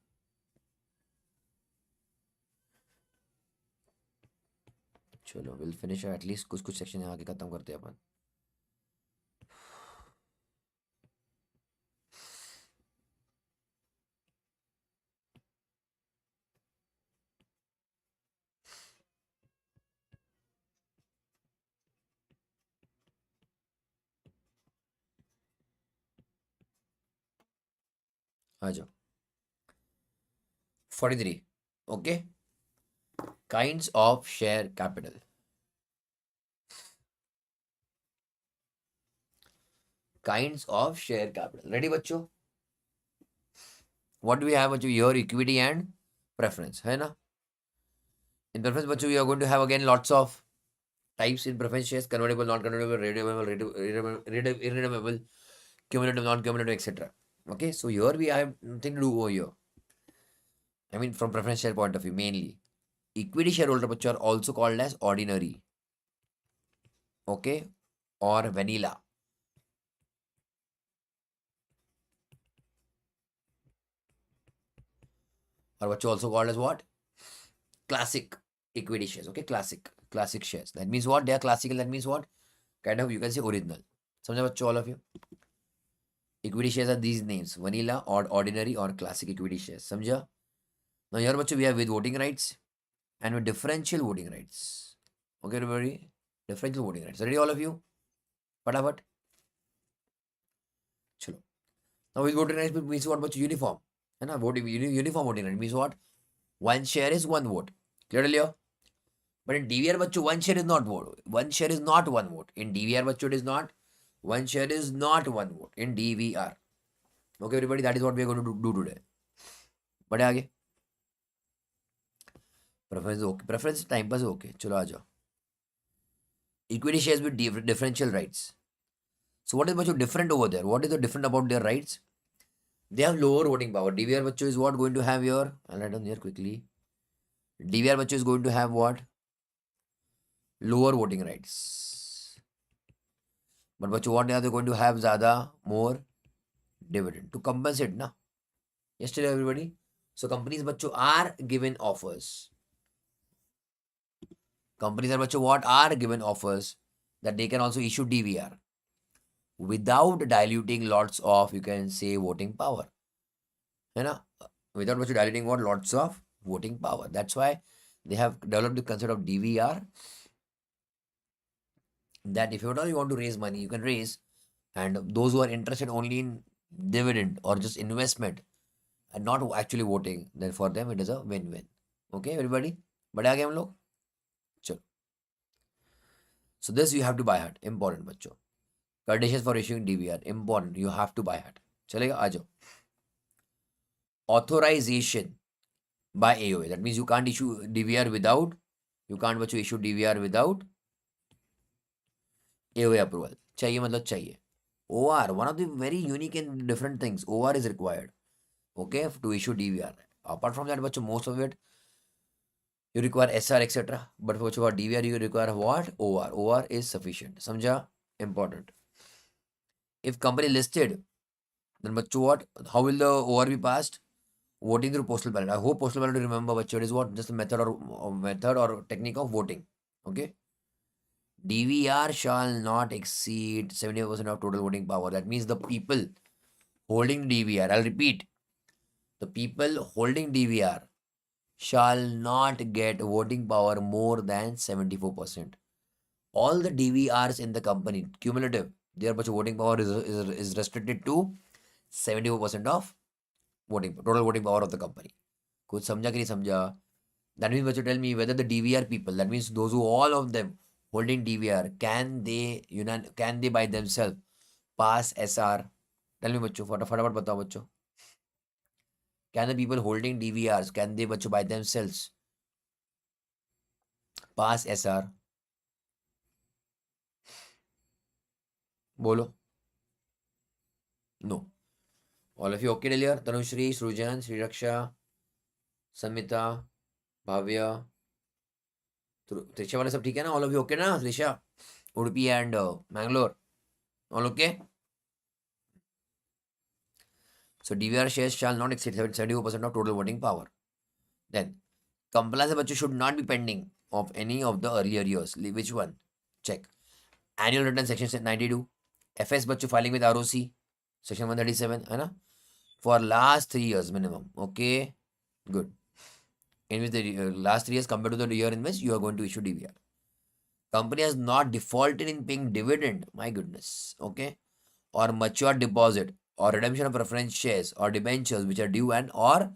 चलो विल फिनिश एटलीस्ट कुछ कुछ सेक्शन यहाँ के खत्म करते हैं अपन. आ जाओ. 43. Okay. Kinds of share capital. Kinds of share capital. Ready बच्चों? व्हाट डू वी हैव बच्चों? योर इक्विटी एंड प्रेफरेंस है ना. इन प्रेफरेंस बच्चों we are going to have again lots of types in preference shares: convertible, non convertible, redeemable, cumulative, non cumulative, etc. Okay, so here we have nothing to do over here. I mean from preference share point of view mainly. Equity shareholder which are also called as ordinary, okay, or vanilla. Or what you also called as what? Classic equity shares. Okay, classic shares. That means what? They are classical. That means what? Kind of you can say original. समझा बच्चों all of you? Equity shares are these names: vanilla or ordinary or classic equity shares. समझा? Now here बच्चों we have with voting rights and with differential voting rights. Okay everybody? Differential voting rights. Ready all of you? फटाफट. चलो. Now with voting rights means what बच्चों? Uniform. है ना? Voting uniform voting right means what? One share is one vote. Clearly? But in DVR बच्चों one share is not vote. One share is not one vote. In DVR बच्चों it is not. One share is not one vote in DVR. Okay everybody, that is what we are going to do today. बढ़े आगे. Preference okay. Preference time pass okay. चलो आ जाओ. Equity shares with differential rights. So what is बच्चों different over there? What is the different about their rights? They have lower voting power. DVR बच्चों is what going to have your. I'll write down here quickly. DVR बच्चों is going to have what? Lower voting rights. But बच्चों what are they going to have? ज़्यादा more dividend to compensate ना. Yesterday everybody. So companies बच्चों are given offers. Companies are बच्चों what are given offers that they can also issue DVR without diluting lots of, you can say, voting power. है ना? Without बच्चों diluting what? Lots of voting power. That's why they have developed the concept of DVR, that if you want to raise money, you can raise, and those who are interested only in dividend or just investment and not actually voting, then for them it is a win-win. Okay everybody? बढ़े आगे हम लोग. चलो. So this you have to buy heart. Important बच्चों. Conditions for issuing DVR. Important. You have to buy heart. चलेगा? आ जाओ. Authorization by AOA. That means you can't issue DVR without. You can't बच्चों issue DVR without AOA approval. चाहिए मतलब चाहिए. OR, one of the very unique and different things. OR is required. Okay, to issue DVR. Apart from that, बच्चों most of it you require SR etc. But for DVR you require what? OR. OR is sufficient. समझा? Important. If company listed, then बच्चों what? How will the OR be passed? Voting through postal ballot. I hope postal ballot you remember बच्चों, it is what? Just a method or technique of voting. Okay. DVR shall not exceed 70% of total voting power. That means the people holding DVR, I'll repeat, the people holding DVR shall not get voting power more than 74%. All the DVRs in the company, cumulative, their voting power is restricted to 74% of total voting power of the company. कुछ समझा कि नहीं समझा? That means, बच्चों, tell me whether the DVR people, that means those who all of them holding DVR, can they by themselves pass SR? Tell me, बच्चों, फटाफट बताओ बच्चों. Can the people holding DVRs, can they बच्चों by themselves pass SR? बोलो. No. All of you okay till here? Tanushri, Srujan, Sri Raksha, Samita, Bhavya, Trisha वाले सब ठीक है ना? All of you okay ना? Trisha, Udupi and Mangalore. All okay? So DVR shares shall not exceed 74% of total voting power. Then, compliance बच्चों should not be pending of any of the earlier years. Which one? Check. Annual return section 92. FS बच्चों filing with ROC section 137 है ना? For last 3 years minimum. Okay, good. In which the last 3 years compared to the year in which you are going to issue DVR. Company has not defaulted in paying dividend. My goodness. Okay. Or mature deposit or redemption of preference shares or debentures which are due and or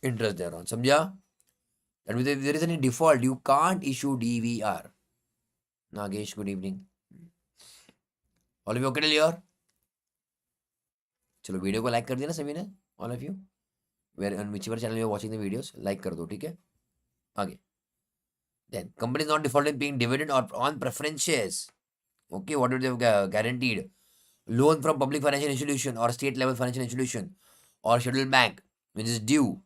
interest thereon. Samjha? That means if there is any default, you can't issue DVR. Nagesh, good evening. All of you okay till here? चलो video को like कर दिया ना सभी ने? All of you? Where on whichever channel you are watching the videos, like कर दो, ठीक है? आगे. Then company is not defaulted paying dividend or on preference shares. Okay, what would they have guaranteed? Loan from public financial institution or state level financial institution or scheduled bank which is due.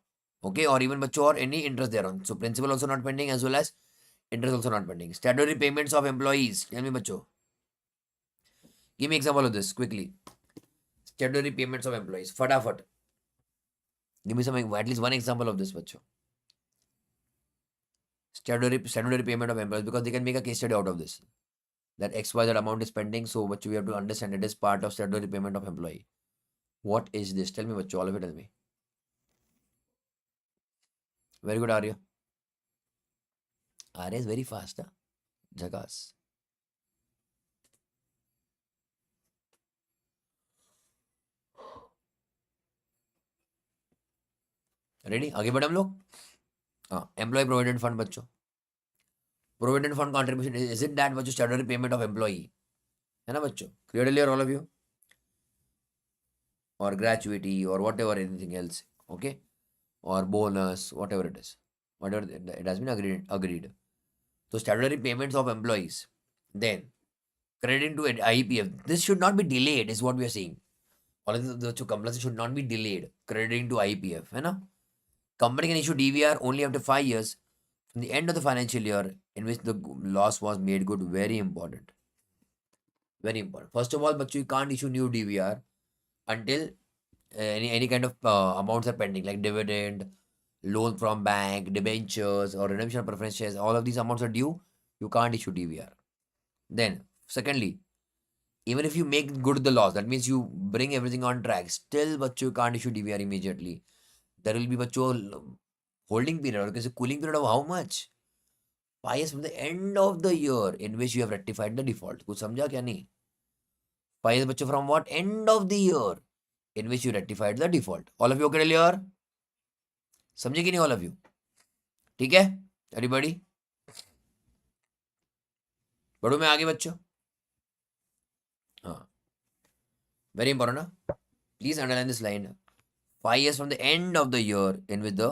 Okay, or even mature or any interest thereon. So principal also not pending as well as interest also not pending. Statutory payments of employees. Tell me, bacho. Give me example of this quickly. Statutory payments of employees. Fatafat. Give me some at least one example of this, bacho. Statutory payment of employees, because they can make a case study out of this. That XYZ amount is pending, so bacho, we have to understand it is part of statutory payment of employee. What is this? Tell me, bacho. All of you tell me. Very good, Arya. Arya is very fast, huh? Jackass. Ready? आगे बढ़े हम लोग. हाँ, employ provident fund बच्चों. Provident fund contribution is it that बच्चों statutory payment of employee है ना बच्चों? Clear all of you? और ग्रेचुइटी और whatever anything else. Okay, और bonus, whatever it is, whatever it has been agreed. तो statutory payments of employees, then crediting to IEPF. This should not be delayed, is what we are saying. All of the compliance should not be delayed. Crediting to IEPF, है ना? Company can issue DVR only after 5 years from the end of the financial year in which the loss was made good. Very important. Very important. First of all, but you can't issue new DVR until any kind of amounts are pending, like dividend, loan from bank, debentures, or redemption of preference shares. All of these amounts are due. You can't issue DVR. Then, secondly, even if you make good the loss, that means you bring everything on track, still but you can't issue DVR immediately. There will be bacho holding period or cooling period of how much? 5 years from the end of the year in which you have rectified the default. कुछ समझा क्या नहीं? 5 years बच्चों from what? End of the year in which you rectified the default. All of you okay clear? समझे कि नहीं all of you? ठीक है? Everybody? बढ़ो मैं आगे बच्चों. हाँ, very important, ना? Please underline this line. 5 years from the end of the year in which the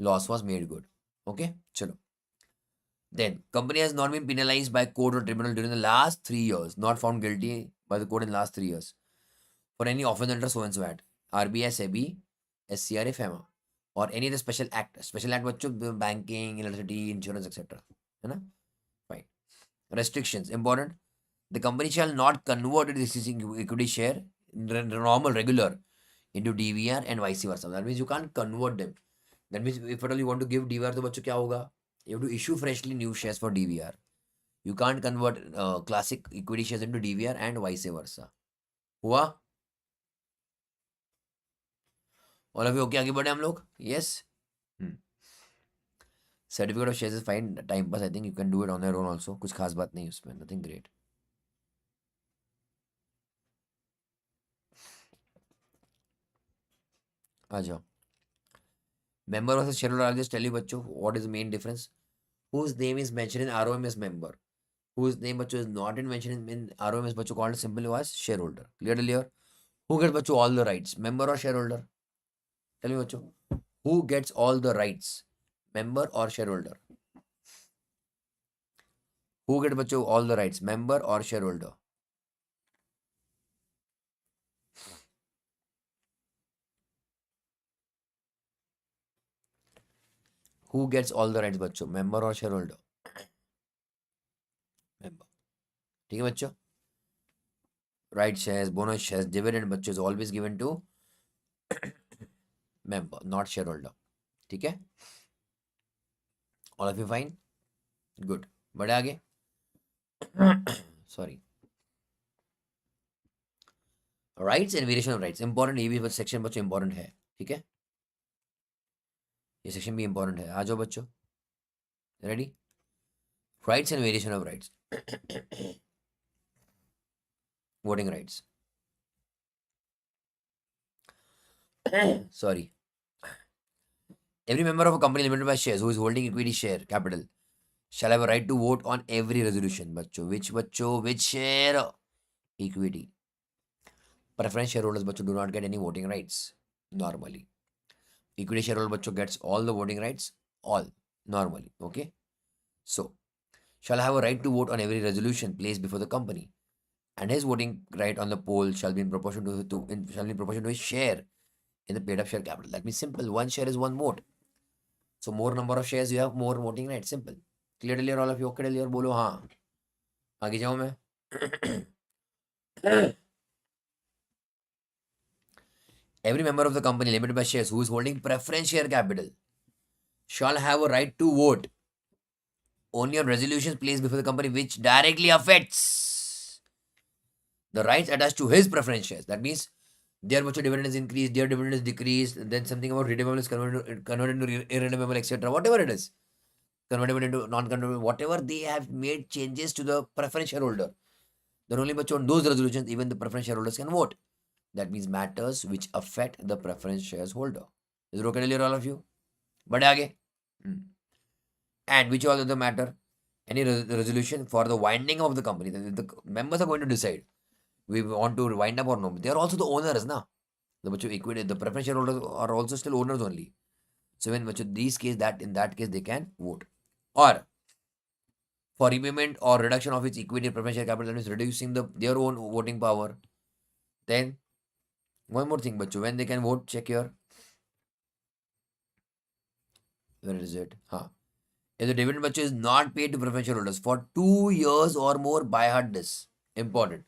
loss was made good. Okay, chalo. Then company has not been penalized by court or tribunal during the last 3 years, not found guilty by the court in the last 3 years for any offense under so and so act, RBI, SEBI, SCRA, FEMA, or any other special act. Special act बच्चों banking, electricity, insurance, etc. है ना? Fine. Restrictions important. The company shall not convert its existing equity share normal regular into DVR and vice versa. That means you can't convert them. That means if at all you want to give DVR तो बच्चों क्या होगा? You have to issue freshly new shares for DVR. You can't convert classic equity shares into DVR and vice versa. हुआ? All of you okay? आगे बढ़े हम लोग? Yes. Certificate of shares is fine, time pass. I think you can do it on your own also. कुछ खास बात नहीं उसमें, नथिंग ग्रेट. आ जाओ. Member versus shareholder. I'll just tell you बच्चों what is the main difference. Whose name is mentioned in ROM is member. Whose name बच्चों is not in mentioned in ROM is बच्चों called simply as shareholder. Clear? Who gets बच्चों all the rights? Member or shareholder? Tell me बच्चों. Who gets all the rights? Member or shareholder? Who gets बच्चों all the rights? Member or shareholder? Who gets all the rights बच्चों? Member or shareholder? Member. ठीक है बच्चों? Right shares, bonus shares, dividend बच्चों is always given to member, not shareholder. ठीक है? All of you fine? Good. बढ़े आगे. Sorry. Rights and variation of rights important. ये भी सेक्शन बच्चों इंपॉर्टेंट है. ठीक है, ये सेक्शन भी इंपॉर्टेंट है. आ जाओ बच्चों. Ready? Rights and variation of rights. Voting rights. Sorry. Every member of a company limited by shares who is holding equity share capital shall have a right to vote on every resolution. बच्चों which share? Equity. Preference shareholders बच्चों do not get any voting rights normally. Equity shareholder बच्चों gets all the voting rights, all normally. Okay, so shall have a right to vote on every resolution placed before the company, and his voting right on the poll shall be in proportion to his share in the paid up share capital. That means simple. One share is one vote. So more number of shares, you have more voting rights. Simple. Clear all of you? Okay, clear? बोलो हाँ. आगे जाऊँ मैं? Every member of the company limited by shares who is holding preference share capital shall have a right to vote only on resolutions placed before the company which directly affects the rights attached to his preference shares. That means their mutual dividend is increased, their dividend is decreased, then something about redeemable is converted into irredeemable, etc. Whatever it is, convertible into non-convertible, whatever they have made changes to the preference shareholder, then only on those resolutions even the preference shareholders can vote. That means matters which affect the preference shareholder. Is it okay, all of you? But again, and which all other matter, any resolution for the winding of the company, the members are going to decide we want to wind up or no. They are also the owners, na. The equity, the preference shareholders are also still owners only. So when these case, that in that case they can vote. Or for repayment or reduction of its equity preference share capital, that is reducing their own voting power. Then one more thing, when they can vote, check here. Where is it? If the dividend is not paid to preference shareholders for 2 years or more by heart, this important.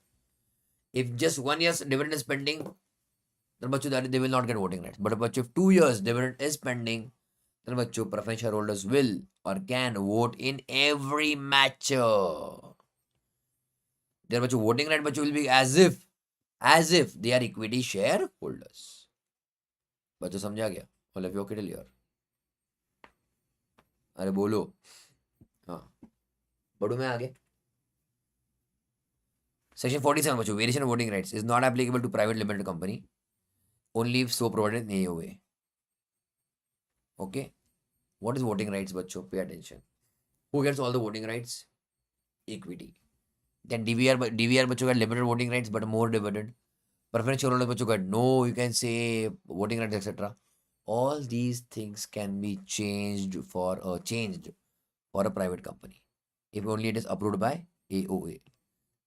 If just 1 year's dividend is pending, then that they will not get voting rights. But if 2 years dividend is pending, then preference shareholders will or can vote in every matter. Their voting right will be as if they are equity shareholders. बच्चों समझा गया? All of you okay till here? अरे बोलो. हाँ, बढ़ू मैं आगे. Section 47 बच्चों, variation of voting rights is not applicable to private limited company only if so provided in AOA. Okay, what is voting rights बच्चों? Pay attention. Who gets all the voting rights? Equity. Then DVR बच्चों got limited voting rights but more dividend. Preference shareholder बच्चों got no, you can say voting rights, etc. All these things can be changed for a private company if only it is approved by AOA.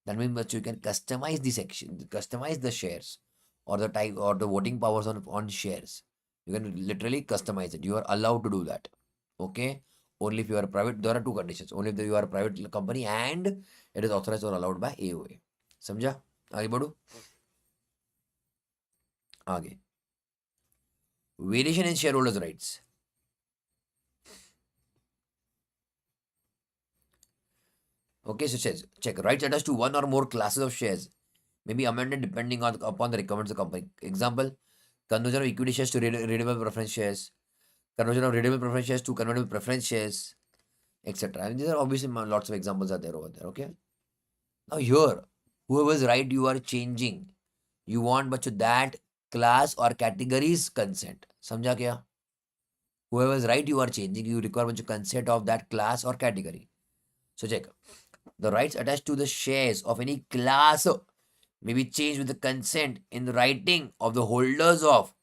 That means you can customize the section, customize the shares or the type or the voting powers on shares. You can literally customize it. You are allowed to do that. Okay? Only if you are a private, there are two conditions. Only if you are a private company and it is authorized or allowed by AOA. समझा? आगे बढ़ो. आगे. Variation in shareholders' rights. Okay, so says check rights attached to one or more classes of shares may be amended depending upon the requirements of the company. Example: conversion of equity shares to redeemable preference shares, conversion of redeemable preference shares to convertible preference shares, etc. And these are obviously lots of examples are there over there. Okay. Now here, whoever's right you are changing. You want बच्चों that class or categories consent. समझा क्या? Whoever's right you are changing. You require बच्चों consent of that class or category. So check. The rights attached to the shares of any class may be changed with the consent in the writing of the holders of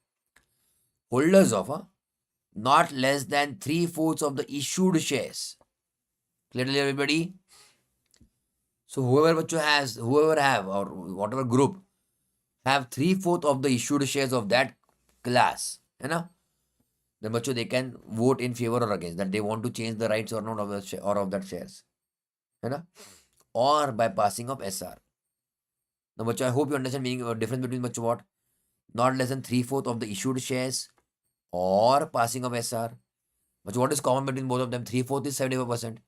not less than 3/4 of the issued shares. Clearly, everybody. So whoever have or whatever group have 3/4 of the issued shares of that class, है ना? Then बच्चों they can vote in favor or against that they want to change the rights or not of the or of that shares, है ना? Or by passing of SR. Now बच्चों I hope you understand meaning difference between बच्चों what not less than 3/4 of the issued shares or passing of SR. But what is common between both of them? 3/4 is 75%.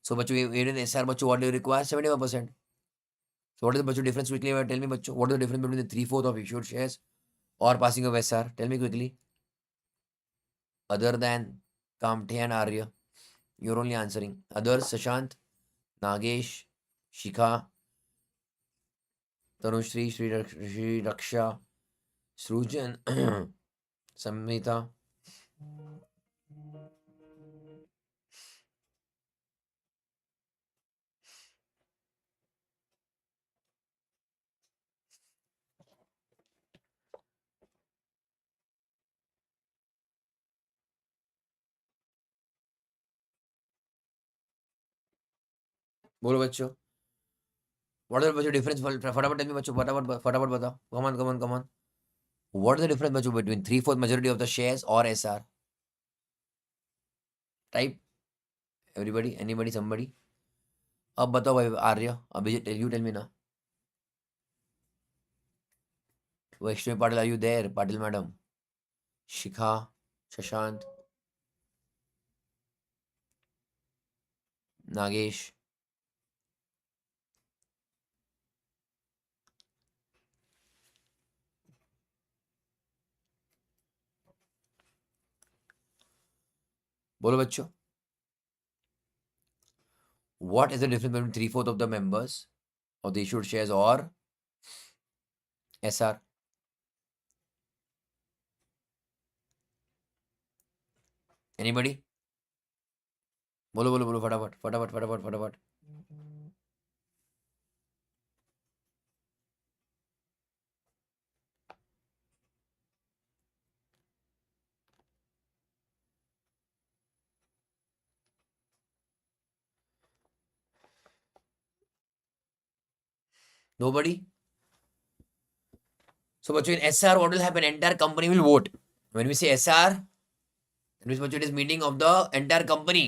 So बच्चों in SR बच्चों what do you require? 75%. So what is the बच्चों difference quickly? Tell me बच्चों what is the difference between the 3/4 of issued shares or passing of SR? Tell me quickly. Other than Kamte and Arya, you're only answering. Others Sashant, Nagesh, Shikha, Tanushri, Sri Raksha, Srujan, Samhita. बोलो बच्चों what is the difference फटाफट tell me बच्चों फटाफट बताओ come on what is the difference बच्चों between 3/4 majority of the shares or SR type everybody anybody somebody अब बताओ भाई आर्य Abhijit you tell me now Vaishnavi Patil are you there Patil madam Shikha Shashant Nagesh बोलो बच्चों what is the difference between 3/4 of the members of the issued shares or SR anybody बोलो बोलो बोलो फटाफट nobody so बच्चों in SR what will happen entire company will vote when we say SR that means बच्चों it is meeting of the entire company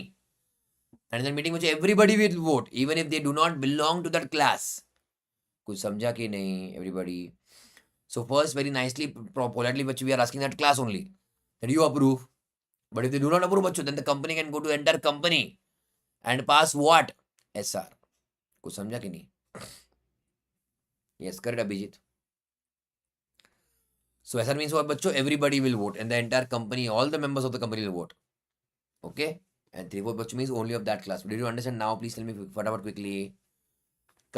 and then meeting which everybody will vote even if they do not belong to that class कुछ समझा कि नहीं everybody so first very nicely politely बच्चों we are asking that class only that you approve but if they do not approve बच्चों then the company can go to entire company and pass what SR कुछ समझा कि नहीं yes correct Abhijit so SR means what बच्चों everybody will vote and the entire company all the members of the company will vote okay and 3/4 बच्चों means only of that class did you understand now please tell me फटाफट quickly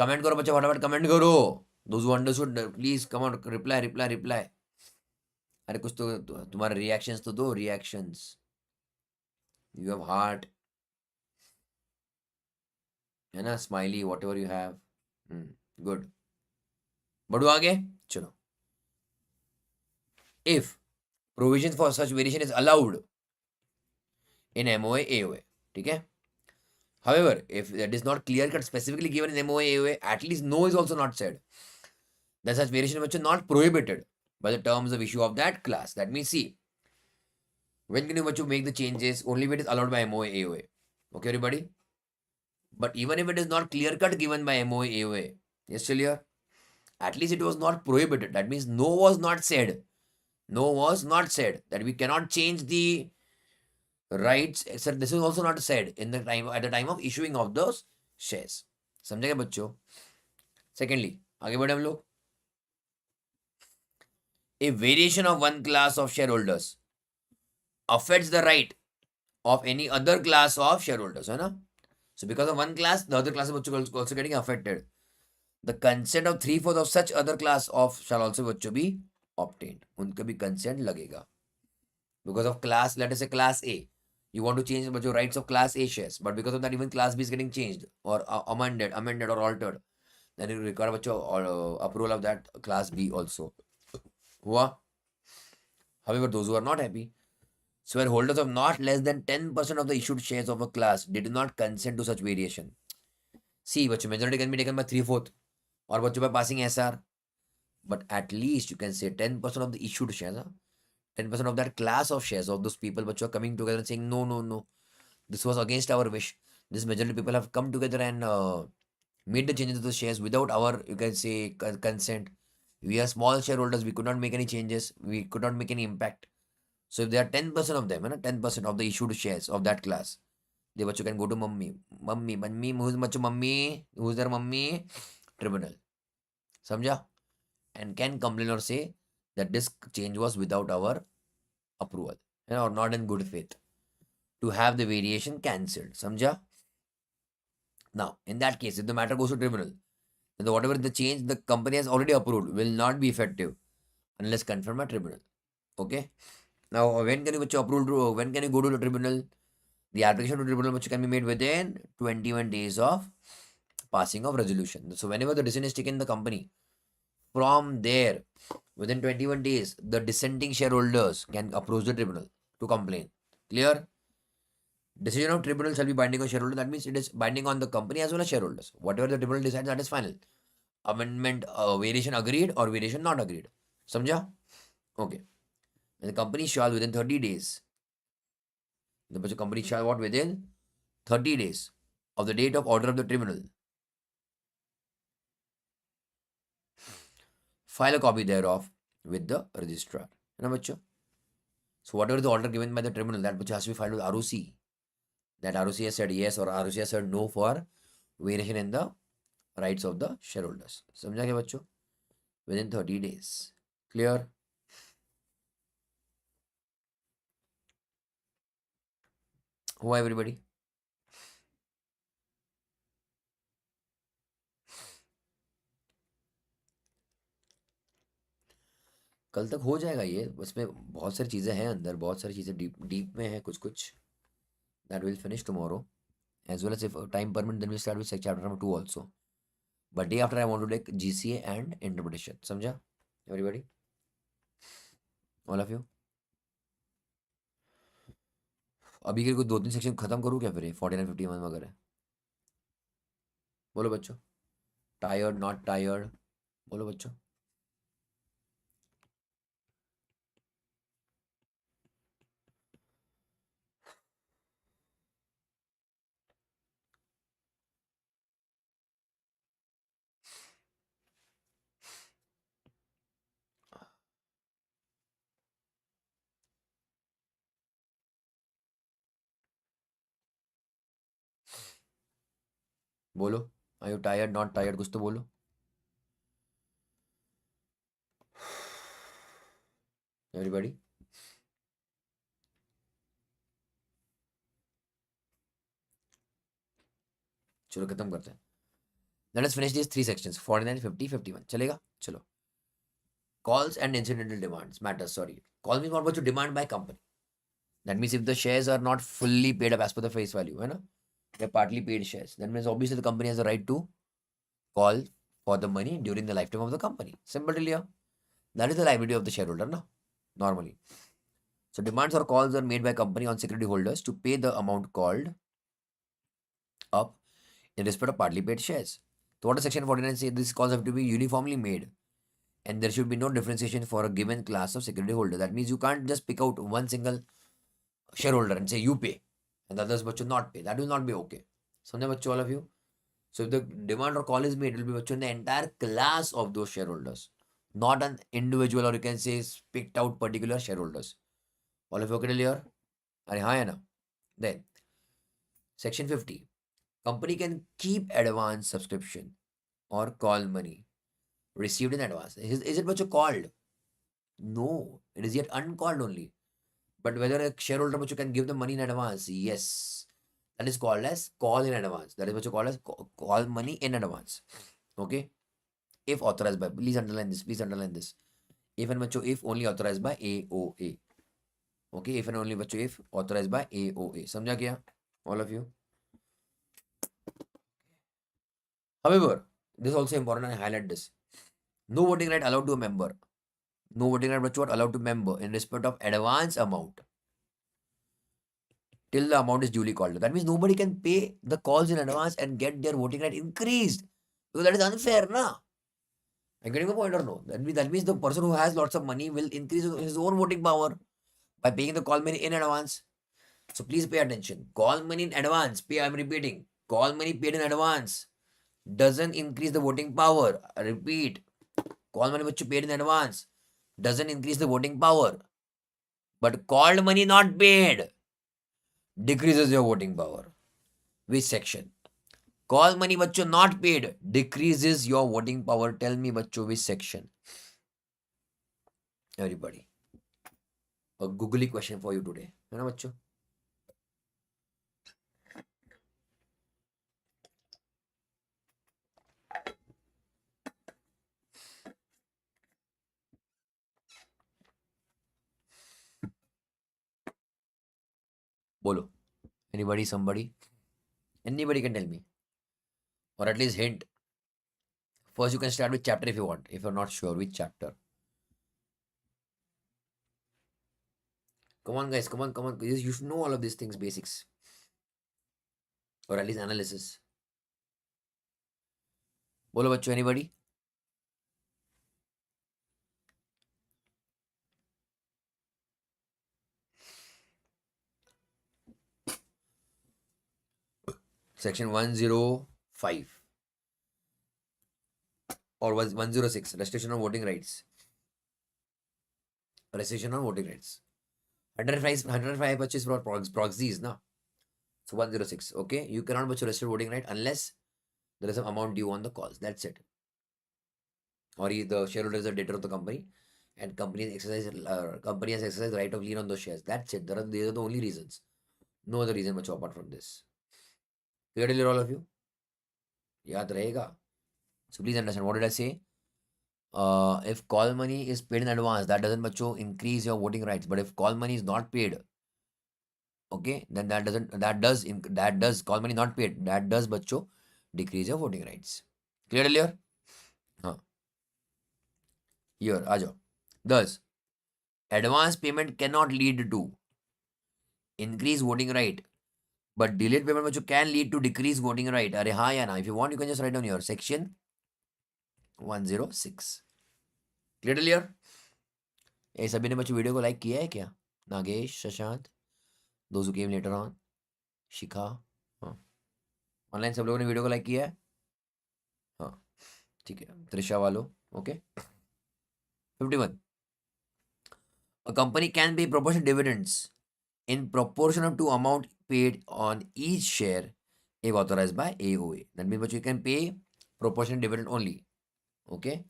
comment करो बच्चों फटाफट comment करो those who understood please come on reply अरे कुछ तो तुम्हारे रिएक्शंस तो दो रिएक्शंस यू हैव हार्ट है ना smiley what ever you have good बढ़ो आगे चलो if provision for such variation is allowed in MOA AOA ठीक है however if that is not clear cut specifically given in MOA AOA at least no is also not said that such variation which is not prohibited by the terms of issue of that class that means see when can you make the changes only if it is allowed by MOA AOA okay everybody but even if it is not clear cut given by MOA AOA yes still here at least it was not prohibited that means no was not said that we cannot change the rights etc this is also not said in the time at the time of issuing of those shares. समझे क्या बच्चों? Secondly आगे बढ़े हम लोग। A variation of one class of shareholders affects the right of any other class of shareholders, है ना? So because of one class, the other class of बच्चों also getting affected. The consent of 3/4 of such other class of shall also बच्चों भी obtained. उनका भी consent लगेगा. Because of class, let us say class A, you want to change बच्चों rights of class A shares, but because of that even class B is getting changed or amended or altered, then you require बच्चों approval of that class B also. हुआ? However, those who are not happy, so where holders of not less than 10% of the issued shares of a class did not consent to such variation. See, बच्चों majority can be taken by 3/4 और बच्चों by passing SR, but at least you can say 10% of the issued shares, 10% of that class of shares of those people which are coming together and saying no, no, no, this was against our wish. This majority people have come together and made the changes to the shares without our, you can say, consent. We are small shareholders. We could not make any changes. We could not make any impact. So if there are 10% of them, 10% of the issued shares of that class, the bachcho can go to mummy, who's bachcho mummy, who's their mummy? Tribunal. Samjha? And can complain or say that this change was without our approval, or not in good faith, to have the variation cancelled. Samjha? Now, in that case, if the matter goes to tribunal, then whatever the change the company has already approved will not be effective unless confirmed by tribunal. Okay? Now, when can you approve? When can you go to the tribunal? The application to tribunal which can be made within 21 days of passing of resolution. So whenever the decision is taken in the company, from there, within 21 days, the dissenting shareholders can approach the tribunal to complain. Clear? Decision of tribunal shall be binding on shareholder. That means it is binding on the company as well as shareholders. Whatever the tribunal decides, that is final. Amendment, variation agreed or variation not agreed. Samjha? Okay. And the company shall within 30 days. The company shall what within 30 days of the date of order of the tribunal file a copy thereof with the registrar. You know, bachcho? So whatever the order given by the tribunal, that which has to be filed with ROC. That ROC has said yes or ROC has said no for variation in the rights of the shareholders. समझा क्या बच्चों? Within 30 days. Clear? Who everybody? कल तक हो जाएगा ये, उसमें बहुत सारी चीज़ें हैं अंदर, बहुत सारी चीज़ें डीप डीप में है कुछ कुछ. That will finish tomorrow. As well as if time permit, then we start with chapter number 2 also. But day after I want to take GCA and interpretation. समझा? Everybody? All of you? अभी के कुछ 2-3 section खत्म करूँ क्या फिर ये 49 51 वगैरह? बोलो बच्चों. Tired not tired? बोलो बच्चों. बोलो. Are you tired not tired? कुछ तो बोलो. एवरीबॉडी. चलो खत्म करते हैं. Let us finish this 3 sections 49 50 51. चलेगा? चलो. Calls and incidental demands matters. Sorry. Call means what you demand by company. That means if the shares are not fully paid up as per the face value, है ना? They're partly paid shares. That means obviously the company has the right to call for the money during the lifetime of the company. Simple to clear. That is the liability of the shareholder, no? Normally. So demands or calls are made by company on security holders to pay the amount called up in respect of partly paid shares. So what does section 49 say? These calls have to be uniformly made and there should be no differentiation for a given class of security holder. That means you can't just pick out one single shareholder and say you pay and the others but should not pay. That will not be okay. Samjha bachcho all of you? So if the demand or call is made, it will be bachcho in the entire class of those shareholders, not an individual or you can say picked out particular shareholders. All of you okay clear? Are हाँ है ना? Then section 50. Company can keep advance subscription or call money received in advance. Is it what you called? No, it is yet uncalled only. But whether a shareholder which you can give the money in advance, yes, that is called as call in advance. That is what you call as call money in advance. Okay, if authorized by, please underline this. Please underline this. If and बच्चों if only authorized by AOA. Okay, if and only बच्चों if authorized by AOA. समझा क्या? All of you. However, this is also important. I highlight this. No voting right allowed to a member. No voting right बच्चों allowed to member in respect of advance amount till the amount is duly called. That means nobody can pay the calls in advance and get their voting right increased. Because that is unfair, na? I'm getting my point or no? That means the person who has lots of money will increase his own voting power by paying the call money in advance. So please pay attention. Call money in advance. I'm repeating. Call money paid in advance doesn't increase the voting power. I repeat. Call money which you paid in advance doesn't increase the voting power. But called money not paid decreases your voting power. Which section? Call money बच्चों not paid decreases your voting power. Tell me बच्चों which section? Everybody. A googly question for you today. है ना बच्चों? बोलो. Anybody, somebody? Anybody can tell me. Or at least hint. First you can start with chapter if you want. If you're not sure which chapter. Come on guys, come on, come on. You should know all of these things, basics. Or at least analysis. बोलो बच्चों, anybody? Section 105 or was 106, restriction on voting rights. Restriction on voting rights. 105 purchase for proxies, na? So 106. Okay, you cannot purchase restrict voting right unless there is some amount due on the calls. That's it. Or the shareholder is a debtor of the company, and company has exercised the right of lien on those shares. That's it. These are the only reasons. No other reason much apart from this. Clearly, all of you? याद रहेगा. So please understand, what did I say? If call money is paid in advance, that doesn't macho increase your voting rights. But if call money is not paid, okay, then that does call money not paid, that does macho decrease your voting rights. Clear? हाँ. Here, आ जाओ. Thus, advance payment cannot lead to increase voting right, but delayed payment macho can lead to decrease voting right. अरे हाँ या ना? If you want, you can just write down here section 106. Clear? ये सभी ने बच्चों video को like किया है क्या? Nagesh, Shashant, those who came later on, शिखा, हाँ, ऑनलाइन सब लोगों ने वीडियो को लाइक किया है? हाँ, ठीक है. त्रिशा वालों, okay. 51. A company can pay proportional dividends in proportion to amount paid on each share if authorized by AOA. That means you can pay proportional dividend only, okay,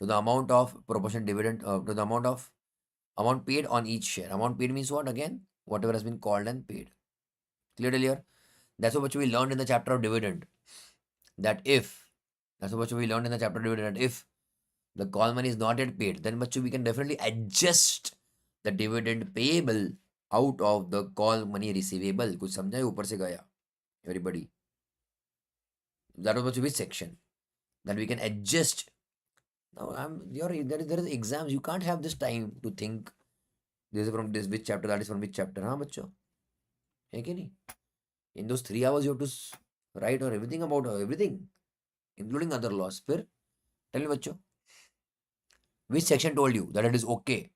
to the amount of proportional dividend, to the amount paid on each share. Amount paid means what again? Whatever has been called and paid. Clear? That's what we learned in the chapter of dividend. That if the call money is not yet paid, then we can definitely adjust the dividend payable out of the call money receivable. कुछ समझा है? ऊपर से गया. Everybody. That was which section? That we can adjust. Now there is exams. You can't have this time to think. This is from this which chapter, that is from which chapter. हाँ बच्चों, है कि नहीं? In those 3 hours you have to write or everything about everything, including other laws. फिर tell me बच्चों, which section told you that it is okay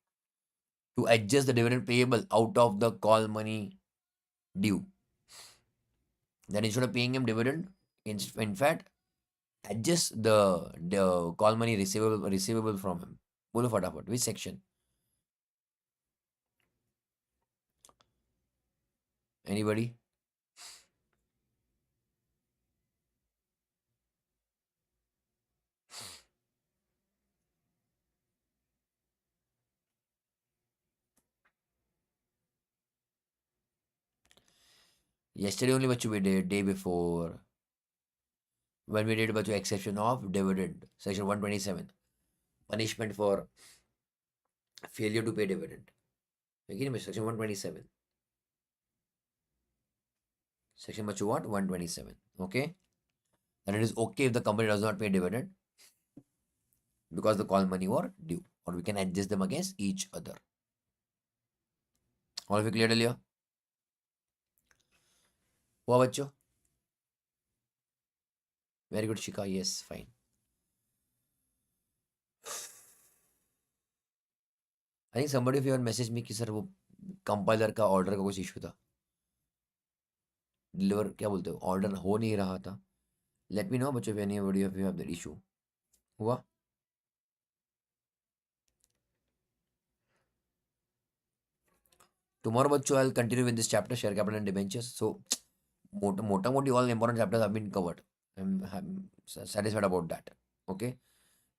to adjust the dividend payable out of the call money due? Then instead of paying him dividend, in fact, adjust the call money receivable from him. बोलो फटाफट, which section? Anybody? Yesterday only बच्चों we did, day before. When we did बच्चों exception of dividend, section 127. Punishment for failure to pay dividend. Again, section 127. Section बच्चों what? 127. Okay? And it is okay if the company does not pay dividend because the call money were due. Or we can adjust them against each other. All of you clear earlier? हुआ बच्चों? Very good, Shika. Yes, fine. I think somebody of you messaged me कि sir वो compiler का order का कुछ issue था. Deliver क्या बोलते हो, ऑर्डर हो नहीं रहा था. लेट मी नो बच्चों if anybody of you have that issue. हुआ? Tomorrow बच्चों I'll continue with this chapter, share capital and debentures. So मोटा मोटी all important chapters have been covered. I'm satisfied about that. Okay.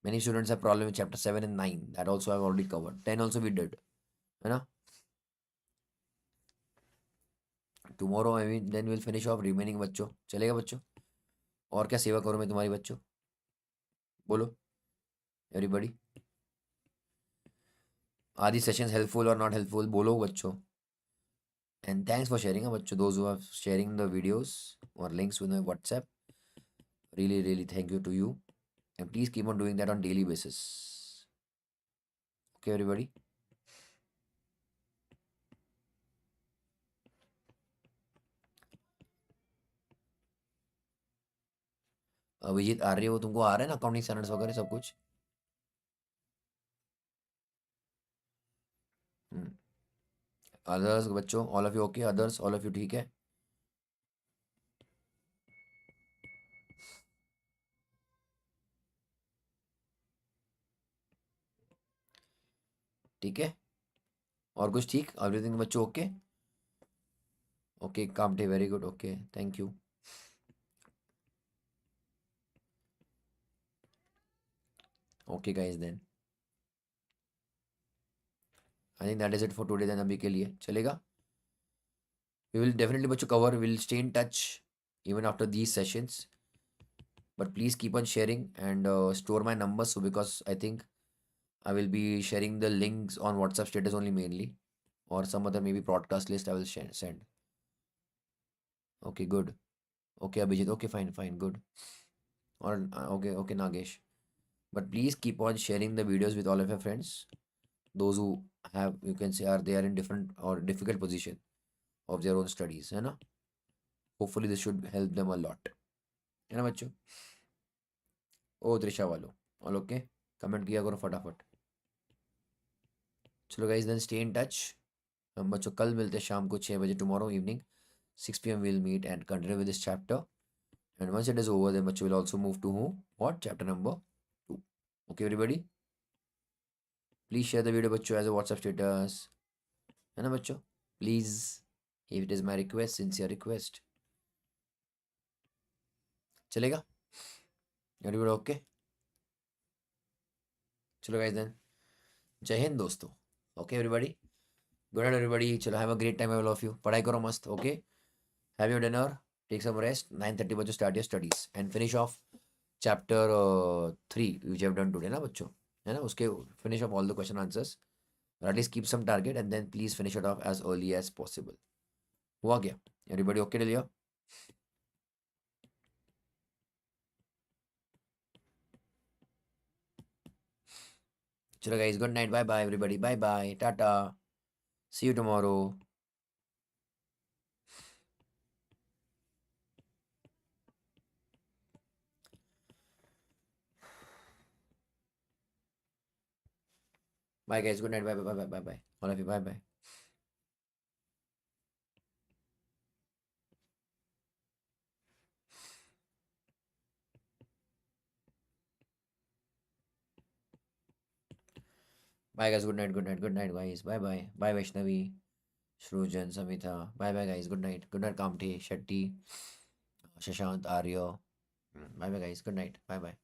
Many students have problem with chapter 7 and 9. That also I've already covered. 10 also we did. है ना? Tomorrow I mean then we'll finish off remaining बच्चों. चलेगा बच्चों? और क्या सेवा करूँ मैं तुम्हारी बच्चों? बोलो everybody. Are these sessions helpful or not helpful? बोलो बच्चों. And thanks for sharing बच्चों. Those who are sharing the videos or links with my WhatsApp. Really, really thank you to you. And please keep on doing that on daily basis. Okay, everybody. Abhijit आ रही है वो तुमको आ रहा है ना accounting standards वगैरह सब कुछ. अदर्स बच्चों all of you okay. Others all of you ठीक है. ठीक है. और कुछ ठीक. एवरीथिंग बच्चों okay. Okay Kamte very good. Okay thank you. Okay guys then I think that is it for today then. अभी के लिए चलेगा. वी विल डेफिनेटली बच्चों cover. Will stay in touch even after these sessions, but please keep on sharing and store my numbers. So because I think I will be sharing the links on WhatsApp status only mainly, or some other maybe broadcast list I will send. Okay, good. Okay, Abhijit. Okay, fine, fine, good. Or okay, okay, Nagesh. But please keep on sharing the videos with all of your friends. Those who have, you can say, are they are in different or difficult position of their own studies, है ना? Hopefully this should help them a lot. है ना बच्चों? ओ त्रिशा वालों all okay. Comment किया करो फटाफट. चलो guys then stay in touch. हम बच्चों कल मिलते हैं शाम को 6 बजे. Tomorrow evening 6 p.m. we'll meet and continue with this chapter. And once it is over, then bachcho will also move to who? What? Chapter number 2. Okay, everybody? Please share the video bachcho as a WhatsApp status. है ना बच्चों? Please. If it is my request, sincere request. चलेगा? Everybody okay? चलो guys then. जय हिंद दोस्तों. Okay, everybody? Good night, everybody. चलो have a great time, all of you. पढ़ाई करो मस्त. Okay? Have your dinner. Take some rest. 9:30 बच्चों start your studies and finish off chapter 3 which you have done today ना बच्चों. है ना? उसके finish off all the question answers. Or at least keep some target and then please finish it off as early as possible. हुआ क्या? Everybody okay till here? चलो guys, good night. Bye bye everybody. Bye bye. Tata. See you tomorrow. Bye guys. Good night. Bye bye bye bye bye. All of you. Bye bye. Bye guys. Good night. Good night. Good night guys. Bye bye. Bye Vaishnavi. Shrujan, Samita. Bye bye guys. Good night. Good night Kamti, Shetty, Shashant, Arya. Bye bye guys. Good night. Bye bye.